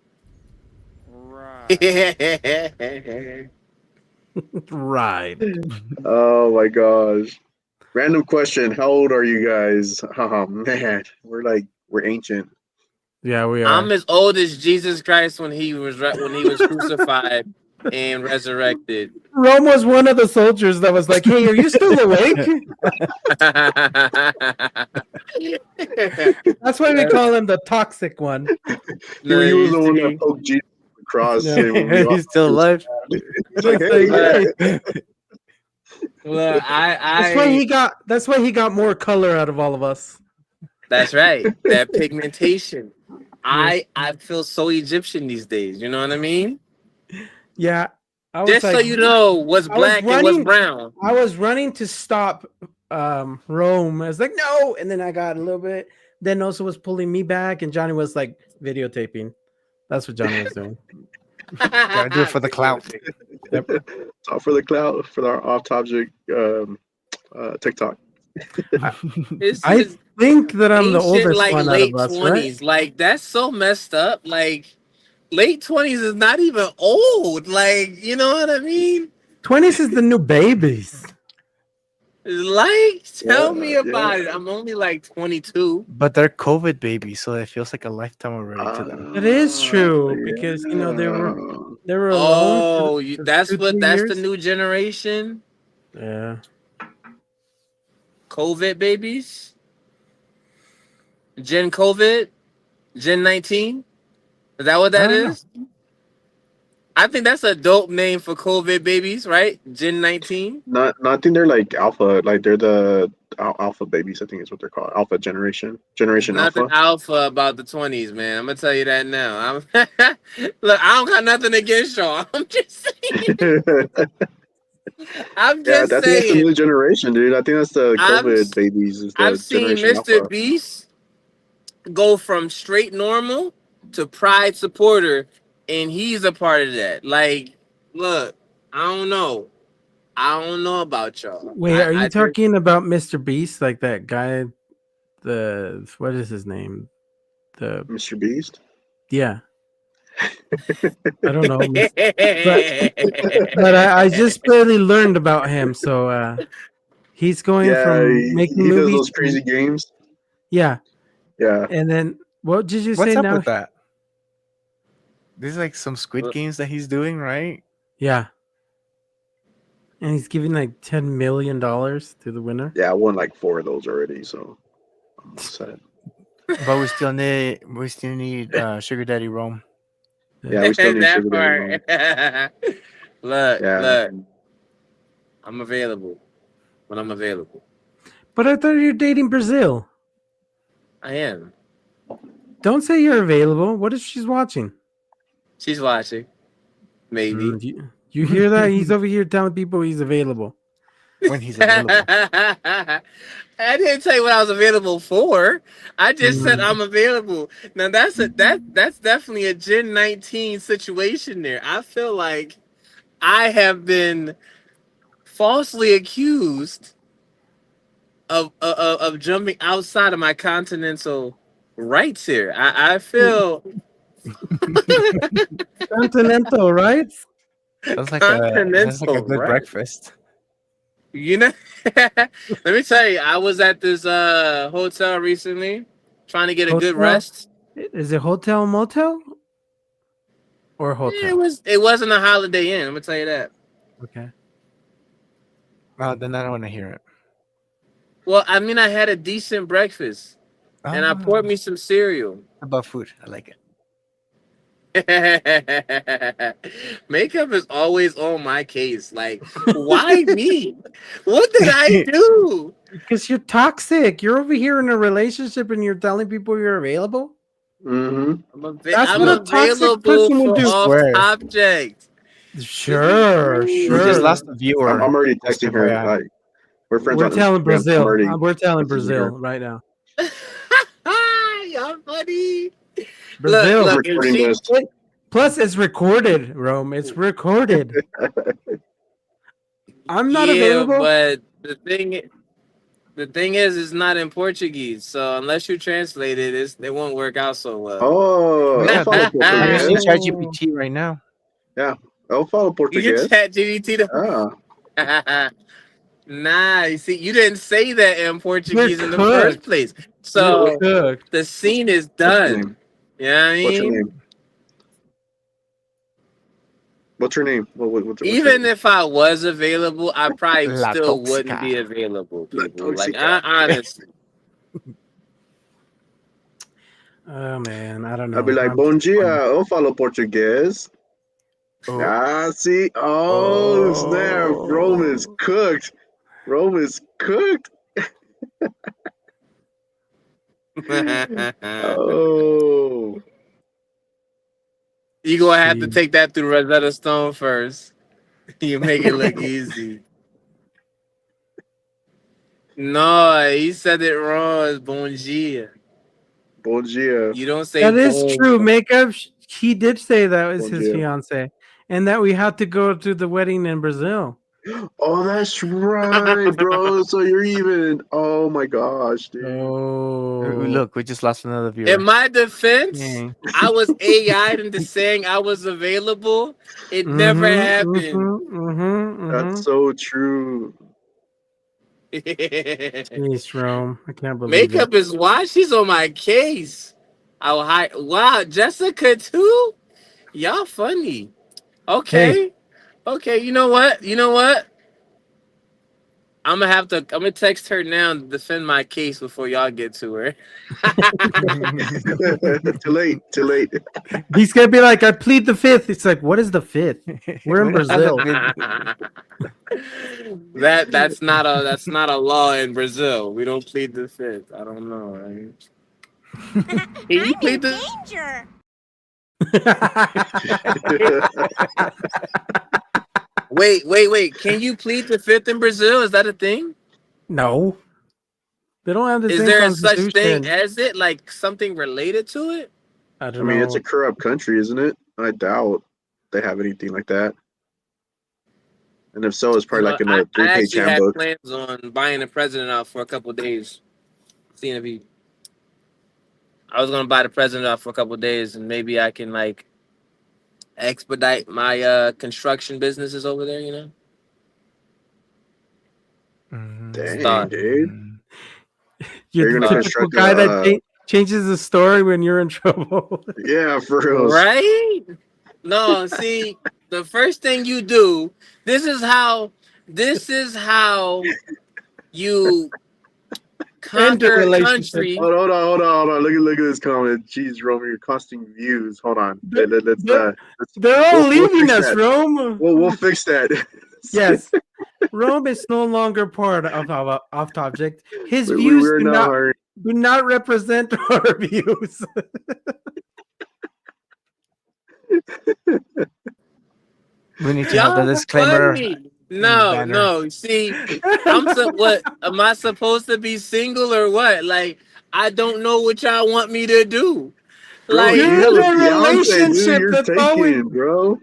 Right. Oh my gosh. Random question. How old are you guys? Oh man, we're ancient. Yeah, we are. I'm as old as Jesus Christ when he was crucified and resurrected. Rome was one of the soldiers that was like, "Hey, are you still awake?" That's why we call him the toxic one. He was You the one that see? poked Jesus in the cross. Yeah. And we all He's still alive. It's like, hey, Hey. Well, That's why he got more color out of all of us. that's right. That pigmentation. Yes. I feel so Egyptian these days. You know what I mean? Yeah. I was Just so like, you know what's I was black and what's running. brown. I was running to stop Rome. I was like, no, and then I got a little bit. Then also was pulling me back, and Johnny was like videotaping. That's what Johnny was doing. Gotta do it for the clout. Yep. It's all for the cloud for our off topic TikTok. This I is think that I'm the ancient, oldest like one out of late us, right? 20s. Like that's so messed up. Like late 20s is not even old. Like you know what I mean? 20s is the new babies. Like tell me Yeah. about it. I'm only like 22. But they're COVID babies, so it feels like a lifetime already to them. It is true because they were alone Oh, for that's 2-3 that's the years. new generation. Yeah. COVID babies. Gen COVID. Gen 19. Is that what I that don't know. is? I think that's a dope name for COVID babies, right? Gen 19. Not I think they're like alpha, like they're the alpha babies. I think is what they're called. Alpha generation, There's generation nothing alpha. alpha about the 20s, man. I'm gonna tell you that now. Look, I don't got nothing against y'all. I'm just saying. I'm Yeah, I just think that's the saying. new generation, dude. I think that's the I'm COVID babies. Is I've the seen generation Mr. alpha. Beast go from straight normal to pride supporter, and he's a part of that. Like, look, I don't know. I don't know about y'all. Wait, are you I just talking about Mr. Beast, like that guy? What is his name? The Mr. Beast. Yeah, I don't know, but I just barely learned about him. So he's going Yeah, from making he does movies those to crazy games. yeah, Yeah. and then what did you What's say up now? with that? There's like some Squid Games that he's doing, right? Yeah, and he's giving like $10 million to the winner. Yeah, I won like 4 of those already, so I'm all set. But we still need Sugar Daddy Rome. Yeah, we still need that Sugar Daddy Rome. part. Look, Yeah. look. I'm available when I'm available. But I thought you're dating Brazil. I am. Don't say you're available. What if she's watching? She's watching. Maybe. You hear that? He's over here telling people he's available. When he's available. I didn't tell you what I was available for. I just said Mm. I'm available. Now that's definitely a Gen 19 situation there. I feel like I have been falsely accused of jumping outside of my continental rights here. I feel Continental, right? That's like a continental good right. breakfast. You know, let me tell you, I was at this hotel recently, trying to get a good Hotel? rest. Is it hotel motel or It hotel? wasn't a Holiday Inn. I'm gonna tell you that. Okay. Oh, then I don't want to hear it. Well, I mean, I had a decent breakfast, and I poured me some cereal. About food, I like it. Makeup is always on my case. Like, why me? What did I do? Because you're toxic. You're over here in a relationship and you're telling people you're available. Mm-hmm. That's I'm what a toxic available person would for do. off Swear. object. Sure, We just sure. lost a viewer. I'm already Just texting her. FYI. Like, we're friends We're on telling Instagram. I'm Brazil. already We're telling messaging her. Brazil right now. Y'all funny. Brazil. Look, if Recording she this. Plus, it's recorded, Rome. It's recorded. I'm not yeah, available. but the thing is, it's not in Portuguese. So unless you translate it, it won't work out so well. Oh, eu Yeah, falo I'm using português. ChatGPT right now. Yeah, eu falo You can português. chat GDT Ah, Nah, you see, you didn't say that in You're Portuguese in the first cooked. place. You're So cooked. the scene is what's your name? done. You know what I What's your mean? name? What's your name? What's your Even name? if I was available, I probably La still wouldn't be Toxica. available, La people. Like, Toxica. honestly. Oh man, I don't I'll be know. like, I'm bom dia, disappointed. eu falo português. Oh. Ah, see? Oh, snap. Rome is cooked. Rome is cooked. Oh. You gonna have to See. take that through Rosetta Stone first. You make it look easy. No, he said it wrong. It's bon dia. Bom dia. You don't say That is bon. true. Makeup. He did say that was Bom his dia. fiance, and that we had to go to the wedding in Brazil. Oh, that's right, bro. So you're even. Oh my gosh, dude. Oh, Look, we just lost another viewer. In my defense, Dang. I was AI'd into saying I was available. It never happened. That's so true. Jeez, Rome. I can't believe Makeup it. is why she's on my case. Wow, Jessica too. Y'all funny. Hey, Okay. Okay, you know what? I'm gonna text her now to defend my case before y'all get to her. Too late. Too late. he's gonna be like, I plead the fifth. It's like, what is the fifth? We're in Brazil. That's not a law in Brazil. We don't plead the fifth. I don't know, right? Can you plead the Danger. Wait. Can you plead the fifth in Brazil? Is that a thing? No, they don't have the Is same there a such thing constitution. as it? Like something related to it? I I don't mean, know. it's a corrupt country, isn't it? I doubt they have anything like that. And if so, it's You probably know, like in I a 3-page actually had handbook. plans on buying the president out for a couple of days. Seeing if he I was gonna buy the president out for a couple of days and maybe I can like expedite my construction businesses over there, you know? Dang, dude. You're You're the gonna typical construct guy that a. changes the story when you're in trouble. Yeah, for real. Right? No, see, the first thing you do, this is how you End the conquer a relationship. country. Hold on. Look at this comment. Jeez, Roman, you're costing views. Hold on. Let's They're all we'll leaving fix us, that. Rome. We'll fix that. Yes, Rome is no longer part of Topject. His we views are now hiring. do not represent our views. We need to have the Y'all disclaimer funny. in the banner. No. See, what am I supposed to be single or what? Like, I don't know what y'all want me to do. Bro, Like, you You're have in a a fiance, dude. relationship. You're That's all we. taken, bro.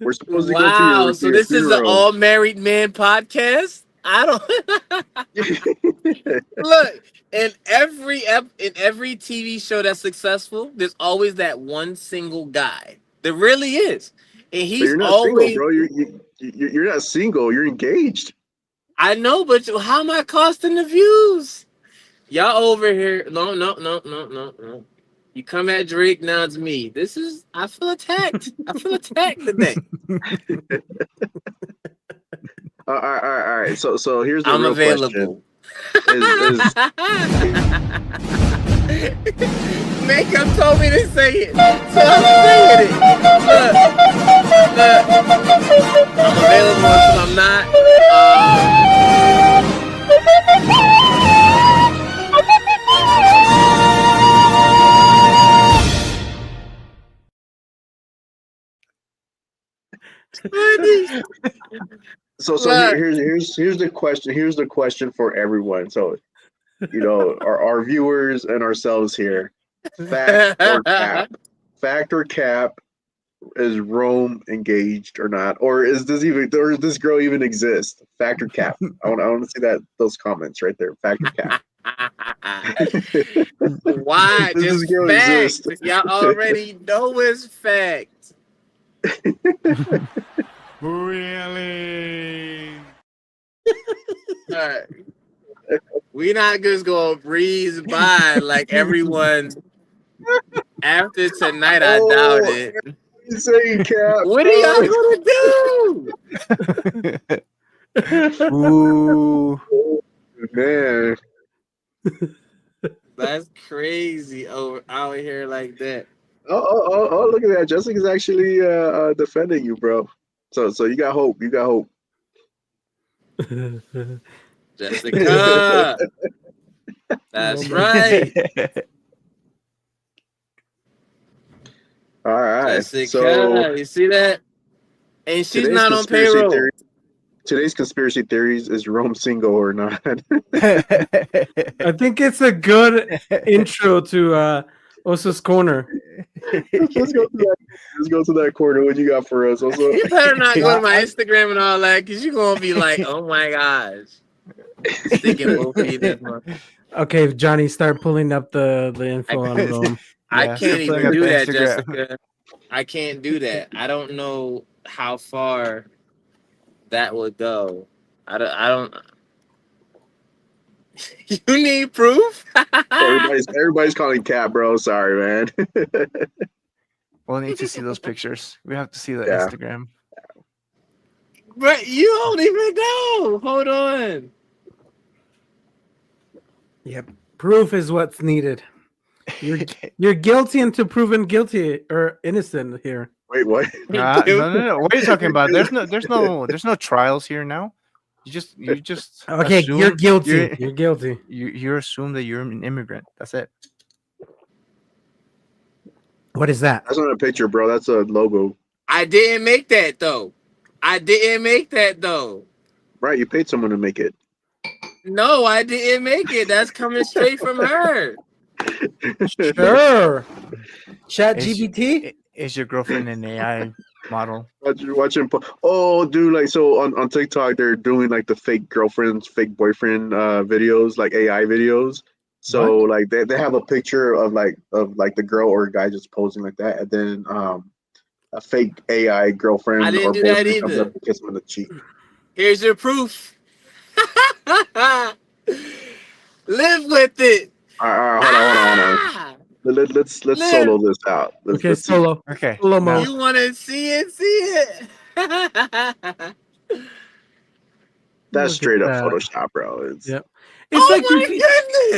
We're supposed to go to wow. your So this is an funeral. all married man podcast. I don't look in in every TV show that's successful. There's always that one single guy. There really is, and But he's you're not single, always. bro. You're not single. You're engaged. I know, but how am I costing the views? Y'all over here? No, no, no, no, no, no. You come at Drake, now it's me. This is. I feel attacked. I feel attacked today. All right. So here's the I'm real available. question: is Makeup told me to say it, so I'm saying it. Look, I'm available until I'm not. so Look. here's the question. Here's the question for everyone. So our viewers and ourselves here. Fact or cap? Fact or cap? Is Rome engaged or not? Or is this girl even exist? Fact or cap? I want to see those comments right there. Fact or cap? Why? Does Just this girl facts. exist? Y'all already know it's facts. Really? Alright. We not just gonna breeze by like everyone. After tonight, I doubt it. You saying cap? What are y'all gonna do? Ooh. Man. That's crazy out here like that. Oh, look at that. Jessica's actually defending you, bro. So you got hope. You got hope. Jessica. That's right. All right. Jessica, So you see that? And she's not on payroll. Today's conspiracy theories is Rome single or not? I think it's a good intro to Osa's Corner. Let's go to that corner. What you got for us? Also, You better not go to my Instagram and all that, because you're gonna be like, oh my gosh. Sticking both feet in one. Okay, Johnny, start pulling up the info on Rome. I can't even do that, Jessica. I can't do that. I don't know how far that would go. I don't. You need proof? everybody's calling cap, bro. Sorry, man. We'll need to see those pictures. We have to see the Yeah. Instagram. But you don't even know. Hold on. Yep. Proof is what's needed. You're guilty until proven guilty or innocent here. Wait, what? No. What are you talking about? There's no trials here now. You just Okay, assume you're guilty. You're guilty. You assume that you're an immigrant. That's it. What is that? That's not a picture, bro. That's a logo. I didn't make that though. Right, you paid someone to make it. No, I didn't make it. That's coming straight from her. Sure. Chat GPT? Is your girlfriend an AI model? Watching. Oh, dude, like so on TikTok, they're doing like the fake girlfriends, fake boyfriend videos, like AI videos. So like they have a picture of like the girl or guy just posing like that, and then a fake AI girlfriend I didn't or do that boyfriend comes either. up and kisses him on the cheek. Here's your proof. Live with it. All right, hold on. Let's solo this out. Let's see. Solo. Okay. Solo mode. You want to see it? See it. That's Look straight at up that. Photoshop, bro. Yep. Oh my goodness!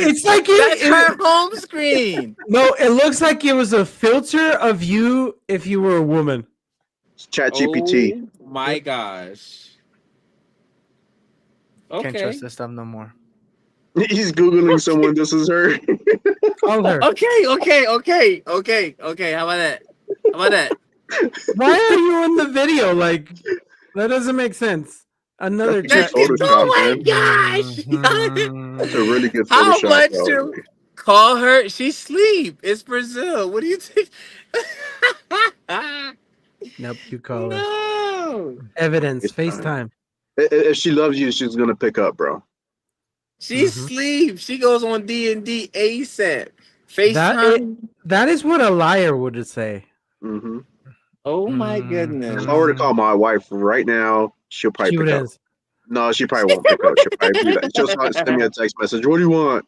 It's like That's her home screen. No, it looks like it was a filter of you if you were a woman. Chat GPT. Oh my gosh. Okay. Can't trust this stuff no more. He's Googling someone. This is her. Call her. Okay. How about that? Why are you in the video? Like, that doesn't make sense. Another chat. Oh my gosh! That's a really good How Photoshop, much bro. to call her? She's asleep. It's Brazil. What do you think? Nope, you call her. No. Evidence. FaceTime. If she loves you, she's gonna pick up, bro. She sleeps. She goes on D&D ASAP. That FaceTime. that is what a liar would say. Mm-hmm. Oh my goodness. If I were to call my wife right now, she'll probably She would pick up. answer. No, she probably won't pick up. She'll probably be like, she'll send me a text message. What do you want?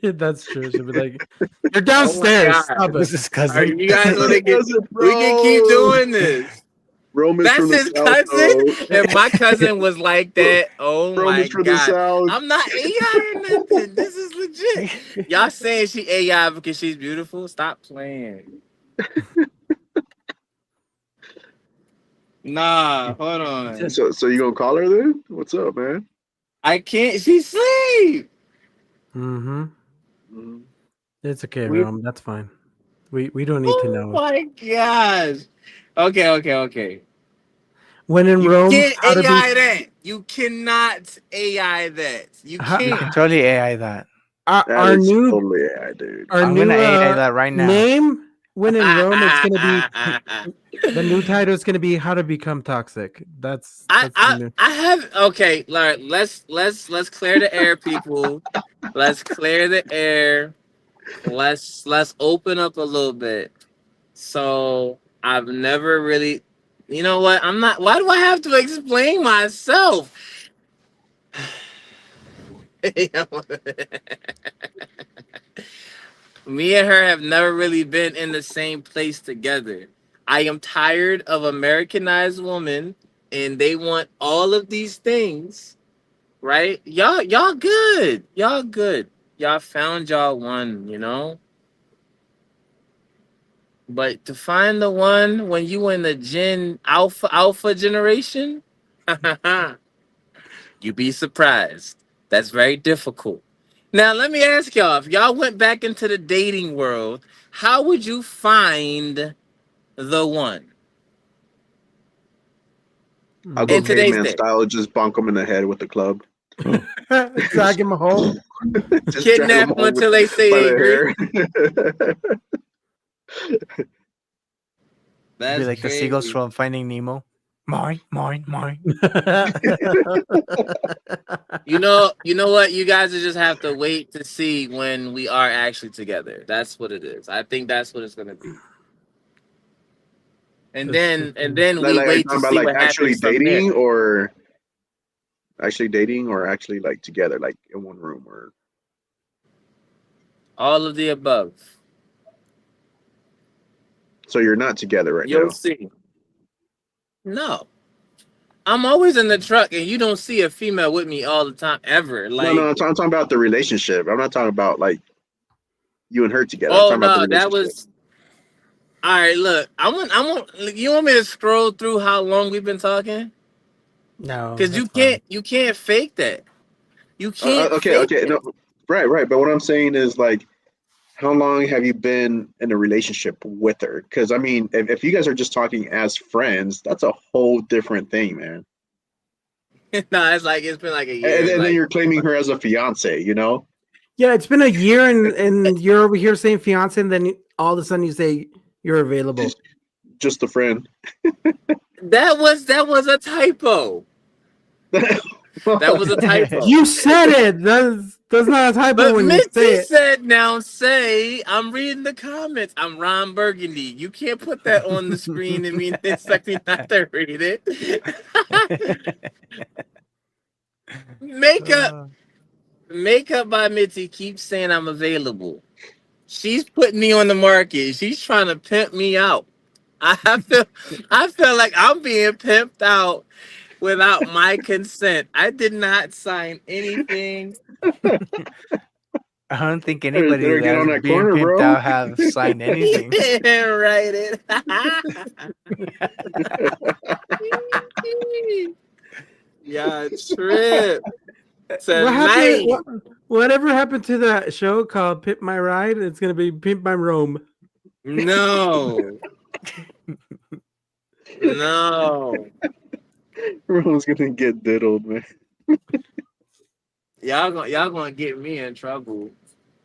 That's true. She'll be like, "You're Oh downstairs. my Stop God. it." This is Are cousin. you guys want to get? We can keep doing this. Roman's That's from the his south, cousin. though. If my cousin was like that, oh my Roman's from the gosh. south. I'm not AI or nothing. This is legit. Y'all saying she AI because she's beautiful? Stop playing. Nah, hold on. So you gonna call her then? What's up, man? I can't. She sleep. Mm-hmm. Mm-hmm. It's okay, We- Rome. That's fine. We don't need to Oh know. my gosh. Okay. When in You Rome, can't how to AI be? that. You cannot AI that. You How, You can can't. totally AI that. That our is new totally AI, dude. our I'm new gonna AI that right now. name. When in Rome, it's gonna be the new title is gonna be "How to Become Toxic." That's the new. I have okay, Larry, let's clear the air, people. Let's clear the air. Let's open up a little bit. So I've never really, you know what? I'm not. Why do I have to explain myself? Me and her have never really been in the same place together. I am tired of Americanized women, and they want all of these things, right? Y'all good. Y'all good. Y'all found y'all one, you know? But to find the one when you in the Gen Alpha generation, you be surprised. That's very difficult. Now let me ask y'all, if y'all went back into the dating world, how would you find the one I'll go in today's caveman day? style, just bonk him in the head with the club. Drag him home. Just drag Kidnap him them home until they say by they the agree. hair. Be That's like the seagulls crazy. from Finding Nemo. Mine. You know what? You guys just have to wait to see when we are actually together. That's what it is. I think that's what it's gonna be. And then we Are you wait to talking about see like what actually happens from there. dating or actually like together, like in one room or All of the above. so you're not together right You'll now. see. No. I'm always in the truck and you don't see a female with me all the time ever. No, Like, I'm talking about the relationship. I'm not talking about like you and her together. I'm oh talking about the no, that relationship. was all right. Look, you want me to scroll through how long we've been talking? No, Because that's fine. you can't fake that. You can't Okay, fake no, it. right. But what I'm saying is like, how long have you been in a relationship with her? Because I mean, if you guys are just talking as friends, that's a whole different thing, man. No, it's been like a year. And then Like, you're claiming her as a fiance, you know? Yeah, it's been a year, and you're over here saying fiance, and then all of a sudden you say you're available. Just a friend. that was a typo. That was a typo. You said it. That's not a typo But when you say Mitzi it. said, now say, I'm reading the comments. I'm Ron Burgundy. You can't put that on the screen and mean expect me not to read it. Makeup by Mitzi keeps saying I'm available. She's putting me on the market. She's trying to pimp me out. I feel like I'm being pimped out without my consent. I did not sign anything. I don't think Better anybody get on that's that being corner, pimped bro. out have signed He anything. didn't write it. Yeah, trip What happened? tonight. Whatever happened to that show called "Pimp My Ride"? It's gonna be "Pimp My Rome." No, no. Everyone's gonna get diddled, man. Y'all gonna get me in trouble.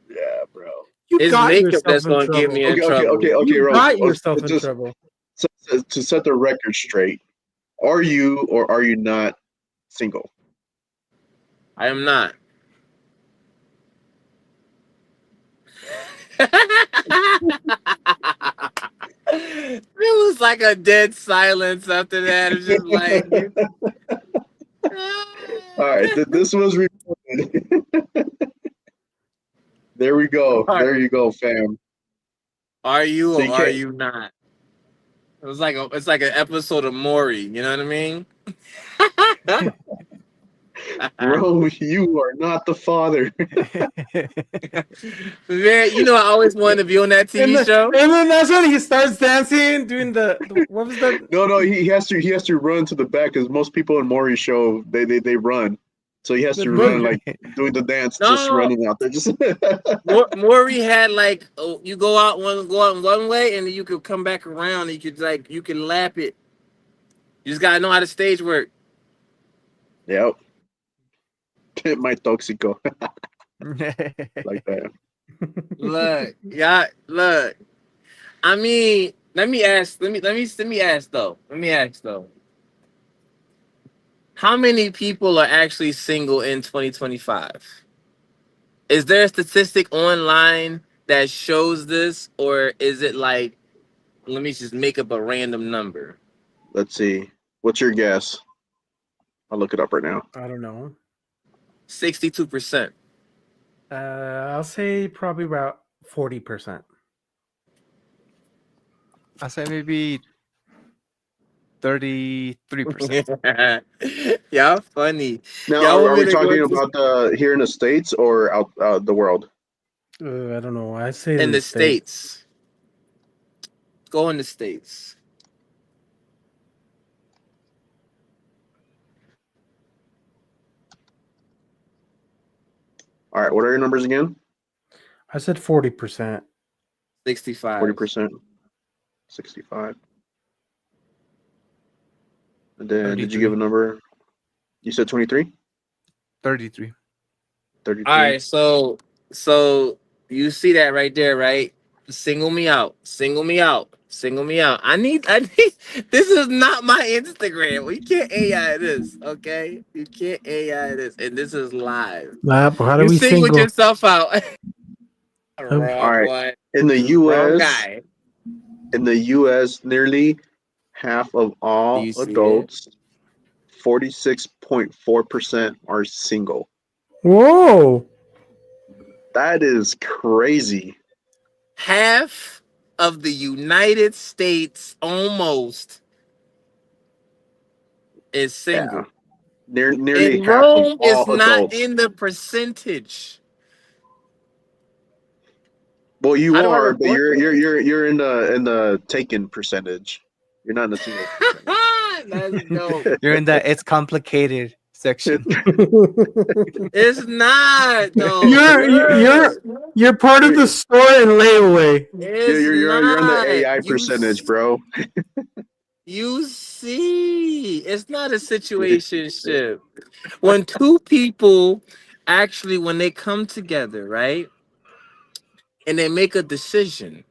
Yeah, bro. You It's got makeup yourself that's in gonna get trouble. me in trouble. You Rose. got yourself in Just trouble. to set the record straight, Are you or are you not single? I am not. It was like a dead silence after that. It's just like, All right, this was recorded. There we go. are, There you go, fam. are you So you or are can't, you not? It's like an episode of Maury. You know what I mean? bro. You are not the father. Man, you know I always wanted to be on that TV show. And then that's when he starts dancing, doing the what was that? No, he has to run to the back because most people in Maury's show they run, so he has to run like doing the dance, just No, running out there. Just Maury had like you go out one way and then you could come back around and you can lap it. You just gotta know how to stage work. yep. My toxico like that. Look, yeah, look. I mean, let me ask though. Let me ask though. How many people are actually single in 2025? Is there a statistic online that shows this, or is it like, let me just make up a random number? Let's see. What's your guess? I'll look it up right now. I don't know. 62%. I'll say probably about 40%. I'll say maybe 33%. Y'all funny. Now, Y'all want are me we to go talking to about here in the States or out the world? I don't know. I say in in the the States. States? Go in the States. All right, what are your numbers again? I said 40%. 65. 40%. 65. And then did you give a number? You said 23? 33. 33. All right, so you see that right there, right? Single me out. Single me out. Single me out. I need this is not my Instagram. We can't AI this, okay? You can't AI this. And this is live. But how do You we singled single? yourself out. All Wrong right. one. In the Wrong US, guy. nearly half of Do all you see it? adults, 46.4% are single. Whoa. That is crazy. Half of the United States almost is single. Yeah. Nearly And half of Rome is all not adults. in the percentage. Well, you How do I are, but report that? you're in the taken percentage. You're not in the single percentage. That's dope. You're in the it's complicated section. It's not though. You're Look, you're part of the store in layaway. it's You're in the not. AI percentage, bro. You see, it's not a situationship. When two people actually, when they come together, right, and they make a decision,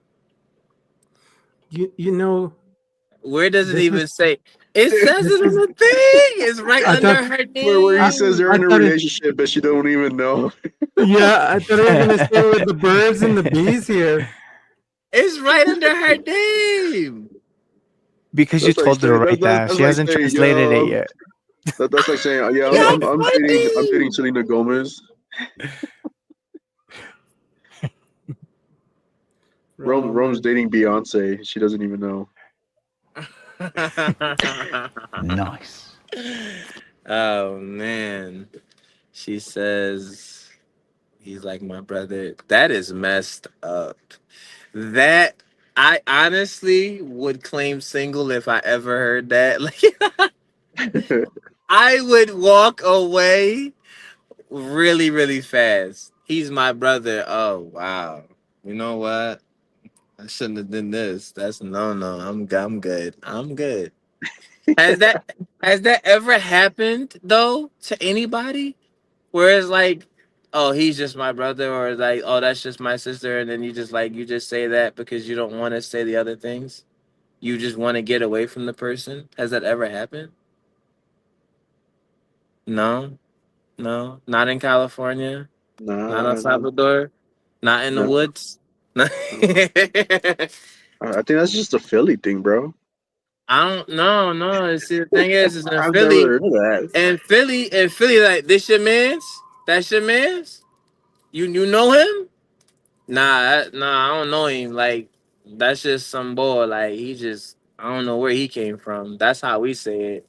You know where does it this even is say? It says this it in is. the thing. It's right I thought under her Where he says name. they're I in a thought it. relationship, but she don't even know. Yeah, I thought you were gonna say with the birds and the bees here. It's right under her name. Because you That's like told her to saying write that. that's She like hasn't saying, translated it yet. that's like saying, yeah, Y'all I'm dating funny. Selena Gomez. Rome's dating Beyonce. She doesn't even know. Nice. Oh man. She says he's like my brother. That is messed up. That I honestly would claim single if I ever heard that. Like I would walk away really, really fast. He's my brother. Oh wow. You know what? I shouldn't have done this. That's no. I'm good. I'm good. Has that ever happened though to anybody? Where it's like, oh, he's just my brother, or it's like, oh, that's just my sister, and then you just say that because you don't want to say the other things. you just want to get away from the person? Has that ever happened? No, no, not in California, not El Nah, Salvador, not in the no. woods. I think that's just a Philly thing, bro. I don't know. No, see, the thing is in I've never Philly, heard of that. and Philly, like this your man's. That's your man's. You know him? Nah, I don't know him. Like that's just some boy. Like he just, I don't know where he came from. That's how we say it.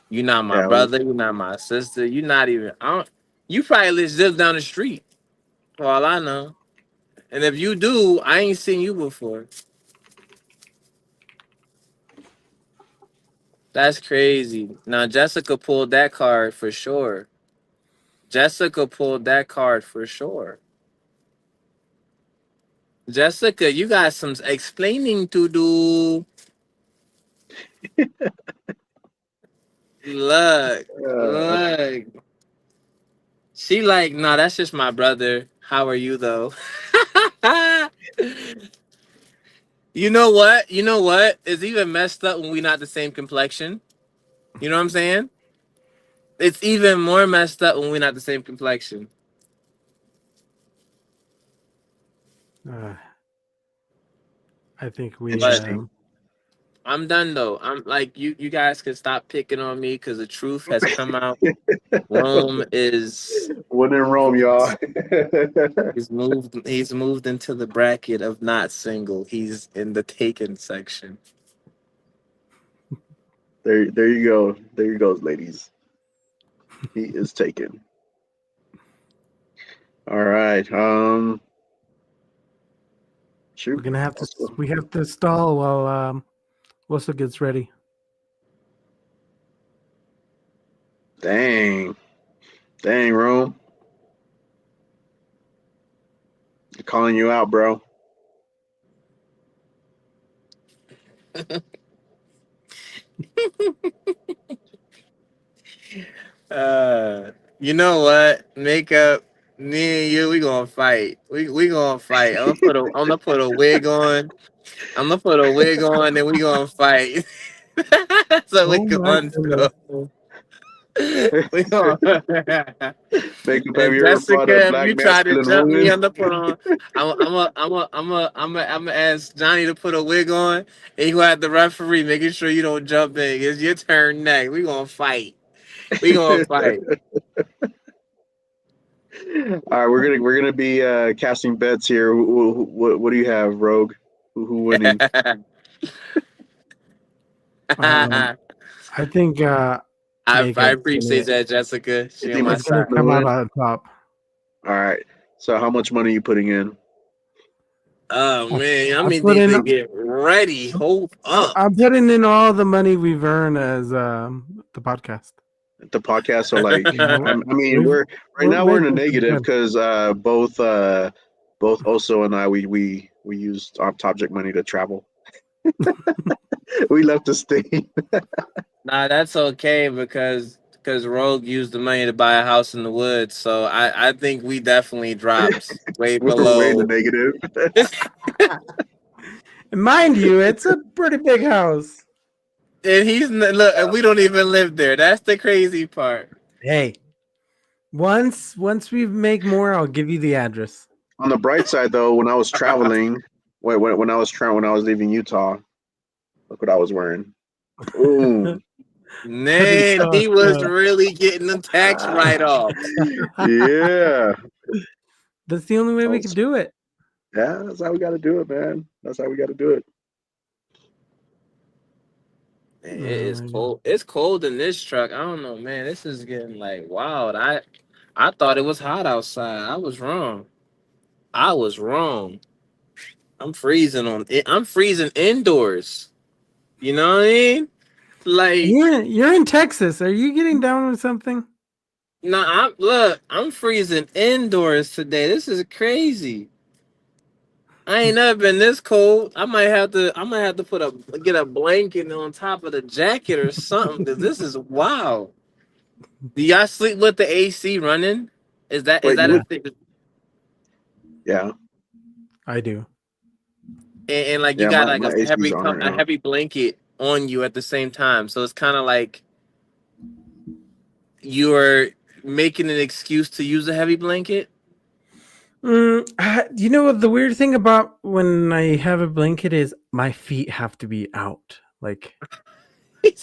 You're not my Yeah, brother. You're not my sister. You're not even. I don't. You probably live down the street. For all I know. And if you do, I ain't seen you before. That's crazy. Now Jessica pulled that card for sure. Jessica pulled that card for sure. Jessica, you got some explaining to do. Look, uh, look. She like, nah, that's just my brother. How are you though? You know what? You know what? It's even messed up when we not the same complexion. You know what I'm saying? It's even more messed up when we're not the same complexion. Uh, I think we. But interesting. I'm done though. I'm like you guys can stop picking on me because the truth has come out. Rome is When in Rome, y'all. he's moved into the bracket of not single. He's in the taken section. There you go. There you goes, ladies. He is taken. All right. We're Shoot. gonna have to. Also, We have to stall while Wilson gets ready. dang, Rome. They're calling you out, bro. You know what? Makeup. Me and you, we gonna fight. We gonna fight. I'm gonna put a wig on. I'm gonna put a wig on, and we gonna fight. So we Oh my going goodness! to. We gonna. Makeup, have And you ever fought a Jessica, if black you try to masculine jump me woman? on the put on, I'm gonna ask Johnny to put a wig on, and you have the referee making sure you don't jump in. It's your turn next. We gonna fight. We gonna fight. All right, we're gonna be casting bets here. What do you have, Rogue? Who winning? I think I Makeup's appreciate that, Jessica. You She on think my is gonna Makeup's side. gonna come out win? on top. All right. So how much money are you putting in? Oh man, I I mean put need in. to get ready. Hold up. I'm putting in all the money we've earned as the podcast. The podcast. So like, Yeah, I mean, we've we're right we're now we're in a making some negative good. because both Oso and I we used our Topject money to travel. We left the state. Nah, that's okay because Rogue used the money to buy a house in the woods. So I think we definitely dropped way We're way in the below. negative. And mind you, it's a pretty big house. And look, and we don't even live there. That's the crazy part. Hey, once we make more, I'll give you the address. On the bright side, though, when I was traveling, when I was leaving Utah, look what I was wearing. Ooh, Heavy Man, stuff. he was really getting the tax write offs. yeah. That's the only way we Oh, can do it. yeah, that's how we got to do it, man. That's how we got to do it. Man, it is cold. It's cold in this truck. I don't know, man. This is getting like wild. I thought it was hot outside. I was wrong. I was wrong. I'm freezing on it. I'm freezing indoors. You know what I mean? Like, You're in Texas. Are you getting down with something? nah, I'm freezing indoors today. This is crazy. I ain't never been this cold. I might have to get a blanket on top of the jacket or something, because this is wild. Do y'all sleep with the AC running? Is Wait, that you a Yeah, would? thing? Yeah. I do. and like you Yeah, got my like my a AC's on right now. heavy blanket on you at the same time. So it's kind of like you're making an excuse to use a heavy blanket. You know what the weird thing about when I have a blanket is my feet have to be out. Like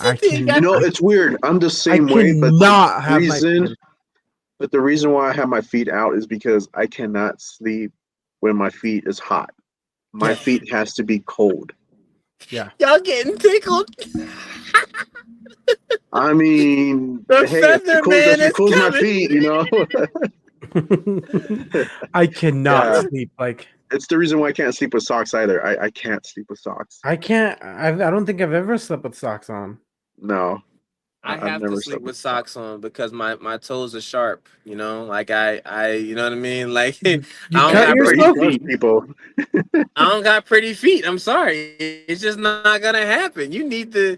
I You can, know, it's weird. I'm the I same way, but cannot have my feet in. the reason why I have my feet out is because I cannot sleep when my feet is hot. My Yes. feet has to be cold. Yeah. Y'all getting tickled. I mean, The hey, feather that's man what is cools my coming. feet, you know. I cannot Yeah, sleep. Like it's the reason why I can't sleep with socks either. I can't sleep with socks. I can't. I don't think I've ever slept with socks on. No, I I've have to never sleep slept with with socks. socks on because my toes are sharp. You know, like you know what I mean. Like I You don't cut got But he pretty yourself? does, feet. people. I don't got pretty feet. I'm sorry. It's just not gonna happen. You need to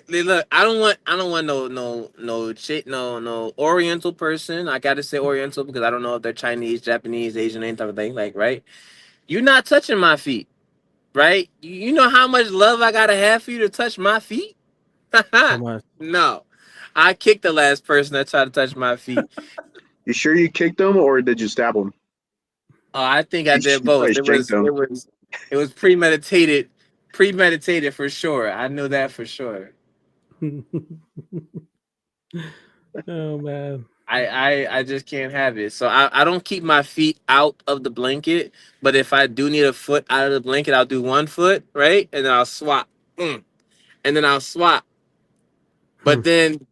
look. I don't want no Oriental person. I gotta say Oriental because I don't know if they're Chinese, Japanese, Asian, any type of thing. Like right, you're not touching my feet. Right? You know how much love I gotta have for you to touch my feet? So much. No. I kicked the last person that tried to touch my feet. You sure you kicked him or did you stab him? Oh, I think I did You probably both. shanked him. It was premeditated for sure. I know that for sure. Oh man. I just can't have it. So I don't keep my feet out of the blanket, but if I do need a foot out of the blanket, I'll do one foot, right? And then I'll swap. And then I'll swap. But then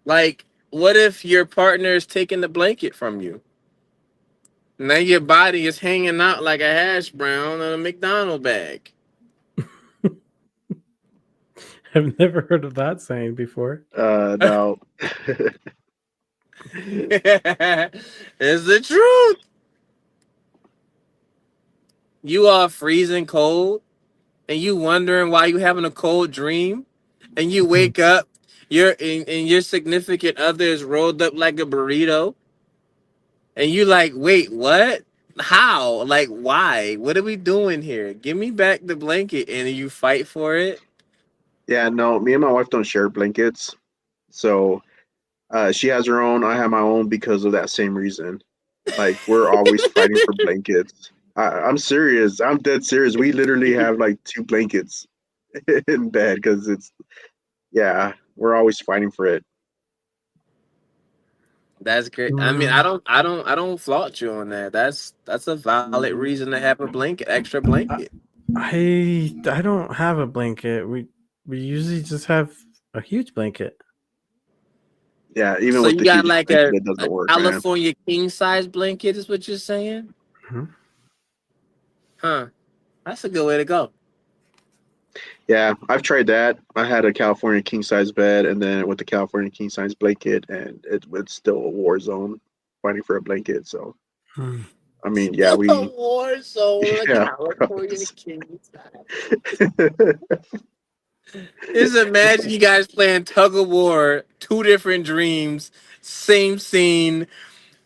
like what if your partner is taking the blanket from you? Now your body is hanging out like a hash brown on a McDonald bag. I've never heard of that saying before. No. It's the truth. You are freezing cold and you wondering why you having a cold dream and you wake up and your significant other is rolled up like a burrito and you like, wait, what? How? Like, why? What are we doing here? Give me back the blanket and you fight for it. Yeah, no, me and my wife don't share blankets. So she has her own, I have my own because of that same reason. Like we're always fighting for blankets. I'm serious. I'm dead serious. We literally have like two blankets in bed because yeah, we're always fighting for it. That's great. I mean, Mm, I don't fault you on that. That's a valid Mhm. reason to have a blanket, extra blanket. I don't have a blanket. We usually just have a huge blanket. Yeah, even So with you the got hugest like blanket, a it doesn't work, man. California king size blanket, is what you're saying? Mhm. Huh? That's a good way to go. Yeah, I've tried that. I had a California king size bed, and then with the California king size blanket, and it's still a war zone fighting for a blanket. So Hmm. I mean, yeah, Still a we war zone, a yeah. California king size. Just imagine you guys playing tug of war, two different dreams, same scene.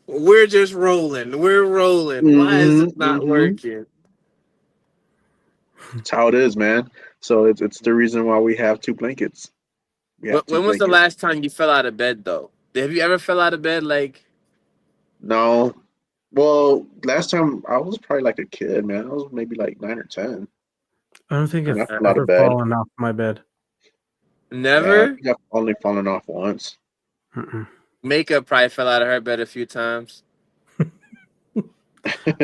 We're just rolling. We're rolling. Why is hmm this not working? It's how it is, man. So it's the reason why we have two blankets. We have two When was the blankets. last time you fell out of bed though? Have you ever fell out of bed like No, well, last time I was probably like a kid, man. I was maybe like 9 or 10, I don't think and I I've fell out of ever bed. fallen off my bed. Yeah, I never? think I've only fallen off once. Mm-mm. Makeup probably fell out of her bed a few times.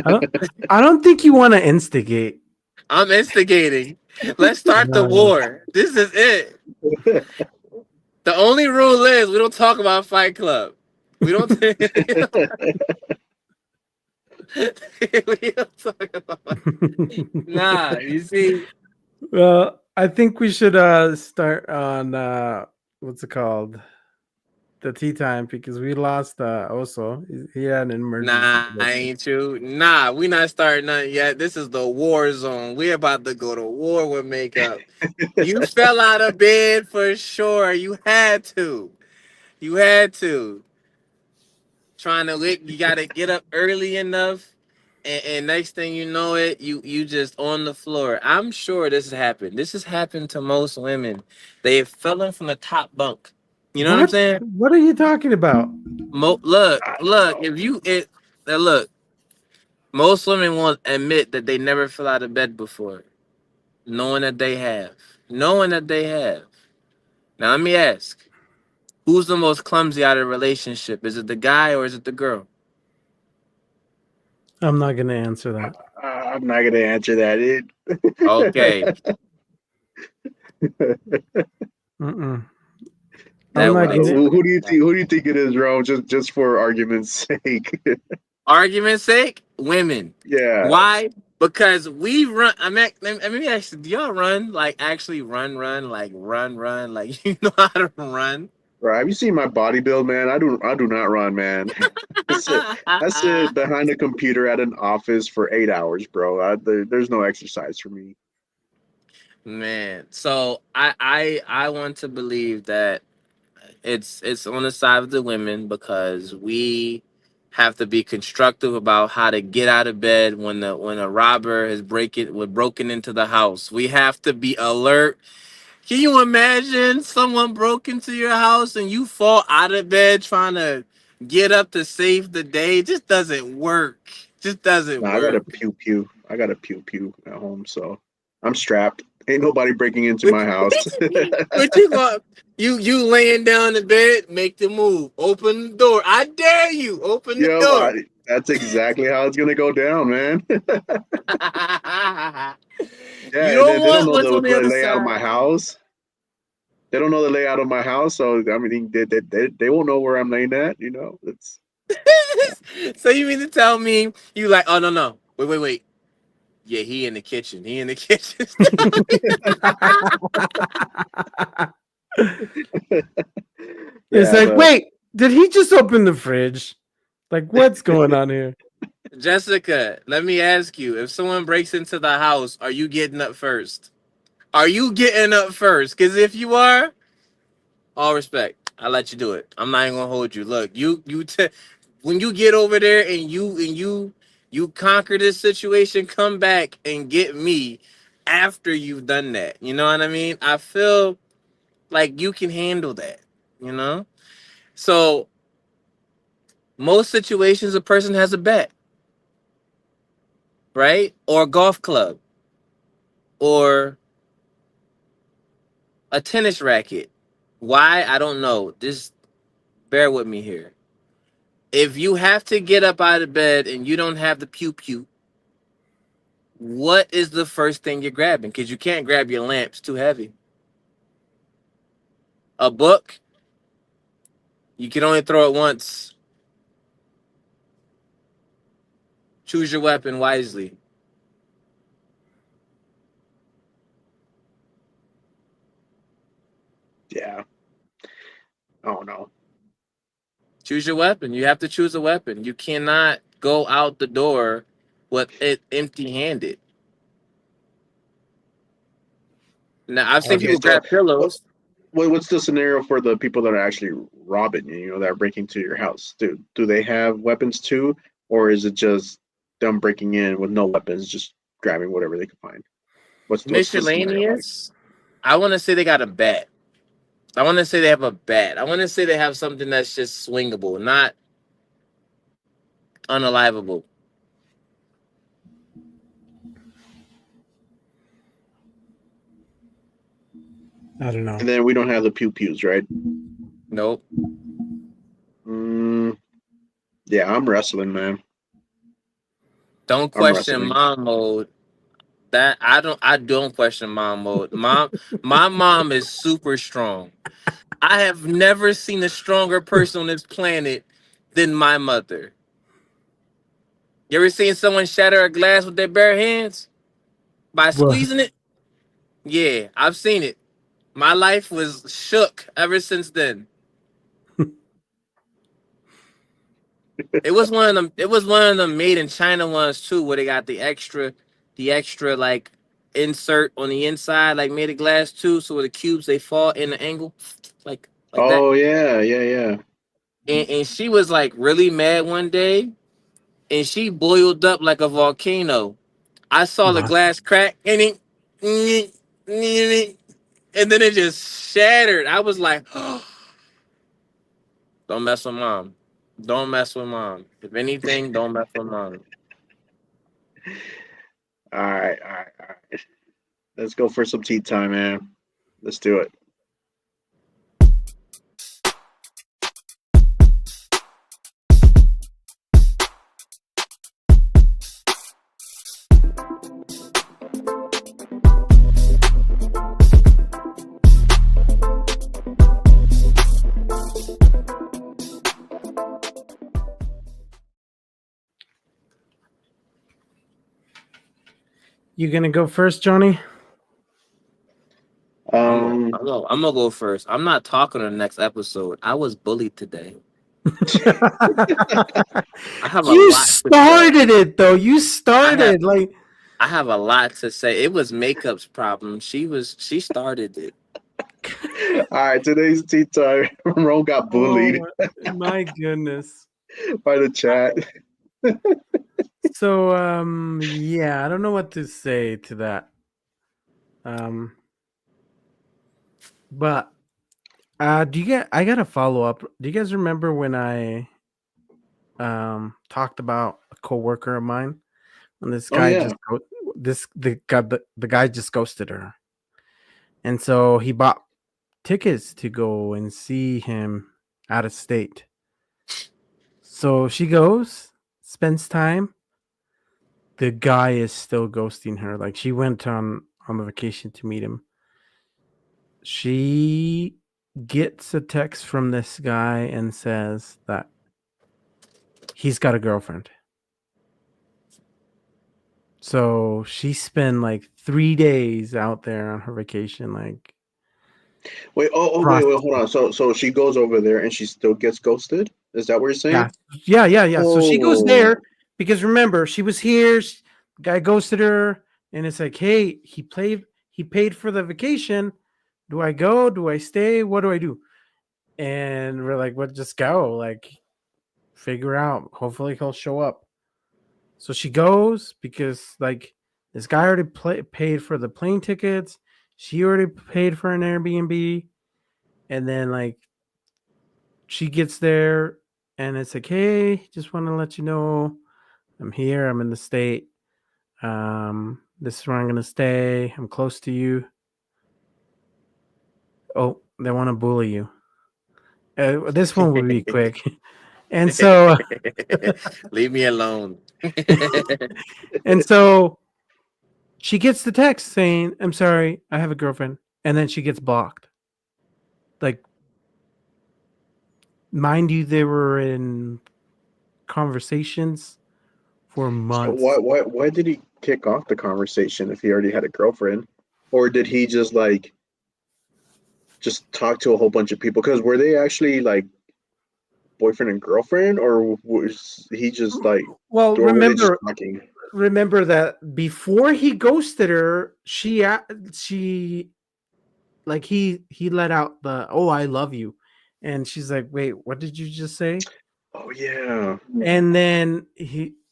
I don't. I don't think you want to instigate. I'm instigating. Let's start the No. war. This is it. The only rule is we don't talk about Fight Club. We don't. We don't talk about. Nah, you see. Well, I think we should start on what's it called? The tea time because we lost Oso. He had an emergency. Nah, ain't you? Nah, we not starting nothing yet. This is the war zone. We about to go to war with makeup. You fell out of bed for sure. You had to. You had to. Trying to lick, you gotta get up early enough and next thing you know it, you just on the floor. I'm sure this has happened. This has happened to most women. They have fallen from the top bunk. You know what I'm What? saying? What are you talking about? Look. If you it look, most women won't admit that they never fell out of bed before, knowing that they have, knowing that they have. Now let me ask: who's the most clumsy out of a relationship? Is it the guy or is it the girl? I'm not gonna answer that. I'm not gonna answer that. Okay, Mm-mm. I'm that not would gonna. Who explain do you that. think? Who do you think it is, Ro? Just for argument's sake. Argument's sake, women. Yeah, Why? Because we run. Let me ask you, do y'all run like actually like run, like you know how to run? right. Have you seen my body build, man? I do not run, man. I sit behind a computer at an office for 8 hours, bro. There's no exercise for me. Man, so I want to believe that it's on the side of the women because we have to be constructive about how to get out of bed when a robber has broken into the house. We have to be alert. Can you imagine someone broke into your house and you fall out of bed trying to get up to save the day? It just doesn't work. Just doesn't Nah, I got a work. pew pew. I got a pew pew at home, so I'm strapped. Ain't nobody breaking into my house. What you going? You laying down in bed? Make the move. Open the door. I dare you. Open the Yo, door. that's exactly how it's gonna go down, man. You Yeah, don't they don't want know what's on the the other layout of side. my house. They don't know the layout of my house, so I mean, they won't know where I'm laying at. You know, it's So you mean to tell me you like? Oh no. Wait. Yeah, he in the kitchen. He in the kitchen. It's yeah, like, but wait, did he just open the fridge? Like, what's going on here? Jessica, let me ask you: if someone breaks into the house, are you getting up first? Are you getting up first? Because if you are, all respect, I let you do it. I'm not even gonna hold you. Look, when you get over there and you conquer this situation, come back and get me after you've done that. You know what I mean? I feel like you can handle that. You know. So most situations, a person has a bat, right, or a golf club, or a tennis racket. Why? I don't know. Just bear with me here. If you have to get up out of bed and you don't have the pew pew, what is the first thing you're grabbing? Because you can't grab your lamp, it's too heavy. A book, you can only throw it once. Choose your weapon wisely. yeah, I don't know. Choose your weapon. You have to choose a weapon. You cannot go out the door with it empty handed. Now, I've seen Okay, people so grab pillows. what's the scenario for the people that are actually robbing you? You know, that are breaking to your house. Do they have weapons too, or is it just them breaking in with no weapons, just grabbing whatever they can find? What's the scenario like? Miscellaneous. I want to say they got a bat. I want to say they have a bat. I want to say they have something that's just swingable, not unalivable. I don't know. And then we don't have the pew pews, right? Nope. Mm, yeah, I'm wrestling, man. Don't I'm question wrestling. mom mode. That I don't question mom mode. My mom is super strong. I have never seen a stronger person on this planet than my mother. You ever seen someone shatter a glass with their bare hands by What? squeezing it? Yeah, I've seen it. My life was shook ever since then. It was one of them. It was one of them made in China ones too, where they got the extra like insert on the inside, like made of glass too, so the cubes they fall in the angle, like that. Oh yeah, yeah, yeah. And she was like really mad one day and she boiled up like a volcano. I saw the What? glass crack and and then it just shattered. I was like, don't mess with mom. Don't mess with mom. If anything, don't mess with mom. All right, all right, all right. Let's go for some tea time, man. Let's do it. You gonna go first, Johnny? Um, I'm gonna go first. I'm not talking on the next episode. I was bullied today. I have a You lot to say. started it though. You I have started like I have a lot to say. It was Makeup's problem. She started it. all right, today's tea time. Ron got bullied oh my goodness. by the chat. So yeah, I don't know what to say to that. Um but do you get I got a follow up. Do you guys remember when I talked about a coworker of mine and this Oh guy yeah. just the guy just ghosted her. And so he bought tickets to go and see him out of state. So she goes, spends time. The guy is still ghosting her. Like she went on the vacation to meet him. She gets a text from this guy and says that he's got a girlfriend. So she spent like 3 days out there on her vacation, like Wait. Wait. Hold on. So she goes over there and she still gets ghosted. Is that what you're saying? Yeah. So she goes Oh. there because remember she was here. The guy ghosted her, and it's like, hey, he paid for the vacation. Do I go? Do I stay? What do I do? And we're like, well, just go. Like, figure out. Hopefully, he'll show up. So she goes because like this guy already paid for the plane tickets. She already paid for an Airbnb, and then like she gets there and it's like, hey, just want to let you know I'm here. I'm in the state. This is where I'm gonna stay. I'm close to you. Oh, they want to bully you. This one will be quick. And so Leave me alone. and so she gets the text saying, I'm sorry, I have a girlfriend. And then she gets blocked. Like, mind you, they were in conversations for So months. why did he kick off the conversation if he already had a girlfriend, or did he just talk to a whole bunch of people? Because were they actually like boyfriend and girlfriend, or was he just like, Well, or were they just talking? remember that before he ghosted her, she like he let out the oh I love you, and she's like, wait, what did you just say? Oh yeah. And then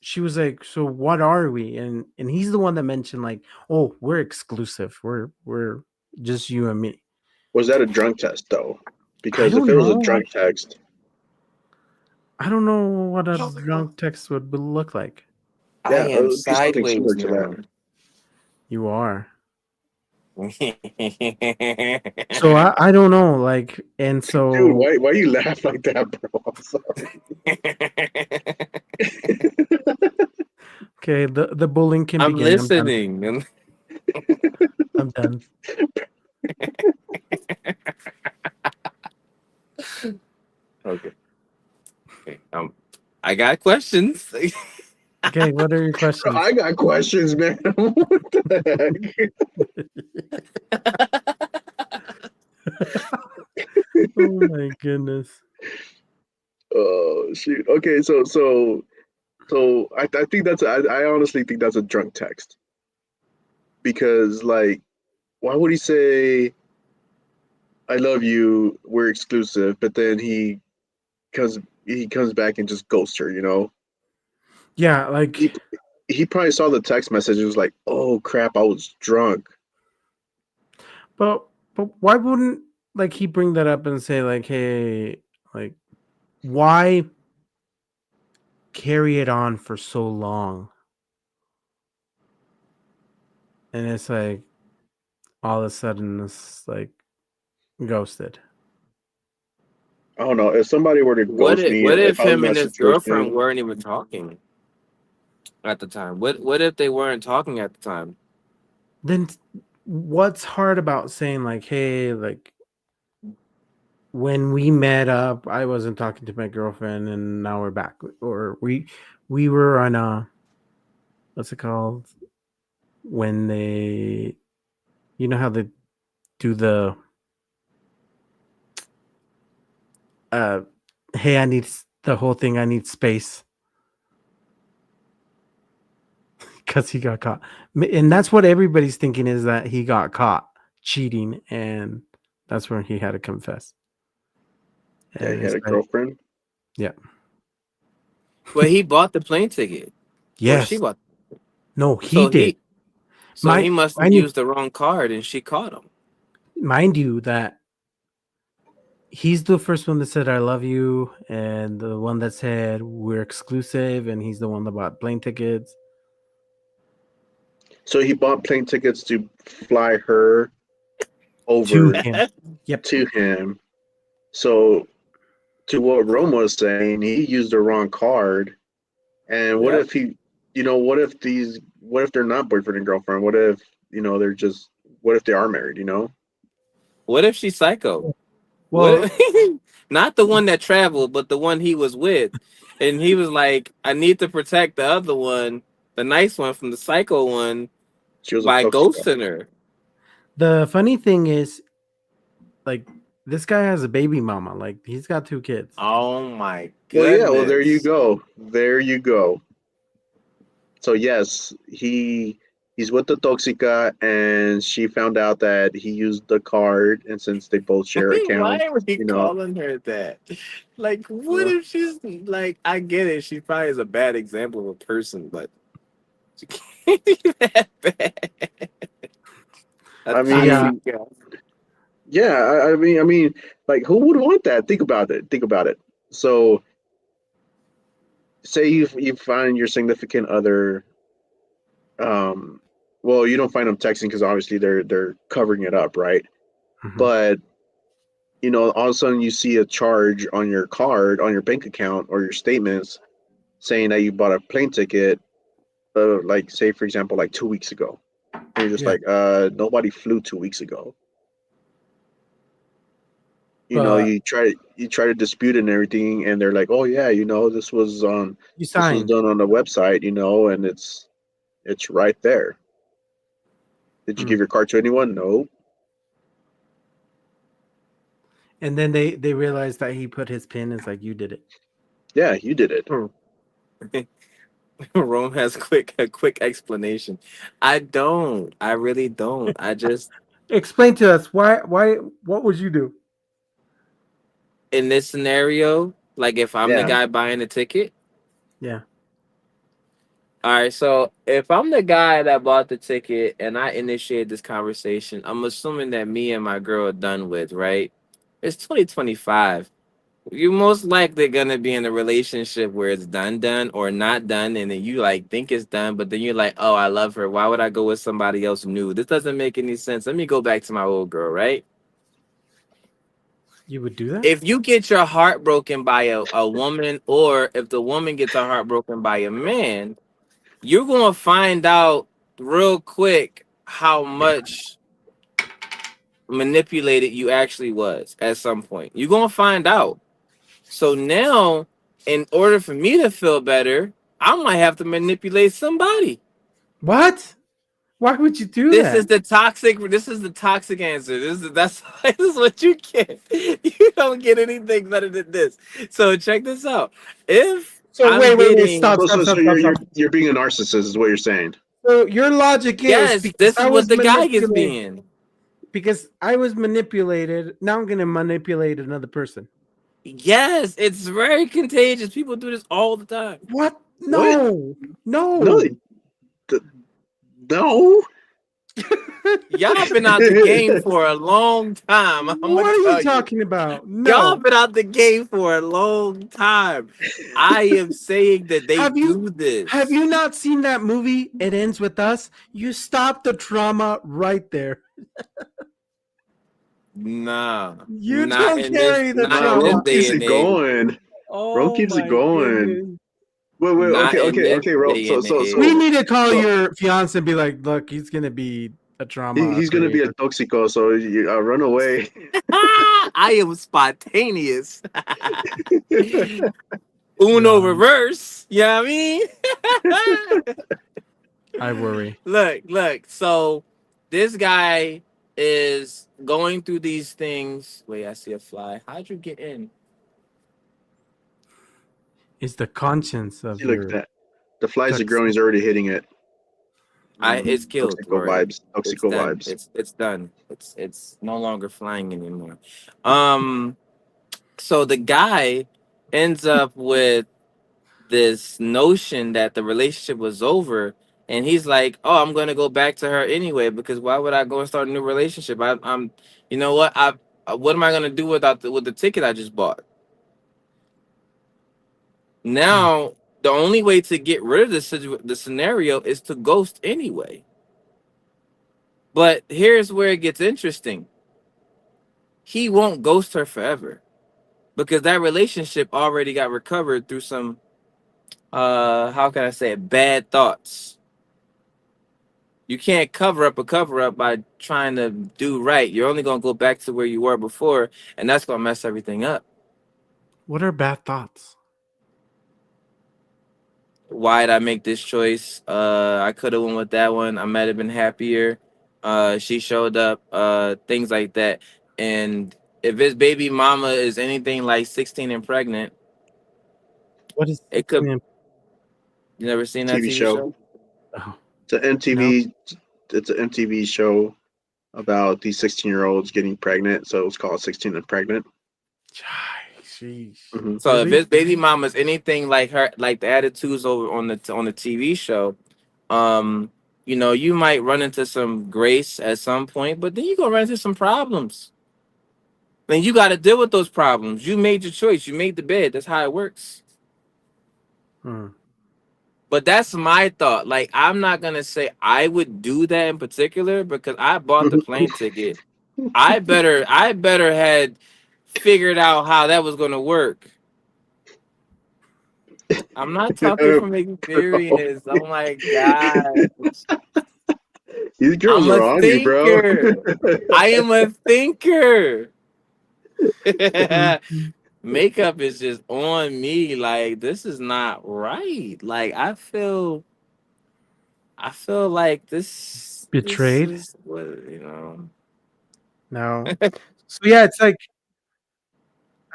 she was like, so what are we? And he's the one that mentioned like, oh, we're exclusive, we're just you and me. Was that a drunk test though? I Because if don't it was a know. drunk text, I don't know what a drunk text would look like. I yeah, it am would be something similar sideways to now. that. You are. So I don't know, like, and Dude, so why you laugh like that, bro? I'm sorry. okay, the bullying can I'm begin. I'm done. listening. I'm done. Okay. Okay. I got questions. Okay, what are your Bro, questions? I got questions, man. What the Oh my goodness. Oh shoot. Okay, so I think I honestly think that's a drunk text, because like, why would he say I love you, we're exclusive, but then comes he comes back and just ghosts her, you know? Yeah, like he probably saw the text message and was like, "Oh crap, I was drunk." but why wouldn't like he bring that up and say like, hey, like why carry it on for so long? And it's like all of a sudden it's like ghosted. I don't know. If somebody were to What ghost if me, what if if I was in him and that his girlfriend situation, weren't even talking at the time? What if they weren't talking at the time? Then what's hard about saying like, hey, like when we met up, I wasn't talking to my girlfriend and now we're back. Or we were on a what's it called? When they you know how they do the uh hey, I need the whole thing, I need space because he got caught. And that's what everybody's thinking is that he got caught cheating and that's when he had to confess. yeah, And he had it's a like, girlfriend. yeah. Well, he bought the plane ticket, or she Yes. bought. No, he So did. he must have Mind you, used the wrong card, and she caught him. mind you that he's the first one that said I love you, and the one that said we're exclusive, and he's the one that bought plane tickets So he bought plane tickets to fly her to over him. Yep. to him. So to what Rome was saying, he used the wrong card. And what Yep. if he, what if they're not boyfriend and girlfriend? What if, they're just, what if they are married, What if she's psycho? What Well, if, not the one that traveled, but the one he was with, and he was like, "I need to protect the other one, the nice one, from the psycho one She was a by toxic. ghosting her." the funny thing is, like, this guy has a baby mama. Like, he's got 2 kids. Oh my Well, yeah, well, there you goodness! go. There you go. So yes, he's with the Toxica, and she found out that he used the card, and since they both share Why accounts, are we calling her that? Like, what uh, if she's like? I get it. She probably is a bad example of a person, but she can't be that bad. A I Yeah. mean, toxic girl. yeah, I mean, like, who would want that? Think about it. Think about it. So, say you find your significant other, um, well, you don't find them texting because obviously they're covering it up, right? Mhm. But all of a sudden you see a charge on your card, on your bank account, or your statements saying that you bought a plane ticket, like say for example, like 2 weeks ago. And you're just Yeah. like, nobody flew 2 weeks ago. But You try to dispute it and everything, and they're like, oh yeah, you this was signed. done on the website, and it's right there. Did you Mm. give your card to anyone? No. And then they realized that he put his pin. It's like, you did it. Yeah, you did it. Rome has a quick explanation. I don't. I really don't. I just Explain to us what would you do? in this scenario, like if I'm the Yeah. guy buying the ticket. Yeah. All right, so if I'm the guy that bought the ticket and I initiate this conversation, I'm assuming that me and my girl are done with, right? It's 2025. You're most likely gonna be in a relationship where it's done or not done, and then you like think it's done, but then you're like, oh, I love her. Why would I go with somebody else new? This doesn't make any sense. Let me go back to my old girl, right? You would do that? If you get your heart broken by a woman, or if the woman gets her heart broken by a man, you're gonna find out real quick how much manipulated you actually was at some point. You're gonna find out. So now, in order for me to feel better, I might have to manipulate somebody. What? Why would you do This that? is the toxic. This is the toxic answer. This is what you get. You don't get anything better than this. So check this out. If So I'm wait, getting stop, So stop, so stop, so stop, you're stop. you're you're being a narcissist, is what you're saying. So your logic is yes, this is what the guy gets being. because I was manipulated. Now I'm gonna manipulate another person. Yes, it's very contagious. People do this all the time. What What? No, No, no. no. Y'all been out the game for a long time. I'm gonna What are you tell you. talking about? Y'all No. been out the game for a long time. I am saying that they do this. Have you not seen that movie? It Ends With Us. You stop the drama right there. Nah, You don't carry the not Nah, in this Rome drama. day keeps and it age. going. Rome Oh keeps it my going. goodness. Wait. Not in this Okay, Rome. day and We age. need to call So your fiance and be like, look, he's gonna be a drama he's gonna be a creator. toxico. So you run away. I am spontaneous. Uno reverse. You know what I mean? I worry. Look. So this guy is going through these things. Wait, I see a fly. How'd you get in? It's the conscience of See, look at your that. The flies are tux. growing. He's already hitting it. It's killed, Toxico Rory. vibes. It's Toxico done. vibes. It's done. It's no longer flying anymore. So the guy ends up with this notion that the relationship was over, and he's like, oh, I'm going to go back to her anyway, because why would I go and start a new relationship? I'm you know what am I going to do without with the ticket I just bought? Now the only way to get rid of the scenario is to ghost anyway. But here's where it gets interesting. He won't ghost her forever, because that relationship already got recovered through some how can I say it, bad thoughts. You can't cover up a cover up by trying to do right. You're only gonna go back to where you were before, and that's gonna mess everything up. What are bad thoughts? Why did I make this choice? I could have went with that one. I might have been happier. She showed up, things like that. And if his baby mama is anything like 16 and pregnant, What is it could. 16? You never seen that TV TV show. show? Oh, It's an no. MTV. It's an MTV show about these 16-year-olds getting pregnant. So it's called 16 and Pregnant. Sheesh. Mm-hmm. So if Really? his baby mama's anything like her, like the attitudes over on the TV show, um, you might run into some grace at some point, but then you gonna run into some problems. Then you got to deal with those problems. You made your choice. You made the bed. That's how it works. Hmm. But that's my thought. Like, I'm not gonna say I would do that in particular because I bought the plane ticket. I better had figured out how that was gonna work. I'm not talking from experience. Oh my god. These girls I'm are a on you, bro. thinker. I am a thinker. Mhm. Makeup is just on me. Like, this is not right. Like, I feel like this Betrayed? is what. No. So yeah, it's like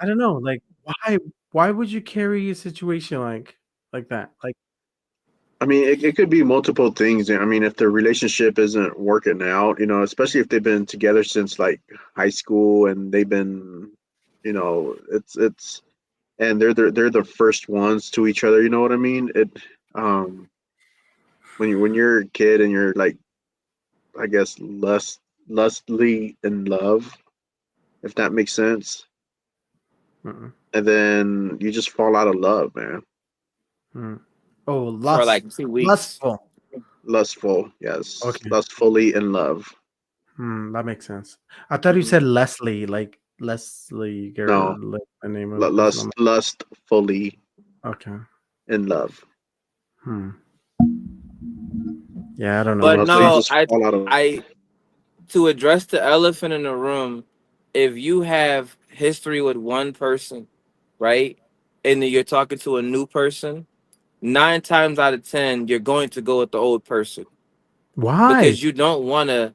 I don't know. Like why would you carry a situation like that? Like I mean, it could be multiple things. I mean, if the relationship isn't working out, especially if they've been together since like high school and they've been, it's and they're the first ones to each other. You know what I mean? Um, when you're a kid and you're like, I guess, lustly in love, if that makes sense, mm-mm. and then you just fall out of love, man. Mm. Oh, For like 2 weeks. lustful. Lustful, yes, Okay. lustfully in love. That makes sense. I thought you said Leslie, like Leslie No, girl, like the name of the person. lustfully Okay. in love. Hmm. Yeah, I don't know. But So you no, just I fall out of. I to address the elephant in the room, if you have history with one person, right? And then you're talking to a new person, 9 times out of 10, you're going to go with the old person Why? because you don't want to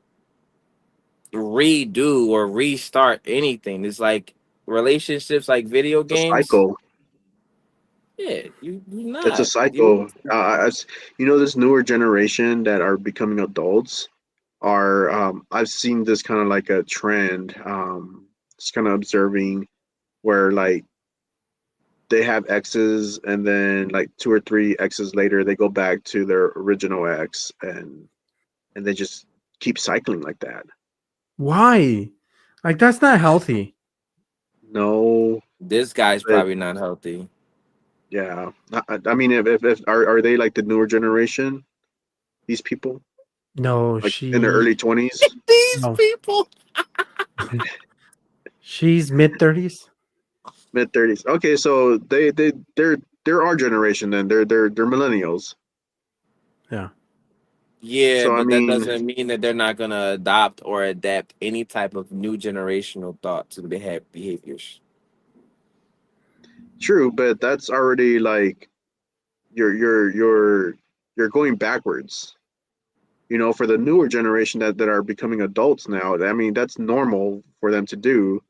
redo or restart anything. It's like relationships, like video It's a games. cycle. Yeah, you It's a not. cycle. This newer generation that are becoming adults are. I've seen this kind of like a trend. Just kind of observing where like they have exes, and then like two or three exes later, they go back to their original ex, and they just keep cycling like that. Why? Like that's not healthy. No, This guy's but probably not healthy. yeah, I mean, if are they like the newer generation? These people, No, like in their early 20s, These no. people. She's mid-30s. mid 30s. Okay, so they're our generation then. They're millennials. Yeah. Yeah, So I but that mean, doesn't mean that they're not gonna adopt or adapt any type of new generational thought to the behaviors. true, but that's already like you're going backwards. You know, for the newer generation that are becoming adults now, I mean, that's normal for them to do.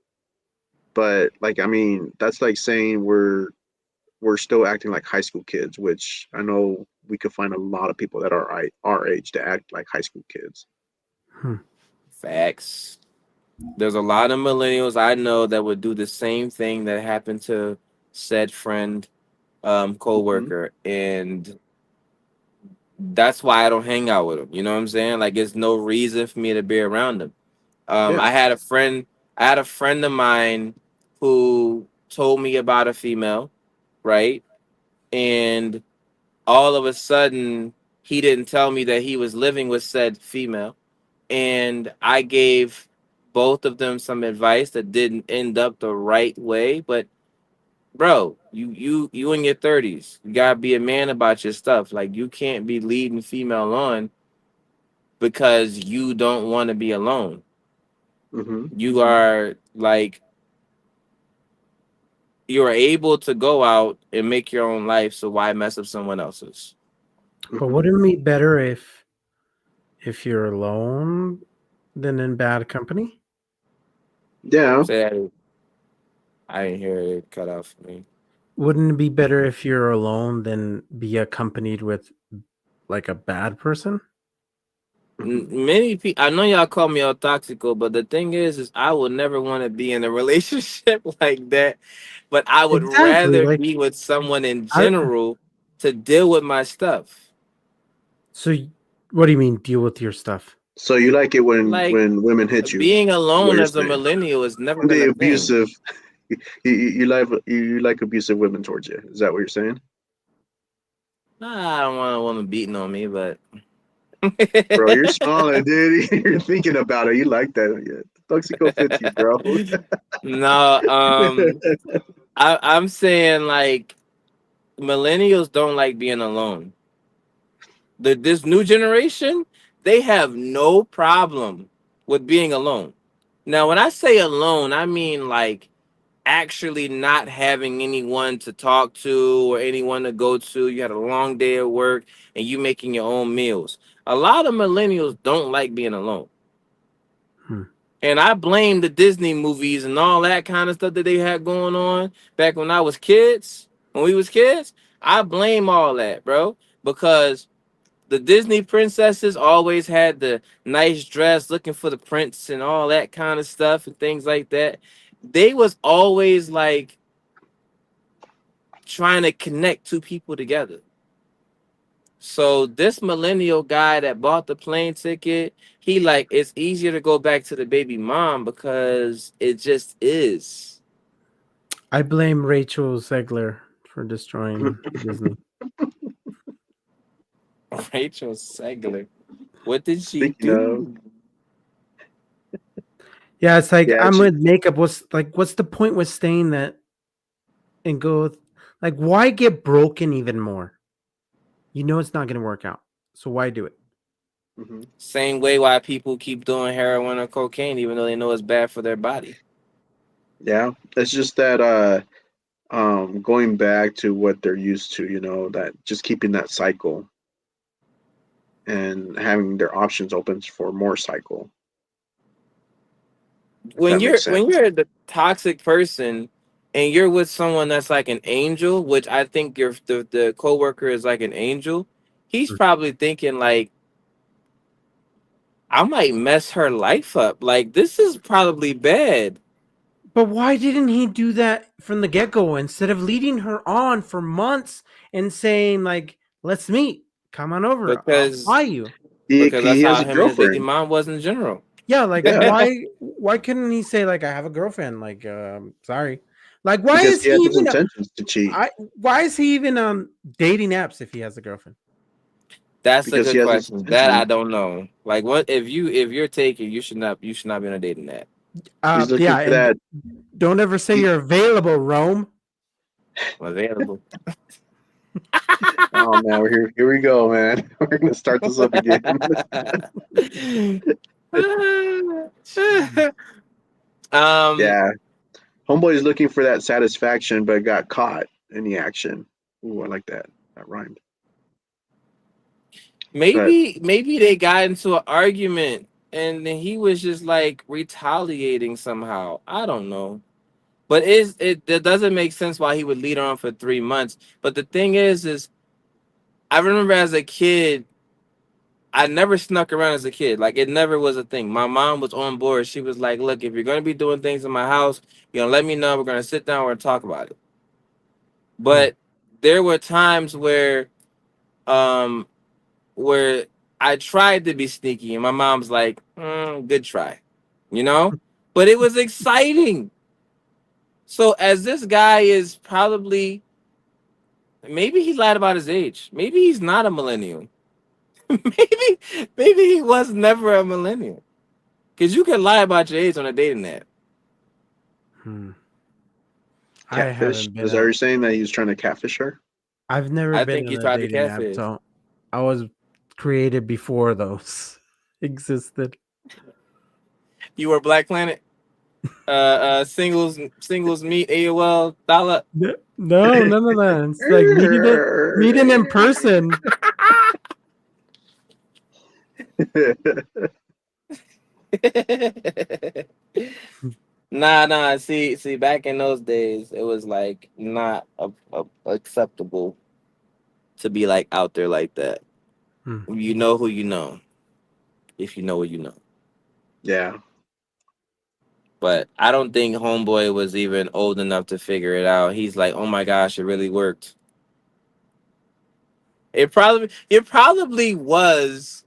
But like, I mean, that's like saying we're still acting like high school kids, which I know we could find a lot of people that are our age to act like high school kids. Hmm. Facts. There's a lot of millennials I know that would do the same thing that happened to said friend, Hmm. co-worker, and that's why I don't hang out with them. You know what I'm saying? Like, it's no reason for me to be around them. Yeah. I had a friend. I had a friend of mine who told me about a female, right? And all of a sudden, he didn't tell me that he was living with said female, and I gave both of them some advice that didn't end up the right way. But bro, you in your 30s, you gotta be a man about your stuff. Like, you can't be leading female on because you don't want to be alone. Hmm. You are like, you are able to go out and make your own life, so why mess up someone else's? But Hmm. wouldn't it be better if you're alone than in bad company? Yeah. Say that. I didn't hear it cut out for me. Wouldn't it be better if you're alone than be accompanied with like a bad person? Hmm. Many people, I know y'all call me all toxical, but the thing is I would never want to be in a relationship like that. But I would Exactly. rather Like, be with someone in I, general to deal with my stuff. what do you mean deal with your stuff? So you like it Like, when women hit you? being Is what alone you're as a saying? millennial has never been The a thing. abusive. You like abusive women towards you. Is that what you're saying? Nah, I don't want a woman beating on me, but Bro, you're smiling, dude. You're thinking about it. You like that. Yeah. Toxico fits you, bro. no, I'm saying like millennials don't like being alone. This new generation, they have no problem with being alone. Now, when I say alone, I mean like actually not having anyone to talk to or anyone to go to. You had a long day at work and you making your own meals. A lot of millennials don't like being alone. Hmm. And I blame the Disney movies and all that kind of stuff that they had going on back when I was kids, when we was kids. I blame all that, bro, because the Disney princesses always had the nice dress, looking for the prince and all that kind of stuff and things like that. They was always like trying to connect two people together. So this millennial guy that bought the plane ticket, he like, it's easier to go back to the baby mom because it just is. I blame Rachel Zegler for destroying Disney. Rachel Segler, what did she Speaking of, do? Yeah, it's like yeah, I'm she, with makeup. What's the point with staying that and go like why get broken even more? You know it's not gonna work out. So why do it? hmm Same way why people keep doing heroin or cocaine even though they know it's bad for their body. yeah. It's just that going back to what they're used to, you know, that just keeping that cycle and having their options open for more cycle, if when that you're makes when sense. you're the toxic person and you're with someone that's like an angel, which I think the coworker is like an angel, he's probably thinking like, I might mess her life up. Like, this is probably bad. But why didn't he do that from the get go instead of leading her on for months and saying like, "Let's meet, come on over, I'll because fly you." that's He how has a him and his baby girlfriend. mom was in general. Yeah, like Yeah, why couldn't he say like, "I have a girlfriend"? Like, sorry, like why because is he he has his even? intentions to cheat. Why is he even on dating apps if he has a girlfriend? That's a Because he good has his question. That I intentions. don't know. Like, what if you're taken, you should not be on a dating app. He's looking Yeah, for and that. don't ever say He, you're available, Rome. Available. oh man, we're here. Here we go, man. We're gonna start this up again. um, Yeah, homeboy is looking for that satisfaction, but got caught in the action. Ooh, I like that. That rhymed. But maybe they got into an argument and then he was just like retaliating somehow. I don't know. But it doesn't make sense why he would lead her on for 3 months. But the thing is I remember as a kid, I never snuck around as a kid. Like it never was a thing. My mom was on board. She was like, "Look, if you're gonna be doing things in my house, you're gonna let me know. We're gonna sit down. We're gonna talk about it." But there were times um where I tried to be sneaky, and my mom's like, "Good try," you know. But it was exciting. So as this guy is probably maybe he lied about his age. Maybe he's not a millennial. maybe he was never a millennial. Because you can lie about your age on a dating app. I catfish. haven't been Is that what on. you're saying that he was trying to catfish her? I've never I been think he on a tried to dating app, catfish. so I was created before those existed. You were Black Planet. Singles meet AOL dollar. No, none of that. It's like meeting in person. Nah. See, back in those days, it was like not acceptable to be like out there like that. You know who you know, if you know what you know. Yeah. But I don't think Homeboy was even old enough to figure it out. He's like, oh my gosh, it really worked. It probably was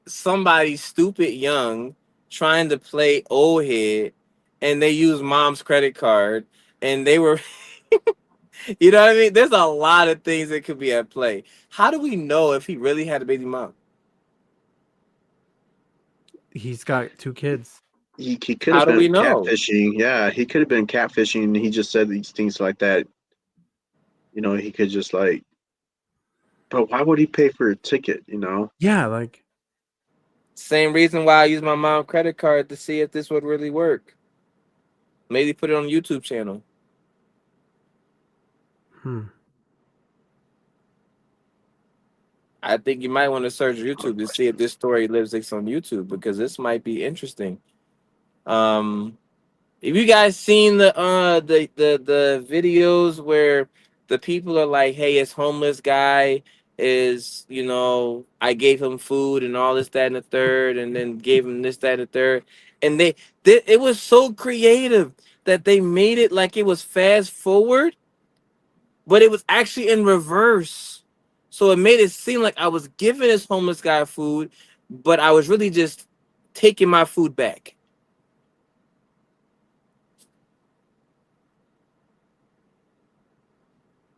somebody stupid young trying to play old head, and they used mom's credit card, and they were you know what I mean? There's a lot of things that could be at play. How do we know if he really had a baby mom? He's got 2 kids. He could How have do we been know? catfishing. Yeah, he could have been catfishing. He just said these things like that. You know, he could just like, but why would he pay for a ticket? You know? Yeah, like Same reason why I use my mom's credit card to see if this would really work. Maybe put it on YouTube channel. I think you might want to search YouTube to see if this story lives on YouTube because this might be interesting. Um, have you guys seen the videos where the people are like, "Hey, this homeless guy is, I gave him food and all this, that, and the third, and then gave him this, that, and the third," and it was so creative that they made it like it was fast forward, but it was actually in reverse. So it made it seem like I was giving this homeless guy food, but I was really just taking my food back.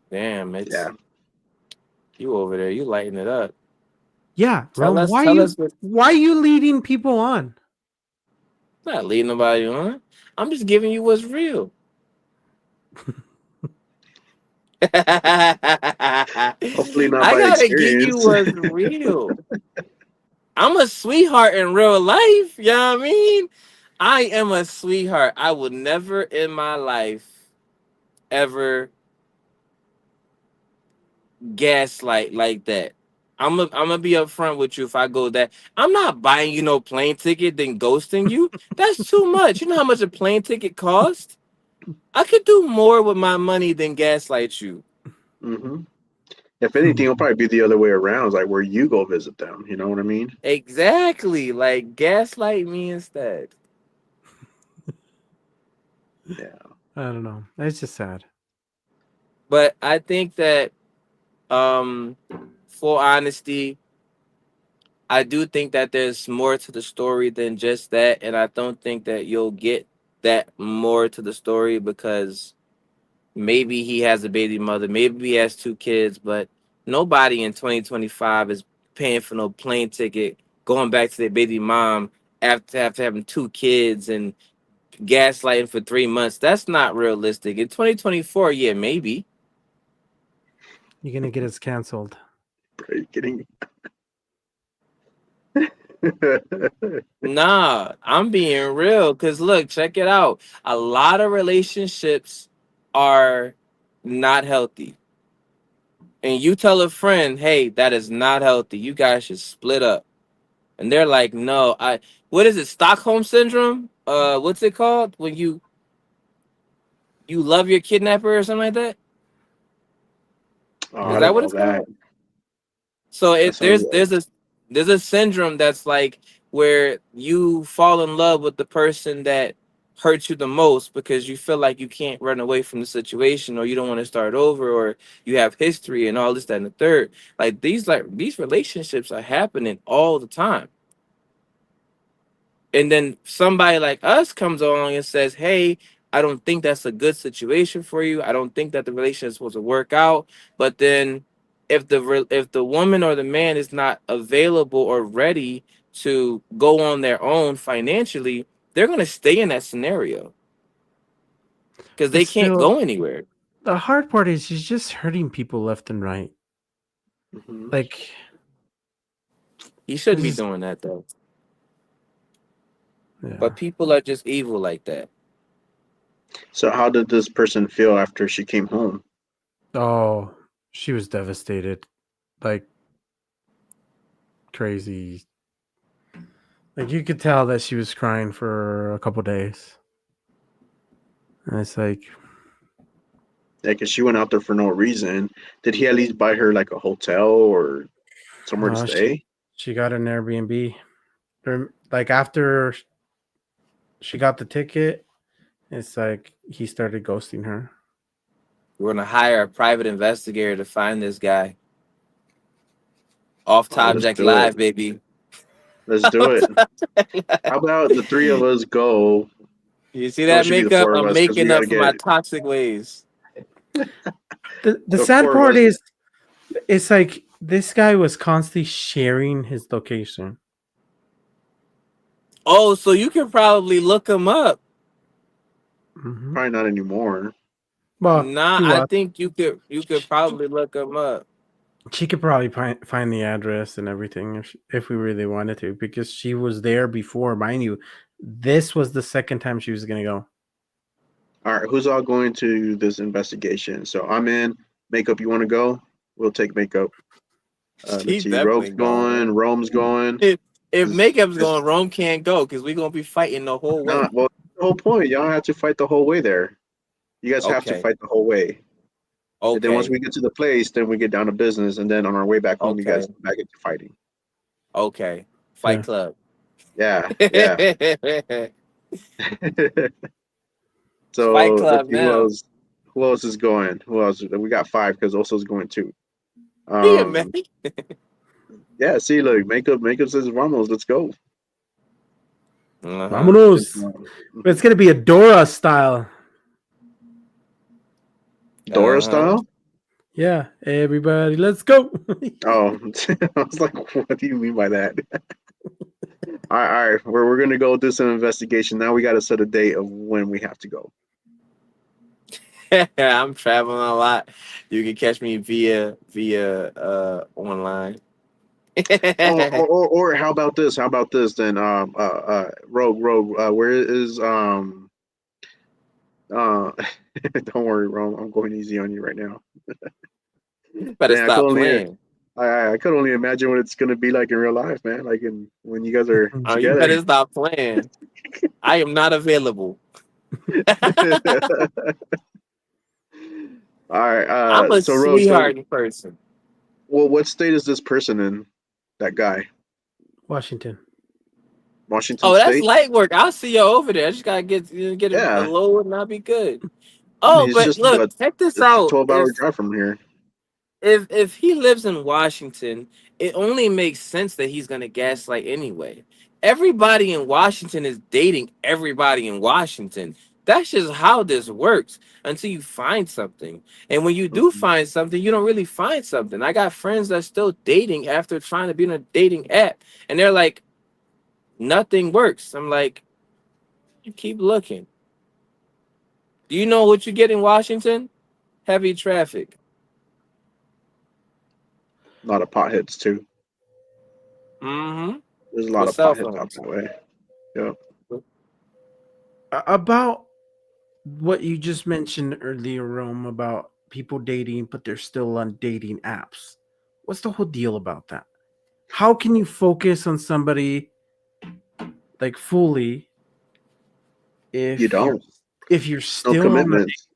Damn, it's Yeah. you over there. You lighting it up. yeah, Tell Rome, us. Tell us. What's why are you leading people on? not leading nobody on. I'm just giving you what's real. Hopefully not I by gotta give you experience. what's real. I'm a sweetheart in real life. You know what I mean? I am a sweetheart. I will never in my life ever gaslight like that. I'm gonna be upfront with you if I go that. I'm not buying you no plane ticket then ghosting you. That's too much. You know how much a plane ticket costs? I could do more with my money than gaslight you. hmm If anything, it'll probably be the other way around. Like where you go visit them. You know what I mean? Exactly. Like gaslight me instead. Yeah. I don't know. It's just sad. But I think that, um, for honesty, I do think that there's more to the story than just that, and I don't think that you'll get that more to the story because maybe he has a baby mother, maybe he has two kids, but nobody in 2025 is paying for no plane ticket, going back to their baby mom after having two kids and gaslighting for 3 months. That's not realistic. In 2024, yeah, maybe. You're gonna get us canceled. Are you kidding? Nah, I'm being real. Cause look, check it out. A lot of relationships are not healthy. And you tell a friend, hey, that is not healthy. You guys should split up. And they're like, no, what is it? Stockholm syndrome? What's it called? When you love your kidnapper or something like that? Oh, Is I that don't what know it's called? that. So That sounds like there's a syndrome that's like where you fall in love with the person that hurts you the most because you feel like you can't run away from the situation or you don't want to start over or you have history and all this, that, and the third. These relationships are happening all the time. And then somebody like us comes along and says, hey, I don't think that's a good situation for you. I don't think that the relationship is supposed to work out. But then if the woman or the man is not available or ready to go on their own financially, they're going to stay in that scenario because But they can't still, go anywhere. the hard part is he's just hurting people left and right. Mhm. Like, He shouldn't this be is doing that though. yeah. But people are just evil like that. So how did this person feel after she came home? Oh, she was devastated. Like crazy. Like you could tell that she was crying for a couple days. And it's like, Yeah, because she went out there for no reason. Did he at least buy her like a hotel or somewhere to no, stay? she got an Airbnb. Like after she got the ticket, it's like he started ghosting her. We're going to hire a private investigator to find this guy. Off Oh, let's Topject do it. Live, baby. Let's do it. How about the three of us go? You see No, it that should be the makeup? four of I'm us because we making got up to for get my toxic ways. The the sad four of part us. is it's like this guy was constantly sharing his location. Oh, so you can probably look him up. Mm-hmm. Probably not anymore. Well, Nah, he I was. think you could probably look him up. She could probably find the address and everything if we really wanted to, because she was there before. Mind you, this was the second time she was gonna go. All right, who's all going to this investigation? So I'm in. Makeup, you want to go? We'll take makeup. Let's He's see. Rogue's definitely going. going. Rome's going. If Is, makeup's is going, Rome can't go because we're gonna be fighting the whole way. not well. The whole point. Y'all have to fight the whole way there. You guys have to Okay, fight the whole way. And then once okay, we get to the place, then we get down to business. And then on our way back home, you guys okay, get back into fighting. okay. Yeah. Fight Club. Yeah, yeah. Fight So let's Club see who now. else. Who else is going? Who else? We got five because Oso's going too. Yeah, man. Yeah. See, look, makeup says Vamos. Let's go. Uh-huh. Vámonos. But it's gonna be a Dora style. Dora Uh-huh. style. Yeah, everybody, let's go. Oh, I was like, what do you mean by that? All right. We're gonna go do some investigation. Now we got to set a date of when we have to go. I'm traveling a lot. You can catch me via online. Or how about this? How about this then? Rogue. Where is uh? Don't worry, Rome. I'm going easy on you right now. Better Man, I could stop only playing. I could only imagine what it's gonna be like in real life, man. Like when you guys are Oh, you together. better stop playing. I am not available. All right. I'm a So Rogue. So, sweetheart in person. well, what state is this person in? That guy. Washington. Washington Oh, that's State. light work. I'll see you over there. I just gotta get a Yeah, load and I'll be good. I Oh, mean it's but just look, check this it's a out. 12-hour drive from here. If he lives in Washington, it only makes sense that he's gonna gaslight anyway. Everybody in Washington is dating everybody in Washington. That's just how this works until you find something. And when you do Mhm. find something, you don't really find something. I got friends that's still dating after trying to be in a dating app, and they're like, nothing works. I'm like, you keep looking. Do you know what you get in Washington? Heavy traffic. A lot of potheads too. Mm-hmm. There's a lot With of cell potheads out phones. that way. Yep. About what you just mentioned earlier, Rome, about people dating, but they're still on dating apps. What's the whole deal about that? How can you focus on somebody like fully You if you're don't. No still on a commitments.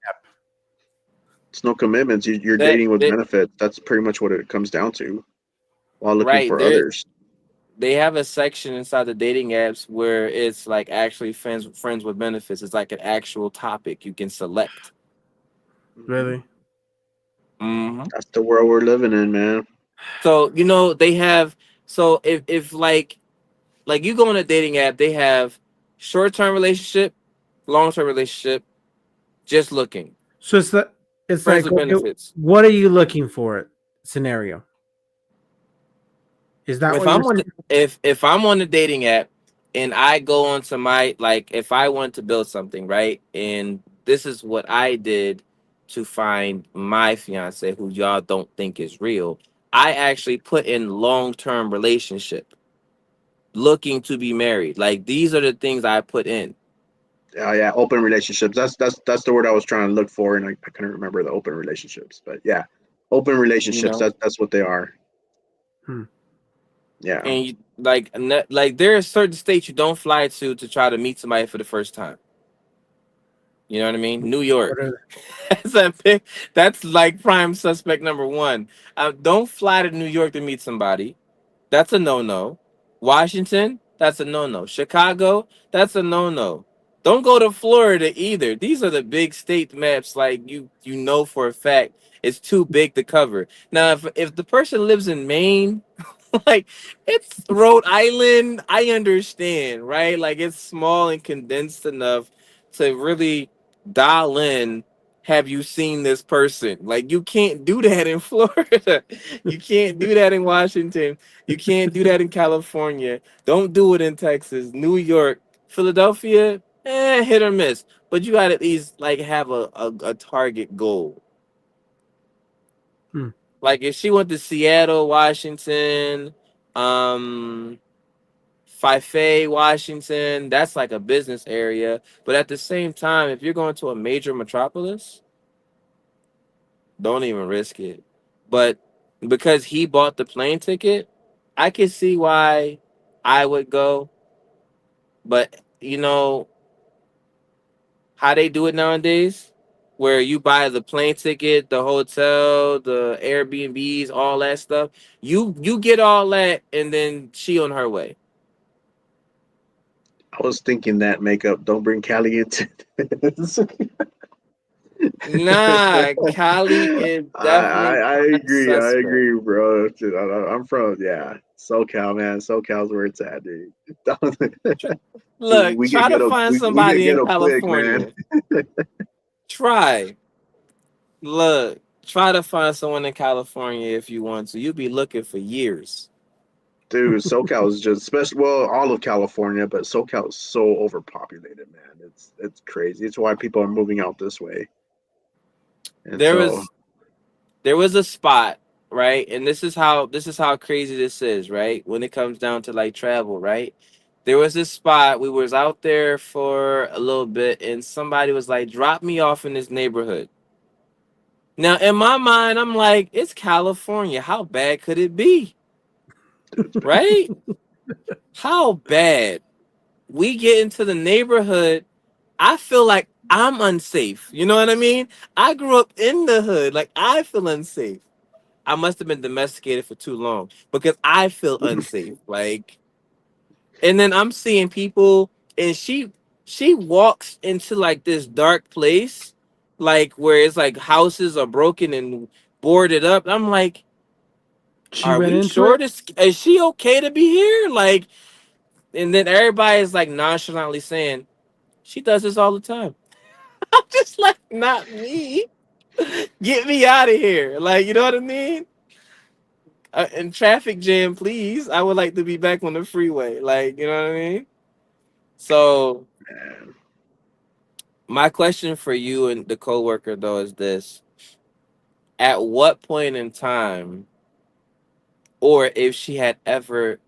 It's no commitments. You're That, dating with that benefits. That's pretty much what it comes down to. While looking right for there, others. they have a section inside the dating apps where it's like actually friends with benefits. It's like an actual topic you can select. really? Hmm. That's the world we're living in, man. So they have. So if like you go on a dating app, they have short term relationship, long term relationship, just looking, So it's friends like, with okay, benefits. what are you looking for? Scenario. Is that If what you're I'm on saying? if I'm on the dating app and I go onto my, like, if I want to build something, right? And this is what I did to find my fiance, who y'all don't think is real. I actually put in long-term relationship, looking to be married. Like, these are the things I put in, Yeah, open relationships. That's the word I was trying to look for, and I couldn't remember the open relationships. But yeah, open you relationships. know? That's what they are. Hmm. Yeah. And like there are certain states you don't fly to try to meet somebody for the first time. You know what I mean? New What York. are That's a big, that's like prime suspect number one. Don't fly to New York to meet somebody. That's a no-no. Washington, that's a no-no. Chicago, that's a no-no. Don't go to Florida either. These are the big state maps. Like, you know for a fact it's too big to cover. Now, if the person lives in Maine, like, it's Rhode Island, I understand, right? Like, it's small and condensed enough to really dial in. Have you seen this person? Like, you can't do that in Florida. You can't do that in Washington. You can't do that in California. Don't do it in Texas, New York, Philadelphia. Hit or miss. But you gotta at least like have a target goal. hmm. Like if she went to Seattle, Washington, um, Fife, Washington, that's like a business area. But at the same time, if you're going to a major metropolis, don't even risk it. But because he bought the plane ticket, I can see why I would go. But how they do it nowadays, where you buy the plane ticket, the hotel, the Airbnbs, all that stuff. You get all that, and then she on her way. I was thinking that makeup. Don't bring Cali into this. Nah, Cali is definitely I prime agree. I suspect. agree, bro. I'm from, yeah, SoCal, man. SoCal's where it's at, dude. Look, we get try to ghetto. find We get somebody in ghetto quick, man. California. Try. Look, try to find someone in California if you want to. You'll be looking for years. Dude, SoCal is just especially, well, all of California, but SoCal is so overpopulated, man. It's crazy. It's why people are moving out this way. And There so was there was a spot, right? And this is how crazy this is, right? When it comes down to like travel, right? There was this spot, we was out there for a little bit, and somebody was like, drop me off in this neighborhood. Now in my mind, I'm like, it's California. How bad could it be? dude, it's bad. Right? How bad? We get into the neighborhood, I feel like I'm unsafe. You know what I mean? I grew up in the hood. Like, I feel unsafe. I must have been domesticated for too long because I feel unsafe. Like, And then I'm seeing people, and she walks into like this dark place, like where it's like houses are broken and boarded up. I'm like, She are went we into sure it. this is she okay to be here? Like, and then everybody is like nonchalantly saying she does this all the time. I'm just like, not me. Get me out of here. Like, you know what I mean? And traffic jam, please. I would like to be back on the freeway. Like, you know what I mean? So my question for you and the coworker though is this: at what point in time, or if she had ever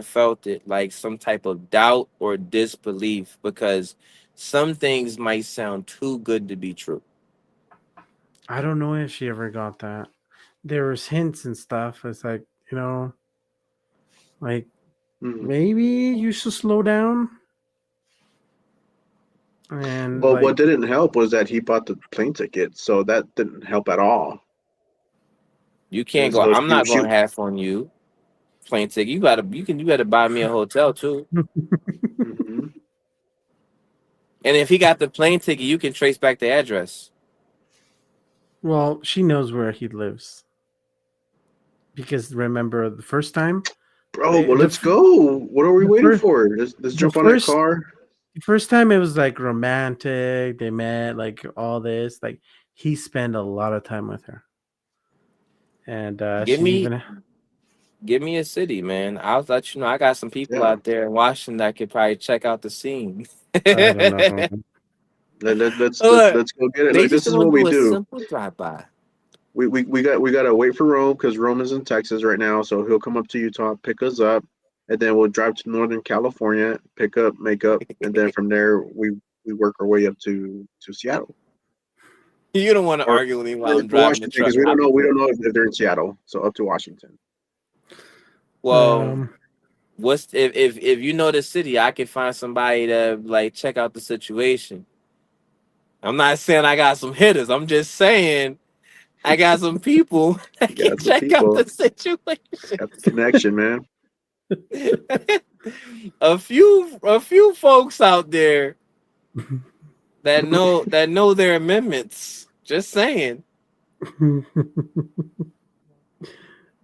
felt it, like some type of doubt or disbelief, because some things might sound too good to be true. I don't know if she ever got that. There was hints and stuff. It's like, like maybe you should slow down. And But like, what didn't help was that he bought the plane ticket, so that didn't help at all. You And can't go. so I'm not she going half on you. Plane ticket. You better buy me a hotel too. Mhm. And if he got the plane ticket, you can trace back the address. well, she knows where he lives because remember the first time, Bro, the well, the, let's f- go. What are we the waiting first for? Let's the jump on that first car. the first time it was like romantic. They met, like all this. Like he spent a lot of time with her, and Give she's me even. give me a city, man. I'll let you know. I got some people Yeah. out there in Washington that could probably check out the scene. I don't know. Let's go get it. They Like just this is want what to we do a do. simple drive by. We gotta wait for Rome because Rome is in Texas right now. So he'll come up to Utah, pick us up, and then we'll drive to Northern California, pick up, make up, and then from there we work our way up to Seattle You don't want to or, argue with me while or I'm driving the Washington truck. because we I'll don't be know good. if they're in Seattle. So up to Washington. Well, Um, what's if you know the city, I can find somebody to like check out the situation. I'm not saying I got some hitters. I'm just saying I got some people that You can got some check out people, the situation. got the connection, man. A few folks out there that know their amendments. Just saying. I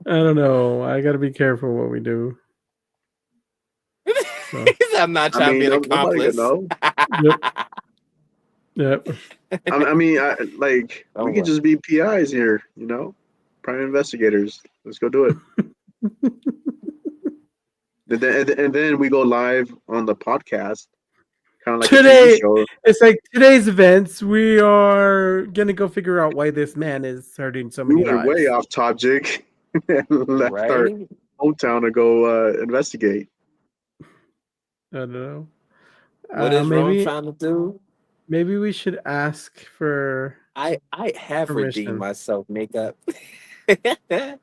don't know. I gotta be careful what we do. So, I'm not I trying to mean, be an nobody gonna accomplice. know. yep, yep. I mean, like Oh we could well. just be PIs here, prime investigators. Let's go do it. And then we go live on the podcast, kind of like a TV Today, show. it's like today's events. We are gonna go figure out why this man is hurting so We many went way lives. off topic and left our Right? hometown to go investigate. I don't know. What is Rome Maybe trying to do? we should ask for I have redeemed permission. myself, makeup. I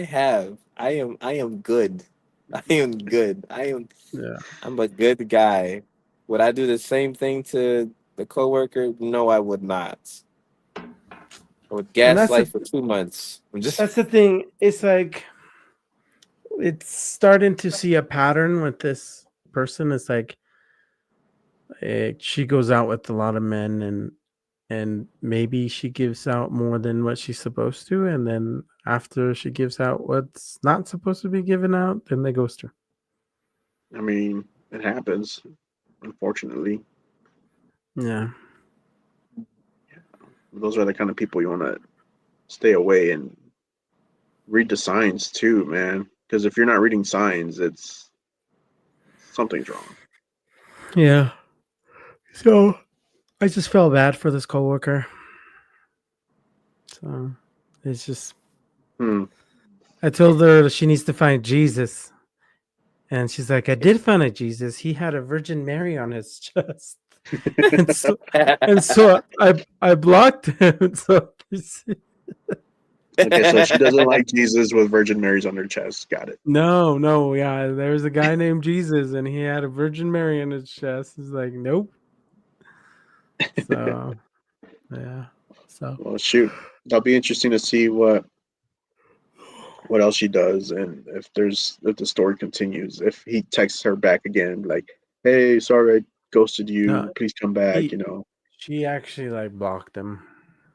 have. I am good. I am good. Yeah, I'm a good guy. Would I do the same thing to the coworker? No, I would not. I would and gaslight for 2 months. I'm just that's the thing. It's like it's starting to see a pattern with this person. It's like she goes out with a lot of men, and maybe she gives out more than what she's supposed to, and then after she gives out what's not supposed to be given out, then they ghost her. I mean, it happens, unfortunately. Yeah. Those are the kind of people you want to stay away and read the signs too, man. Because if you're not reading signs, it's something's wrong. Yeah. So I just felt bad for this coworker. So it's just Hmm. I told her she needs to find Jesus. And she's like, I did find a Jesus. He had a Virgin Mary on his chest. and so I blocked him. So Okay, so she doesn't like Jesus with Virgin Marys on her chest. Got it. no, yeah. There's a guy named Jesus and he had a Virgin Mary on his chest. He's like, nope. So yeah. So Well, shoot, that'll be interesting to see what what else she does, and if the story continues, if he texts her back again, like, "Hey, sorry I ghosted No, you. Please come back." he You know. she actually like blocked him.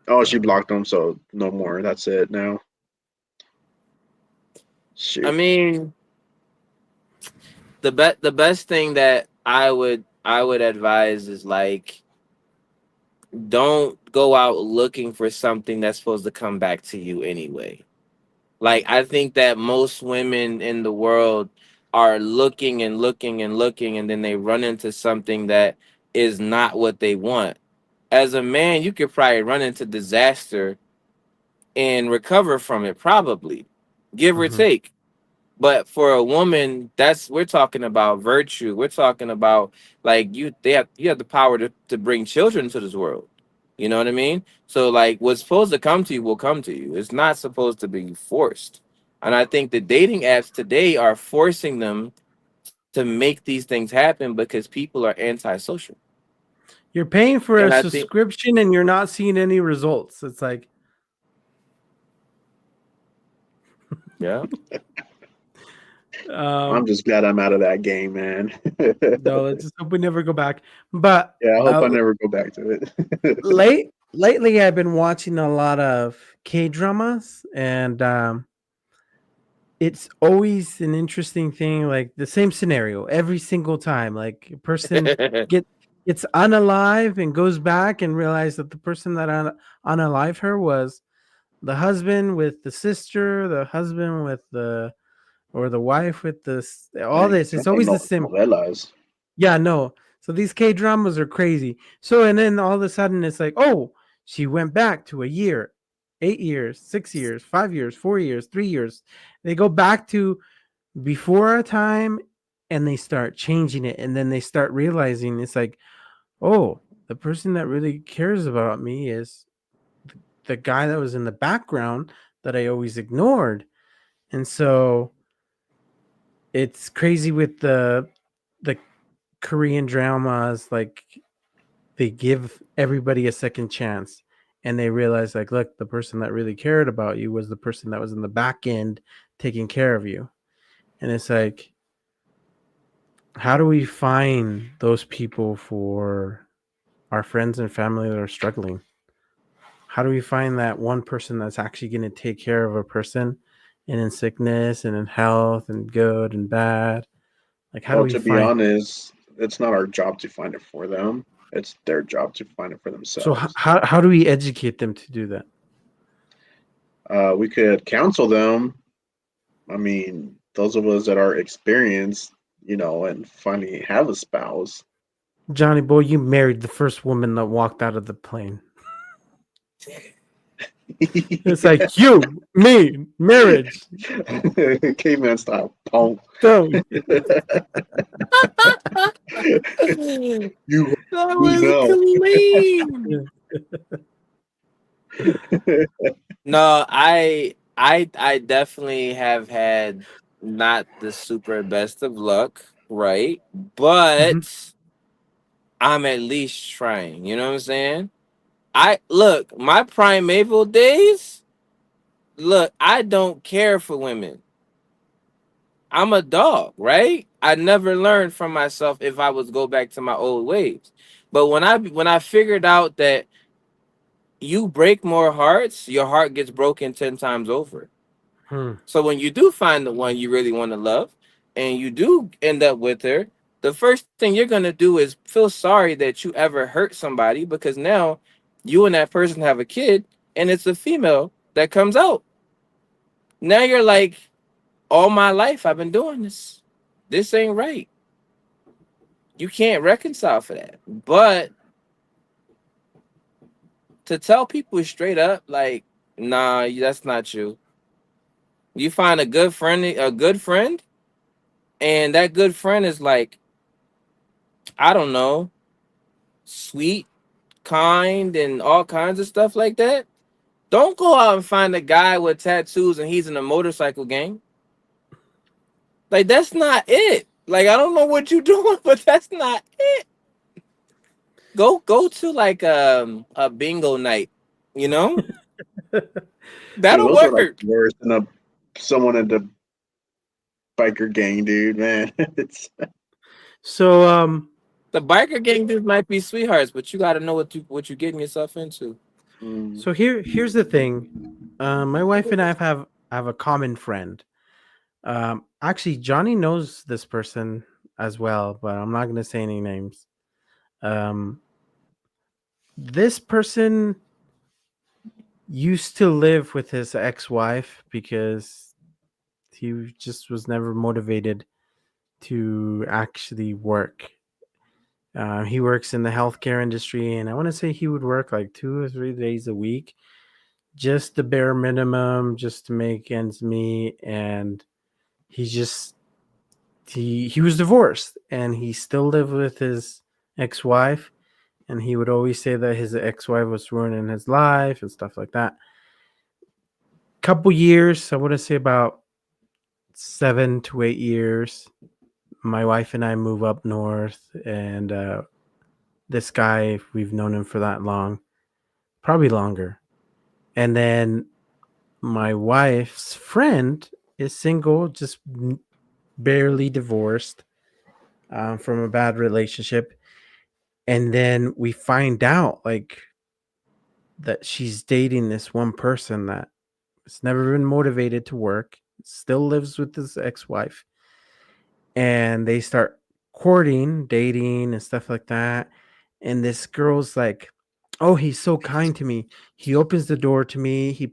Oh, she So blocked him, so no more. That's it now. I Shoot. mean, the best thing that I would advise is like, don't go out looking for something that's supposed to come back to you anyway. Like, I think that most women in the world are looking and looking and looking, and then they run into something that is not what they want. As a man, you could probably run into disaster and recover from it, probably, give or mhm. take. But for a woman, that's we're talking about virtue. We're talking about, like, you have the power to bring children to this world. You know what I mean? So like, what's supposed to come to you will come to you. It's not supposed to be forced. And I think the dating apps today are forcing them to make these things happen because people are antisocial. You're paying for And a I think, subscription and you're not seeing any results. It's like, yeah. I'm um, just glad I'm out of that game, man. no, let's just hope we never go back. But Yeah, I hope I never go back to it. lately, I've been watching a lot of K dramas, and it's always an interesting thing. Like the same scenario every single time. Like a person gets unalive and goes back and realizes that the person that unalive her was the husband with the sister, the husband with the or the wife with all Dang, this. It's some of always the no same. novelas. Yeah, no. So these K dramas are crazy. So and then all of a sudden it's like, oh, she went back to a year, 8 years, 6 years, 5 years, 4 years, 3 years. They go back to before a time and they start changing it. And then they start realizing it's like, oh, the person that really cares about me is the guy that was in the background that I always ignored. And so it's crazy with the Korean dramas, like they give everybody a second chance and they realize like, look, the person that really cared about you was the person that was in the back end taking care of you. And it's like, how do we find those people for our friends and family that are struggling? How do we find that one person that's actually going to take care of a person and in sickness and in health and good and bad? Like, how do Well, we to be find? honest, it's not our job to find it for them. It's their job to find it for So themselves. how do we educate them to do that? We could counsel them. I mean, those of us that are experienced, and finally have a spouse. Johnny boy, you married the first woman that walked out of the plane. It's like you, me, marriage. Caveman style. Pong. So You That who was clean. No, I definitely have had not the super best of luck, right? Mhm. But I'm at least trying. You know what I'm saying? I look, my primeval days. Look, I don't care for women. I'm a dog, right? I never learned from myself if I was go back to my old ways. But when I figured out that you break more hearts, your heart gets broken 10 times over. Hmm. So when you do find the one you really want to love and you do end up with her, the first thing you're going to do is feel sorry that you ever hurt somebody, because now you and that person have a kid and it's a female that comes out. Now you're like, all my life I've been doing this. This ain't right. You can't reconcile for that. But to tell people straight up, like, nah, that's not you. You find a good friend, and that good friend is like, I don't know, sweet, kind, and all kinds of stuff like that. Don't go out and find a guy with tattoos and he's in a motorcycle gang. Like, that's not it. Like, I don't know what you're doing, but that's not it. Go to like a bingo night, you know? Dude, That'll those are like work. worse than someone in the biker gang, dude, man. It's So The biker gang dudes might be sweethearts, but you got to know what you getting yourself into. so here's the thing. My wife and I have a common friend. Actually, Johnny knows this person as well, but I'm not going to say any names. Um, this person used to live with his ex-wife because he just was never motivated to actually work. He works in the healthcare industry, and I want to say he would work like 2 or 3 days a week, just the bare minimum, just to make ends meet. And he just he was divorced, and he still lived with his ex-wife, and he would always say that his ex-wife was ruining his life and stuff like that. Couple years, I want to say about 7 to 8 years, my wife and I move up north, and this guy, we've known him for that long, probably longer. And then my wife's friend is single, just barely divorced from a bad relationship. And then we find out like that she's dating this one person that has never been motivated to work, still lives with his ex-wife, and they start courting, dating, and stuff like that. And this girl's like, "Oh, he's so kind to me. He opens the door to me. He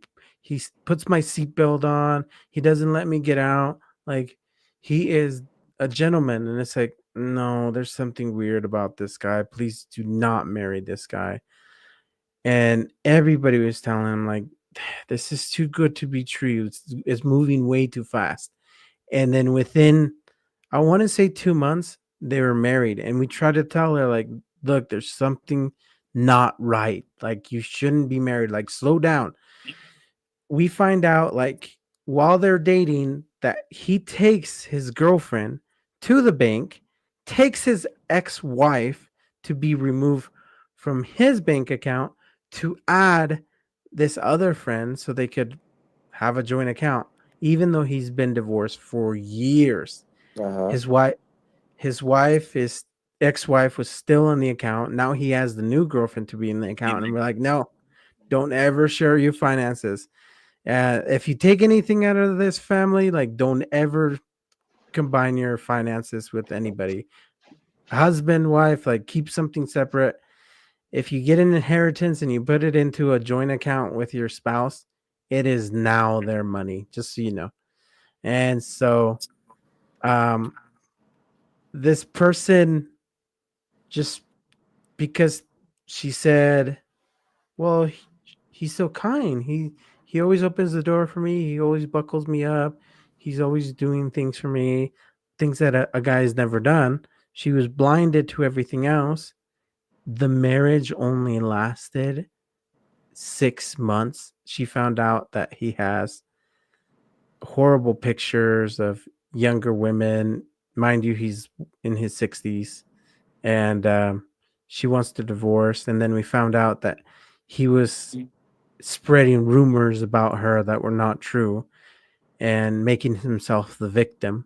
puts my seatbelt on. He doesn't let me get out. Like, he is a gentleman." And it's like, no, there's something weird about this guy. Please do not marry this guy. And everybody was telling him like, this is too good to be true. It's moving way too fast. And then within, I want to say 2 months, they were married. And we tried to tell her like, look, there's something not right. Like, you shouldn't be married. Like, slow down. We find out like while they're dating that he takes his girlfriend to the bank, takes his ex-wife to be removed from his bank account to add this other friend so they could have a joint account, even though he's been divorced for years. Uh-huh. His wife is ex-wife was still in the account. Now he has the new girlfriend to be in the account, and we're like, no, don't ever share your finances. If you take anything out of this family, like, don't ever combine your finances with anybody. Husband, wife, like, keep something separate. If you get an inheritance and you put it into a joint account with your spouse, it is now their money, just so you know. And so, um, this person, just because she said, well, he's so kind. He always opens the door for me. He always buckles me up. He's always doing things for me, things that a guy's never done. She was blinded to everything else. The marriage only lasted 6 months. She found out that he has horrible pictures of younger women. Mind you, he's in his 60s, and she wants to divorce. And then we found out that he was spreading rumors about her that were not true and making himself the victim.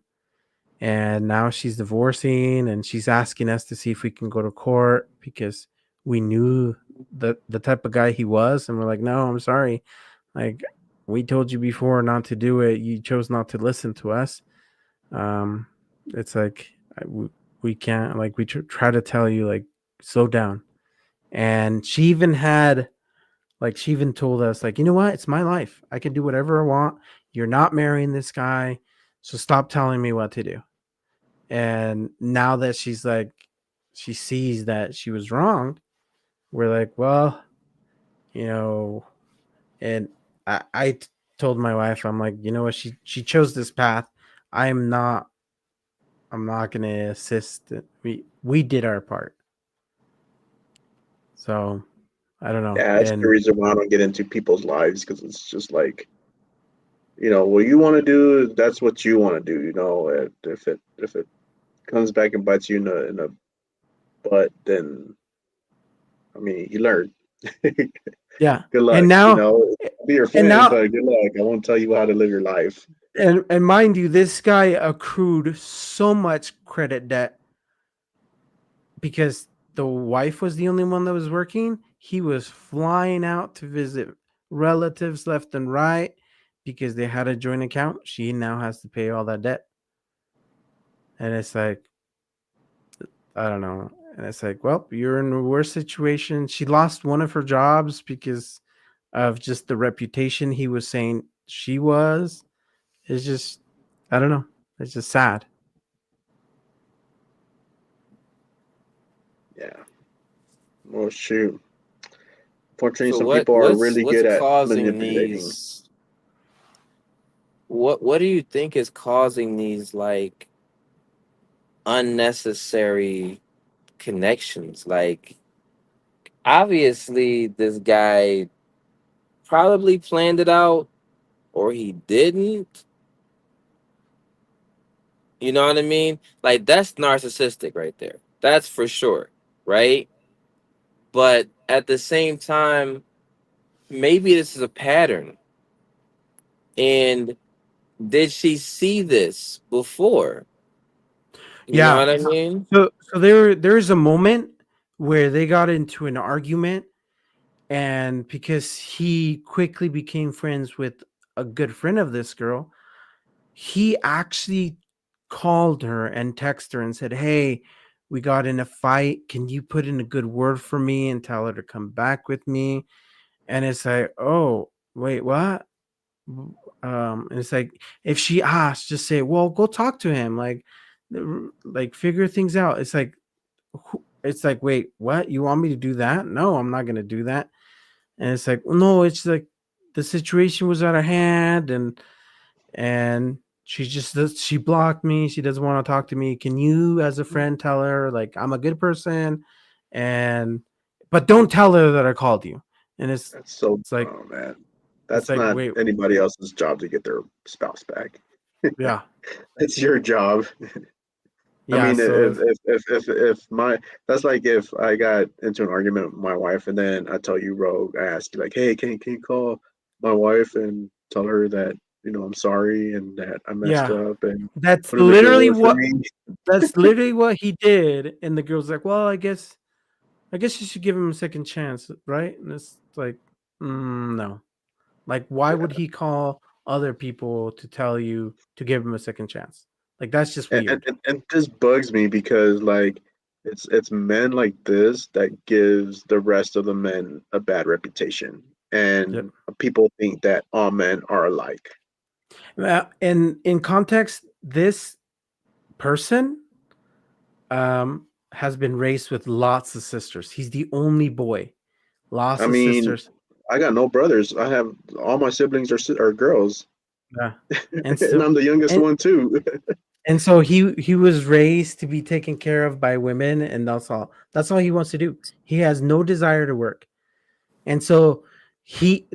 And now she's divorcing, and she's asking us to see if we can go to court because we knew the type of guy he was. And we're like, no, I'm sorry. Like, we told you before not to do it. You chose not to listen to us. It's like, we can't, like, we try to tell you, like, slow down. And she even had, like, she even told us, like, you know what? It's my life. I can do whatever I want. You're not marrying this guy. So stop telling me what to do. And now that she's like, she sees that she was wrong, we're like, well, you know, and I told my wife, I'm like, you know what? She chose this path. I'm not, I'm not going to assist. We did our part. So I don't know. Yeah, that's the And reason why I don't get into people's lives, because it's just like, what you want to do, that's what you want to do. If it comes back and bites you in the butt, then I mean, you learn. yeah. Good luck. And now, I'll be your and friend, now, but good luck. I won't tell you how to live your life. And mind you, this guy accrued so much credit debt because the wife was the only one that was working. He was flying out to visit relatives left and right because they had a joint account. She now has to pay all that debt. And it's like, I don't know. And it's like, well, you're in a worse situation. She lost one of her jobs because of just the reputation he was saying she was. It's just, I don't know. It's just sad. Yeah. Well, shoot. Fortunately, So some people are really what's good at causing manipulating. these? What do you think is causing these like unnecessary connections? Like obviously this guy probably planned it out or he didn't. You know what I mean? Like that's narcissistic right there. That's for sure, right? But at the same time, maybe this is a pattern. And did she see this before? You know Yeah. what I mean? So there's a moment where they got into an argument, and because he quickly became friends with a good friend of this girl, he actually called her and texted her and said, "Hey, we got in a fight. Can you put in a good word for me and tell her to come back with me?" And it's like, "Oh, wait, what?" And it's like, if she asks, just say, "Well, go talk to him." Like figure things out. It's like, wait, what? You want me to do that? No, I'm not gonna do that. And it's like, well, no, it's like the situation was out of hand, and she blocked me. She doesn't want to talk to me. Can you, as a friend, tell her like I'm a good person, and but don't tell her that I called you. And That's so, it's like oh man, it's that's like not wait, anybody else's job to get their spouse back. yeah, It's your job. I yeah. mean, So if my that's like if I got into an argument with my wife and then I tell you, Rogue, I ask you like, hey, can you call my wife and tell her that I'm sorry and that I messed yeah, up and that's put in a good literally word for what me. that's literally what he did. And the girl's like, well, I guess you should give him a second chance, right? And it's like, no. Like, why would he call other people to tell you to give him a second chance? Like, that's just And, and, weird. and and this bugs me because like it's men like this that gives the rest of the men a bad reputation, Yep. and people think that all men are alike. And in context, this person has been raised with lots of sisters. He's the only boy. Lots I of mean, sisters. I got no brothers. I have all my siblings are girls, Yeah. And and so I'm the youngest and one too. and so he was raised to be taken care of by women, and that's all he wants to do. He has no desire to work. And so he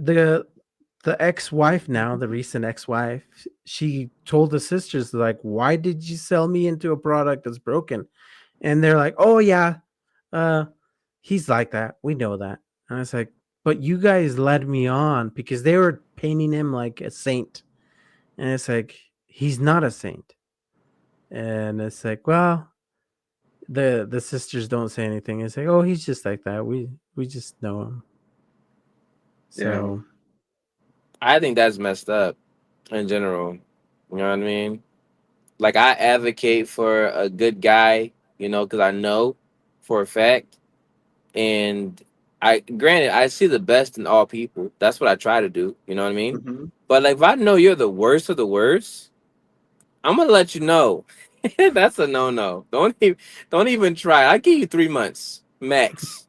the ex-wife, now the recent ex-wife, she told the sisters like, why did you sell me into a product that's broken? And they're like, oh yeah, uh he's like that, we know that. And I was like, but you guys led me on because they were painting him like a saint. And it's like, he's not a saint. And it's like, well, the sisters don't say anything. It's like, oh, he's just like that, we just know him. Yeah. So I think that's messed up in general. You know what I mean? Like I advocate for a good guy, because I know for a fact. And I granted I see the best in all people. That's what I try to do. You know what I mean? Hmm. But like if I know you're the worst of the worst, I'm gonna let you know. That's a no. Don't even try. I give you 3 months max.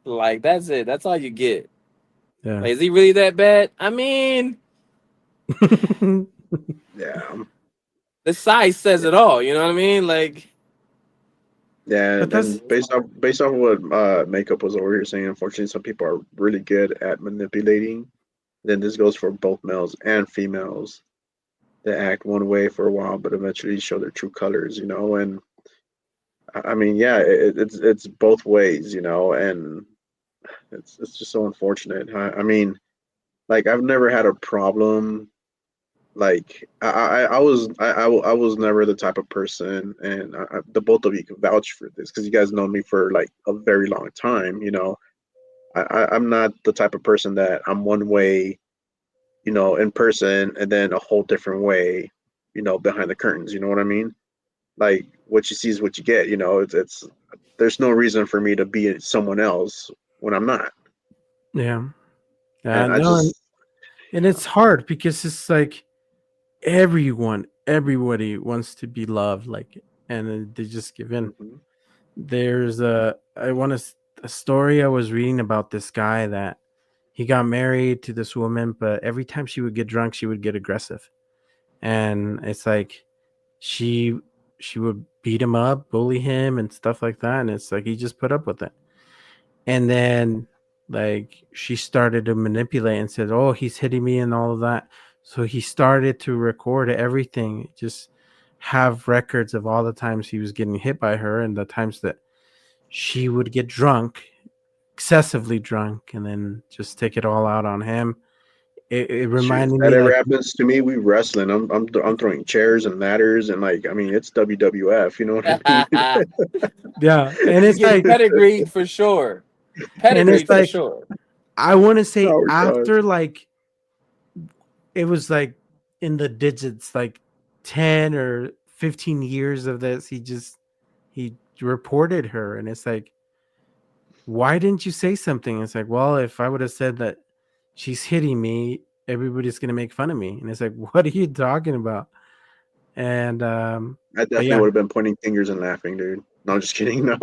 Like that's it. That's all you get. yeah. Like, is he really that bad? I mean, Yeah. the size says it all. You know what I mean? Like, Yeah, But that's and based off what Makeup was over here saying, unfortunately, some people are really good at manipulating. Then this goes for both males and females. They act one way for a while, but eventually show their true colors. And I mean, yeah, it's both ways. And it's just so unfortunate. I mean, Like I've never had a problem. Like I was never the type of person, and the both of you can vouch for this because you guys know me for like a very long time. I'm not the type of person that I'm one way, in person, and then a whole different way, behind the curtains. You know what I mean? Like what you see is what you get. It's there's no reason for me to be someone else when I'm not, Yeah. and I No, just and it's hard because it's like everybody wants to be loved, like, and then they just give in. mhm. There's a story I was reading about this guy that he got married to this woman, but every time she would get drunk, she would get aggressive, and it's like she she would beat him up, bully him, and stuff like that, and it's like he just put up with it. And then like she started to manipulate and said, "Oh, he's hitting me," and all of that. So he started to record everything, just have records of all the times he was getting hit by her and the times that she would get drunk, excessively drunk, and then just take it all out on him. It Shoot, if reminded that me ever like, happens to me, we wrestling. I'm throwing chairs and ladders and like I mean it's WWF. You know what I mean? yeah, and He's it's getting like, pedigreed for sure. and it's Pedigreed for like, sure. I want to say Oh God, after like it was like in the digits, like 10 or 15 years of this, he reported her, and it's like, why didn't you say something? It's like, well, if I would have said that she's hitting me, everybody's gonna make fun of me. And it's like, what are you talking about? And I but definitely yeah, would have been pointing fingers and laughing, dude. No, I'm just kidding. No.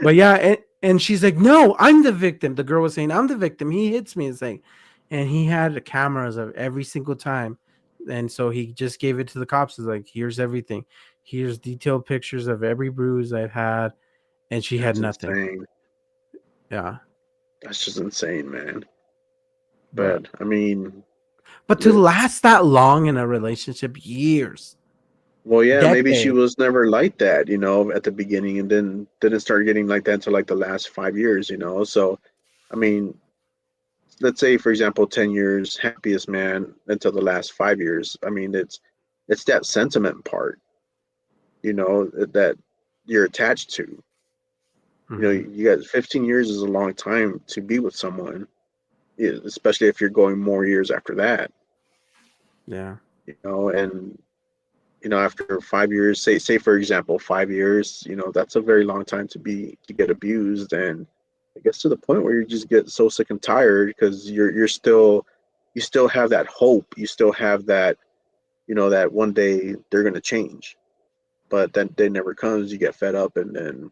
but yeah, and she's like, no, I'm the victim. The girl was saying, I'm the victim. He hits me. It's like, and he had the cameras of every single time. And so he just gave it to the cops. It's like, here's everything. Here's detailed pictures of every bruise I've had. And she had That's nothing. insane. Yeah. That's just insane, man. Yeah. But I mean, But to it's last that long in a relationship, years, well, yeah, maybe she decade. was never like that, at the beginning, and then didn't start getting like that until like the last 5 years. So, I mean, let's say for example 10 years happiest man until the last 5 years. I mean it's that sentiment part, that you're attached to. Hmm. You got 15 years is a long time to be with someone, yeah, especially if you're going more years after that. Yeah. And after 5 years, say for example 5 years, that's a very long time to get abused. And it gets to the point where you just get so sick and tired because you still have that hope, you still have that, that one day they're going to change, but that day never comes. You get fed up, and then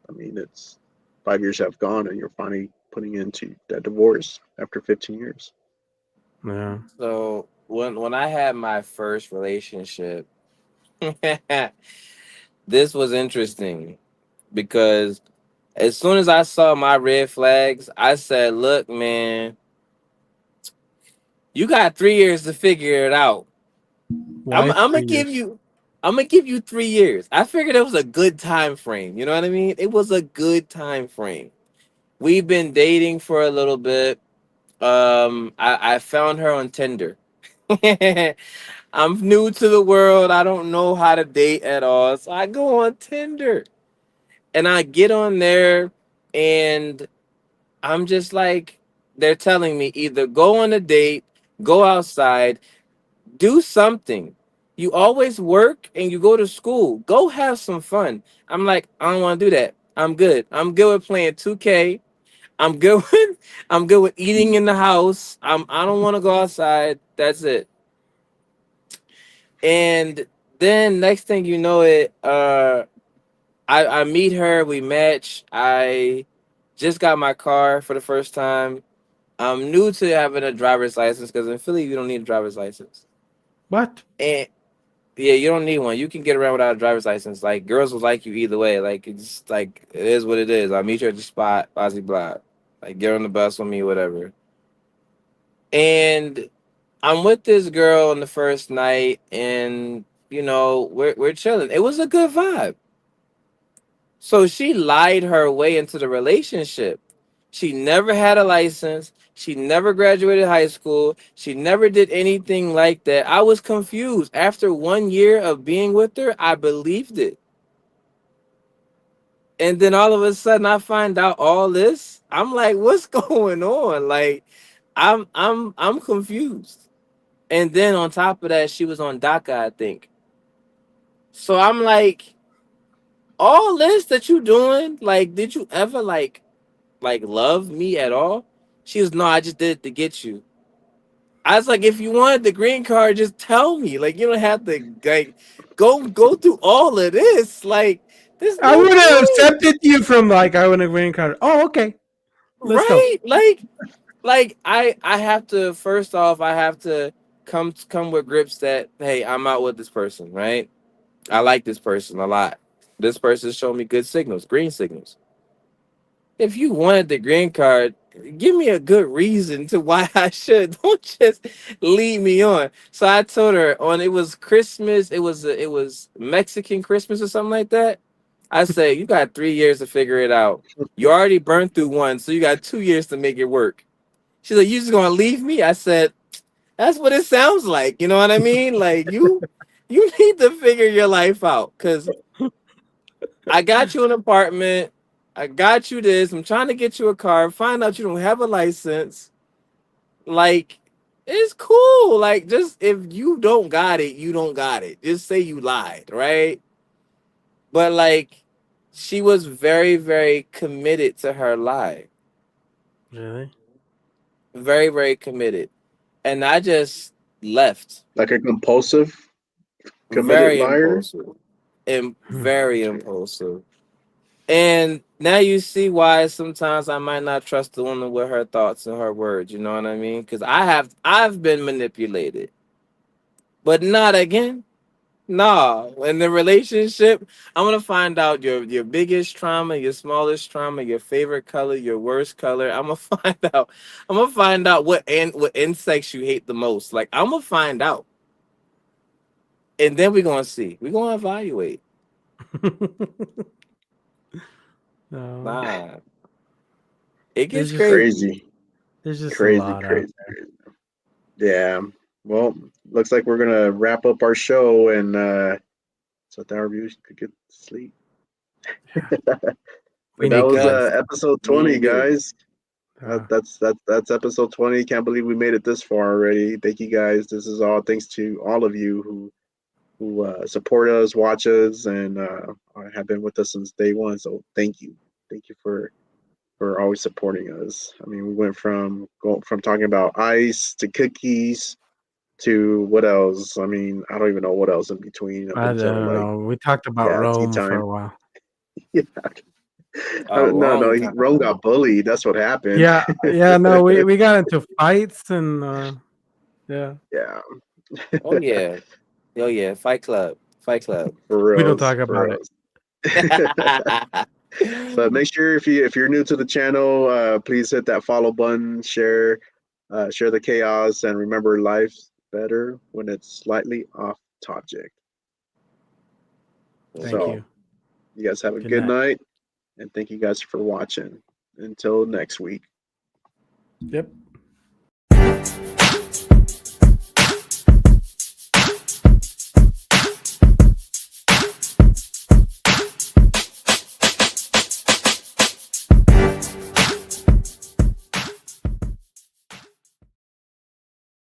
I mean it's 5 years have gone and you're finally putting into that divorce after 15 years. Yeah. So when I had my first relationship, this was interesting because as soon as I saw my red flags, I said, "Look, man, you got 3 years to figure it out. I'm, Why I'm gonna 3 give years? you, I'm gonna give you 3 years." I figured it was a good time frame. You know what I mean? It was a good time frame. We've been dating for a little bit. I found her on Tinder. I'm new to the world. I don't know how to date at all. So I go on Tinder and I get on there and I'm just like, they're telling me either go on a date, go outside, do something. You always work and you go to school. Go have some fun. I'm like, I don't want to do that. I'm good. I'm good with playing 2K. I'm good with I'm good with eating in the house. I don't want to go outside. That's it. And then next thing you know it, I meet her, we match. I just got my car for the first time. I'm new to having a driver's license because in Philly you don't need a driver's license. What? And yeah, you don't need one. You can get around without a driver's license. Like girls will like you either way. Like it's like it is what it is. I'll meet you at the spot, blah blah blah. Like get on the bus with me, whatever. And I'm with this girl on the first night, and we're chilling. It was a good vibe. So she lied her way into the relationship. She never had a license. She never graduated high school. She never did anything like that. I was confused. After 1 year of being with her, I believed it. And then all of a sudden I find out all this. I'm like, what's going on? Like, I'm confused. And then on top of that, she was on DACA, I think. So I'm like, all this that you doing, like, did you ever like love me at all? She was, no, I just did it to get you. I was like, if you wanted the green card, just tell me. Like, you don't have to like go through all of this. Like, there's I no would have point. accepted you from like I want a green card. Oh, okay. Let's go. Right? Like I have to, first off, I have to come with grips that, hey, I'm out with this person, right? I like this person a lot. This person showed me good signals, green signals. If you wanted the green card, give me a good reason to why I should. Don't just lead me on. So I told her on, it was Christmas, it was Mexican Christmas or something like that. I said, you got 3 years to figure it out. You already burned through one, so you got 2 years to make it work. She's like, you just gonna leave me? I said, that's what it sounds like. You know what I mean? Like, you need to figure your life out, because I got you an apartment. I got you this. I'm trying to get you a car. Find out you don't have a license. Like, it's cool. Like, just if you don't got it, you don't got it. Just say you lied, right? But like, she was very, very committed to her lie. Really? Very, very committed. And I just left. Like a compulsive, committed Very liar. impulsive. And very impulsive. And now you see why sometimes I might not trust the woman with her thoughts and her words. You know what I mean? Because I've been manipulated, but not again. Nah, in the relationship, I'm gonna find out your biggest trauma, your smallest trauma, your favorite color, your worst color. I'm gonna find out. I'm gonna find out what insects you hate the most. Like, I'm gonna find out, and then we're gonna see. We're gonna evaluate. No. Nah, it There's gets just crazy. Crazy, there's just a crazy, lot out crazy, crazy. Yeah. Well, looks like we're gonna wrap up our show, and so that our viewers could get to sleep. We But that need was guns. episode Me 20, and you. guys. That's episode 20. Can't believe we made it this far already. Thank you, guys. This is all thanks to all of you who support us, watch us, and have been with us since day one. So thank you for always supporting us. I mean, we went from talking about ice to cookies to what else? I mean, I don't even know what else in between up I until don't like, know. We talked about yeah, tea Rome for time. a while. Yeah. A No, long time. Rome got bullied. That's what happened. Yeah, yeah, no, we got into fights and yeah. Yeah. Oh yeah. Oh yeah. Fight Club. Fight Club. For We don't reals, talk for about it. reals. But make sure if you're new to the channel, please hit that follow button, share the chaos, and remember, life's better when it's slightly off Topject. Thank So you. you guys have a Good good night. night, and thank you guys for watching. Until next week. Yep.